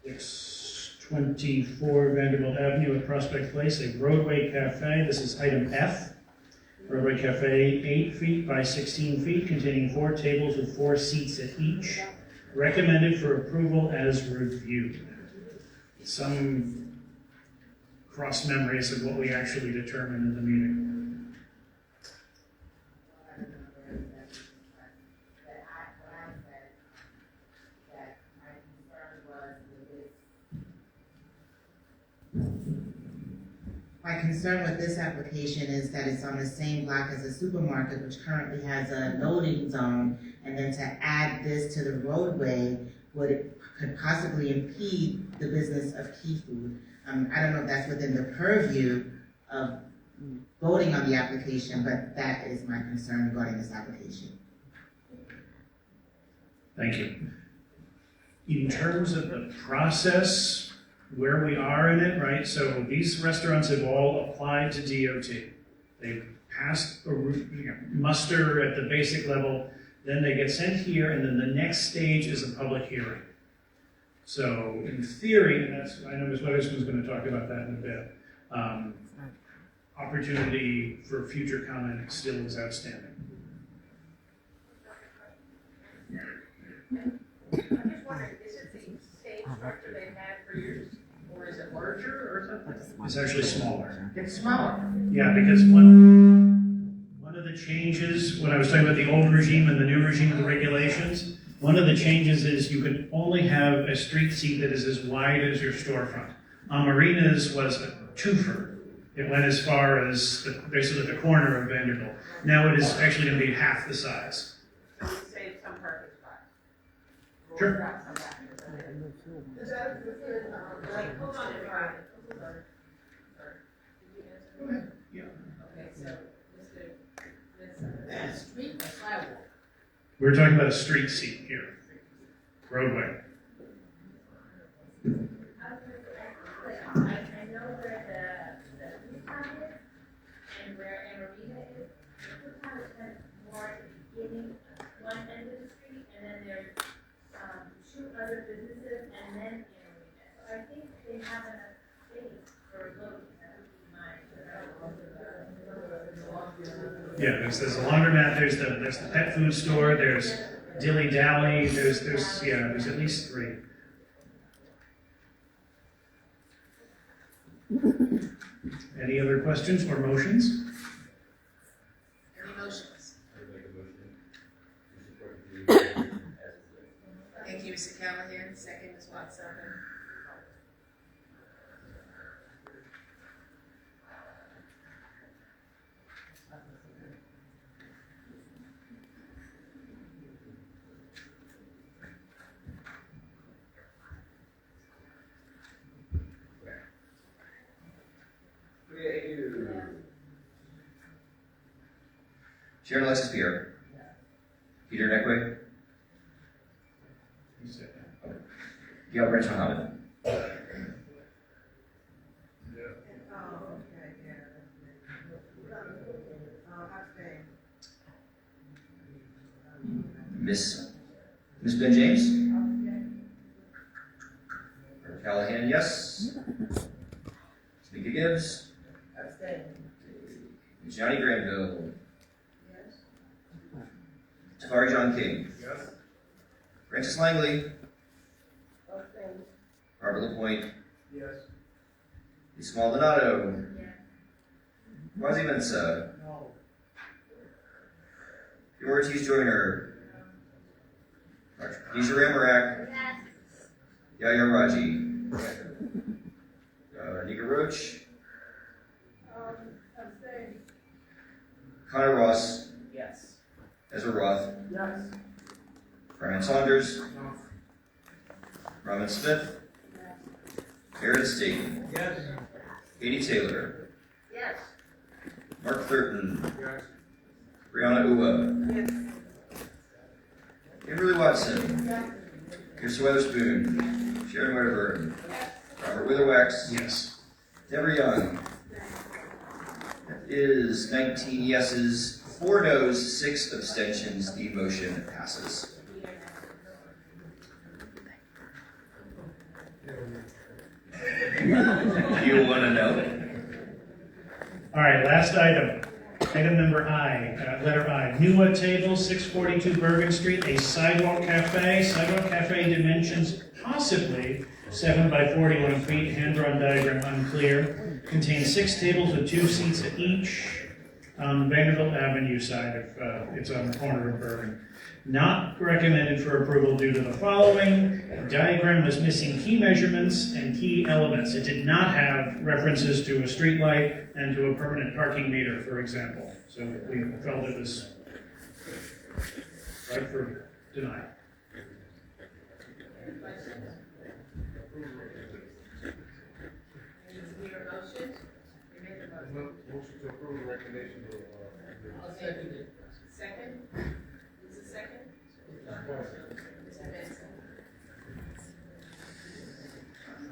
624 Vanderbilt Avenue at Prospect Place, a roadway cafe. This is item F. Roadway cafe, 8 feet by 16 feet, containing 4 tables with 4 seats at each. Recommended for approval as reviewed. Some cross memories of what we actually determined in the meeting. My concern with this application is that it's on the same block as a supermarket, which currently has a loading zone, and then to add this to the roadway could possibly impede the business of Key Food. I don't know if that's within the purview of voting on the application, but that is my concern regarding this application. Thank you. In terms of the process, where we are in it, right? So these restaurants have all applied to DOT. They've passed a muster at the basic level, then they get sent here, and then the next stage is a public hearing. So in theory, and that's, I know Ms. Weatherspoon's going to talk about that in a bit, opportunity for future comment still is outstanding. I'm just wondering, is it the same structure they've had for years? Or is it larger or something? It's actually smaller. It's smaller. Yeah, because one of the changes, when I was talking about the old regime and the new regime of the regulations, one of the changes is you can only have a street seat that is as wide as your storefront. Marina's was a twofer. It went as far as basically the corner of Vanderbilt. Now it is actually going to be half the size. So we save some parking spots. Sure. We'll drop some back. Is that like, hold on, Brian. Sorry. Did you answer? Go ahead. Yeah. Okay, so, Mr. Street or sidewalk? We're talking about a street seat here. Roadway. we have enough space for loading? Yeah, there's a laundromat, there's the pet food store, there's Dilly Dally, there's at least 3. Any other questions or motions? Any motions? Thank you, Mr. Callahan. Second, Ms. Watson. Sharon Alexis Pierre. Peter Neckway. Gail Branch Mohammed. Miss Ben James. Callahan, yes. Tamika Gibbs. Johnny Granville. Tafari John King. Yes. Francis Langley. Robert LaPointe. Yes. Lisa Maldonado. Rosie Mensa. No. Ortiz Joyner. Nisha Ramarak. Yaya Raji. Nika Roach. Connor Ross. Yes. Ezra Roth. Yes. Brian Saunders. No. Robin Smith. Aaron Staten. Yes. Katie Taylor. Yes. Mark Thurton. Yes. Brianna Uwa. Yes. Kimberly Watson. Kirsten Weatherspoon. Sharon Wedderburn. Robert Witherwax. Yes. Deborah Young. That is 19 yeses, 4 noes, 6 abstentions. The motion passes. Do you want to know? All right, last item. Item number I, letter I. Nua Table, 642 Bergen Street, a sidewalk cafe. Sidewalk cafe dimensions possibly 7 by 41 feet, hand-drawn diagram unclear. Contains 6 tables with 2 seats at each on Vanderbilt Avenue side of, it's on the corner of Bergen. Not recommended for approval due to the following. The diagram was missing key measurements and key elements. It did not have references to a street light and to a permanent parking meter, for example. So we felt it was right for denial. Motion to approve the recommendation of. Second? Who's the second?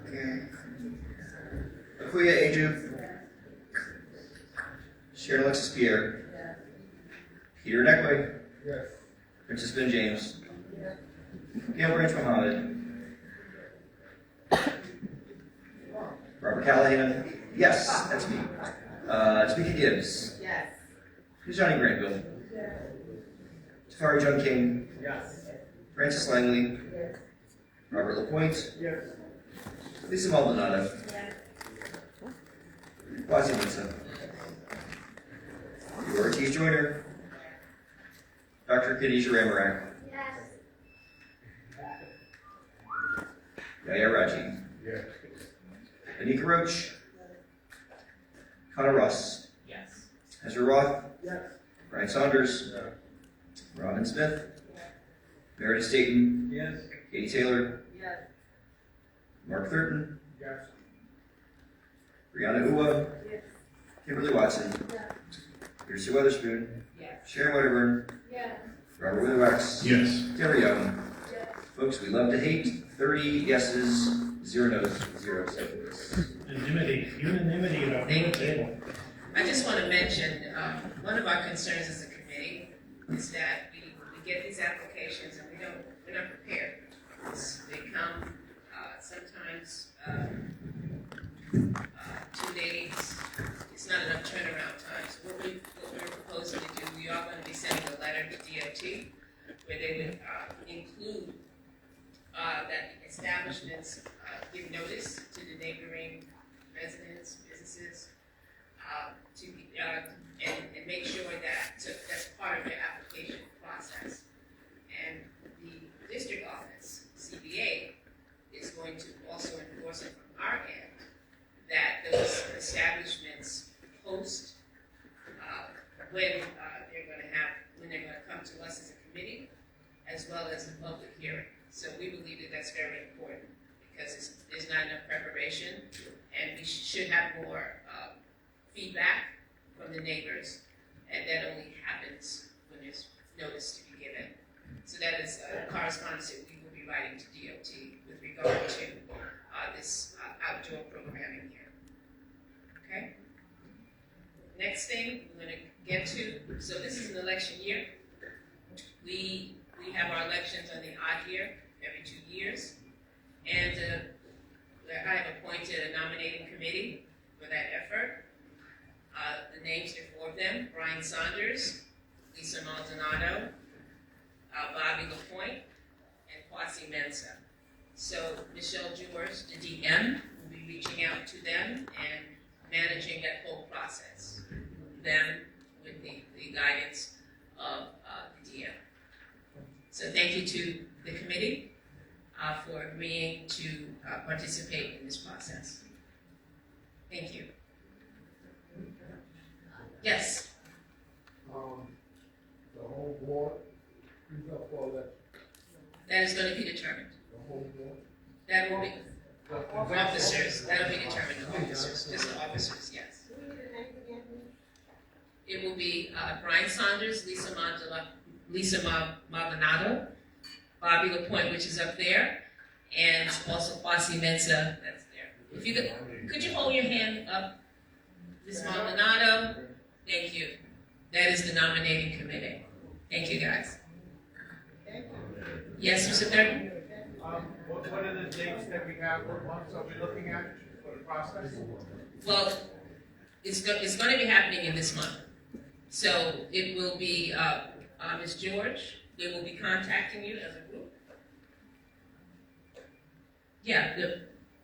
Okay. Akuya Aju. Sharon Alexis Pierre. Peter Neckway. Yes. Princess Ben James. Gail Branch Mohammed. Robert Callahan. Yes, that's me. Tamika Gibbs. Yes. Johnny Granville. Tafari John King. Yes. Francis Langley. Robert LaPointe. Yes. Lisa Maldonado. Quasi Mensa. Ortiz Joyner. Dr. Khadijah Ramarak. Yaya Raji. Yes. Anika Roach. Connor Ross. Yes. Ezra Roth. Yes. Brian Saunders. Robin Smith. Meredith Staten. Yes. Katie Taylor. Yes. Mark Thurton. Yes. Brianna Uwa. Yes. Kimberly Watson. Kirsten Weatherspoon. Yes. Sharon Wedderburn. Yes. Robert Witherwax. Yes. Deborah Young. Yes. Folks, we love to hate. 30 yeses, 0 noes, 0 abstentions. Unanimity about the table. I just want to mention, one of our concerns as a committee is that we get these applications and we're not prepared. They come sometimes not enough turnaround time. So what we're proposing to do, we are going to be sending a letter to DOT where they would include that establishments give notice to the neighboring residents, businesses, and make sure that that's part of their application process. And the district office, CB8, is going to also enforce it from our end that those establishments post when they're going to come to us as a committee, as well as the public hearing. So we believe that that's very important because there's not enough preparation, and we should have more feedback from the neighbors, and that only happens when there's notice to be given. So that is correspondence that we will be writing to DOT with regard to this outdoor programming here. Okay? Next thing we're going to get to, so this is an election year. We have our elections on the odd year, every 2 years. And I have appointed a nominating committee for that effort. The names are 4 of them: Brian Saunders, Lisa Maldonado, Bobby LaPointe, and Kwasi Mensah. So Michelle Jewers, the DM, will be reaching out to them and managing that whole process, them with the guidance of the DM. So thank you to the committee for agreeing to participate in this process. Thank you. Yes? The whole board, who's up for election? That is going to be determined. The whole board? That will be officers. That will be determined. Officers. Just the officers, yes. It will be Brian Saunders, Lisa Maldonado, Bobby LaPointe, which is up there, and also Kwasi Mensah, that's there. If you could you hold your hand up, Ms. Maldonado? Thank you. That is the nominating committee. Thank you, guys. Yes, Mr. Thurman? What are the dates that we have? What months are we looking at for the process? Well, it's going to be happening in this month. So it will be, Ms. George, they will be contacting you as a group. Yeah,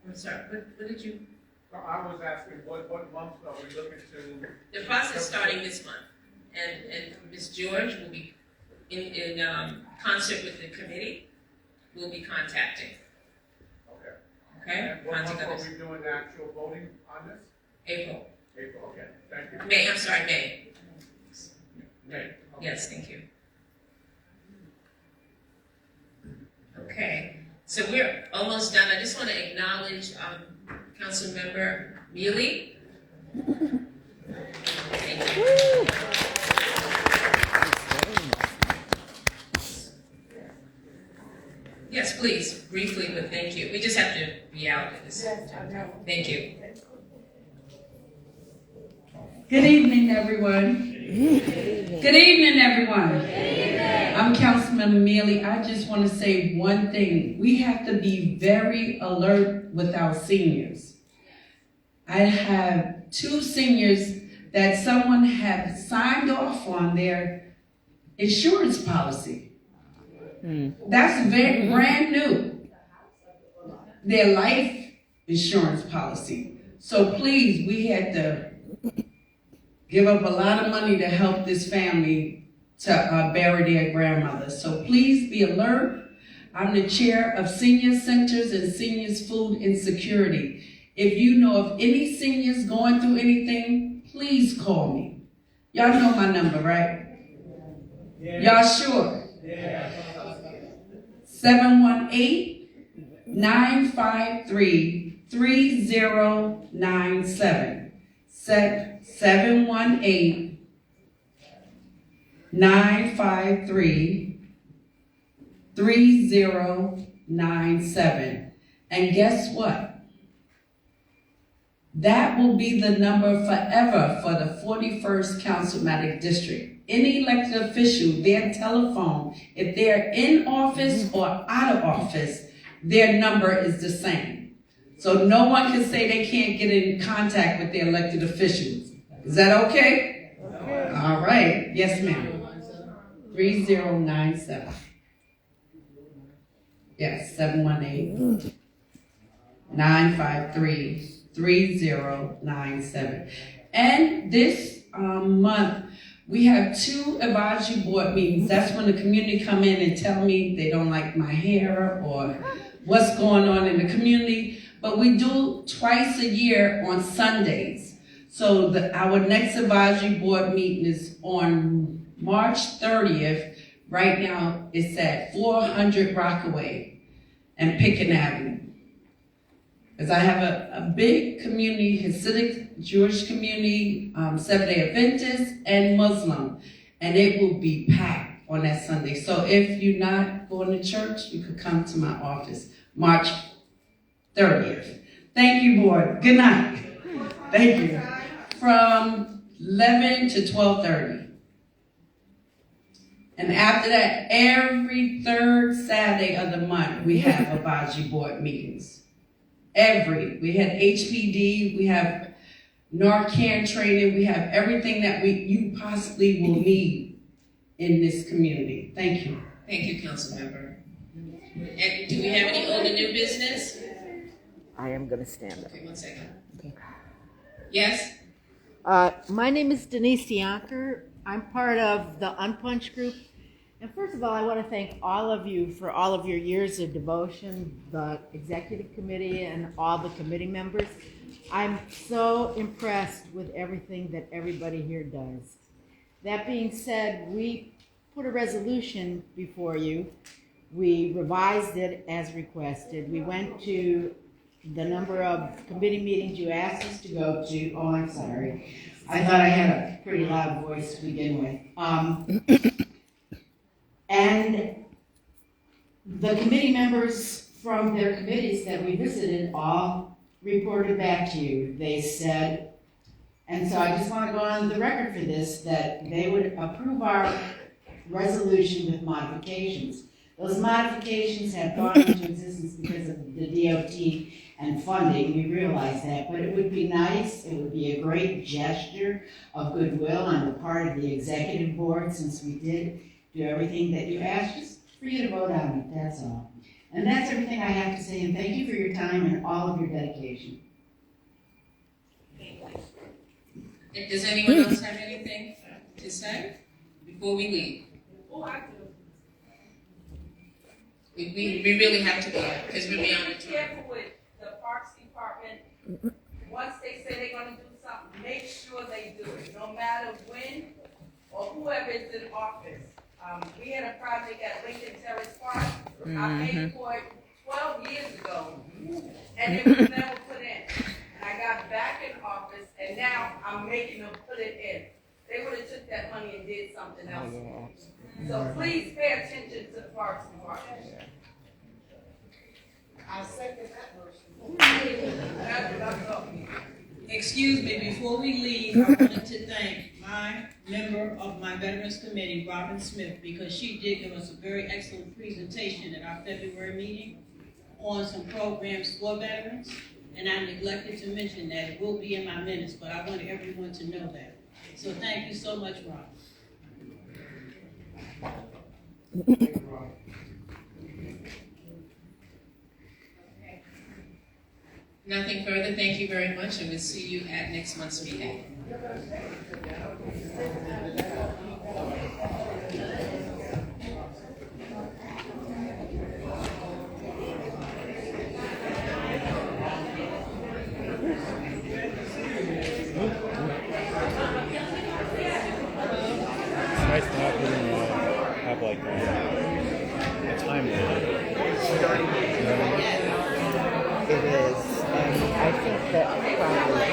I'm sorry, what did you? I was asking what months are we looking to? The process starting this month. And Ms. George will be in concert with the committee, will be contacting. Okay. Okay? And what month are we doing the actual voting on this? April. April, okay. Thank you. May, I'm sorry, May. May. Okay. Yes, thank you. Okay, so we're almost done. I just want to acknowledge Councilmember Mealy. Thank you. Yes, please, briefly, but thank you. We just have to be out at this time. Thank you. Good evening, everyone. Good evening, everyone. I'm Councilmember Mealy. I just want to say one thing. We have to be very alert with our seniors. I have 2 seniors that someone have signed off on their insurance policy. That's very brand new. Their life insurance policy. So please, we had to give up a lot of money to help this family to bury their grandmother. So please be alert. I'm the chair of Senior Centers and Seniors Food Insecurity. If you know of any seniors going through anything, please call me. Y'all know my number, right? Yeah. Y'all sure? Yeah. 718-953-3097. 718-953-3097. And guess what? That will be the number forever for the 41st Councilmatic District. Any elected official, their telephone, if they're in office or out of office, their number is the same. So no one can say they can't get in contact with their elected officials. Is that okay? All right. Yes, ma'am. 3097. Yes, 718-953-3097. And this month, we have 2 advisory board meetings. That's when the community come in and tell me they don't like my hair or what's going on in the community. But we do twice a year on Sundays. So our next advisory board meeting is on March 30th. Right now, it's at 400 Rockaway and Pickens Avenue. Because I have a big community, Hasidic Jewish community, Seventh-day Adventist, and Muslim. And it will be packed on that Sunday. So if you're not going to church, you could come to my office, March 30th. Thank you, board. Good night. Thank you. From 11 to 12:30. And after that, every third Saturday of the month, we have advisory board meetings. We had HPD, we have Narcan training, we have everything that you possibly will need in this community. Thank you. Thank you, council member. And do we have any old and new business? I am going to stand up. Okay, 1 second. Okay. Yes? My name is Denise Yonker. I'm part of the Unpunch group. And first of all, I want to thank all of you for all of your years of devotion, the executive committee and all the committee members. I'm so impressed with everything that everybody here does. That being said, we put a resolution before you. We revised it as requested. We went to the number of committee meetings you asked us to go to. Oh, I'm sorry. I thought I had a pretty loud voice to begin with. And the committee members from their committees that we visited all reported back to you. They said, and so I just want to go on the record for this, that they would approve our resolution with modifications. Those modifications have gone into existence because of the DOT and funding, we realize that, but it would be nice, it would be a great gesture of goodwill on the part of the executive board, since we did do everything that you asked, just for you to vote on it, that's all. And that's everything I have to say, and thank you for your time and all of your dedication. Does anyone else have anything to say before we leave? Oh, I do. We really have to go, because we're beyond the Be time. careful with the Parks Department. Once they say they're gonna do something, make sure they do it, no matter when or whoever is in office. We had a project at Lincoln Terrace Park. I paid for it 12 years ago, and it was never put in. And I got back in office, and now I'm making them put it in. They would have took that money and did something else. So please pay attention to the Parks Department. I'll second that motion. That's what I'm talking about. Excuse me, before we leave, I wanted to thank my member of my Veterans Committee, Robin Smith, because she did give us a very excellent presentation at our February meeting on some programs for veterans, and I neglected to mention that. It will be in my minutes, but I wanted everyone to know that. So thank you so much, Robin. Nothing further. Thank you very much, and we'll see you at next month's meeting. It's nice to have like a timeline. It is. And I think that probably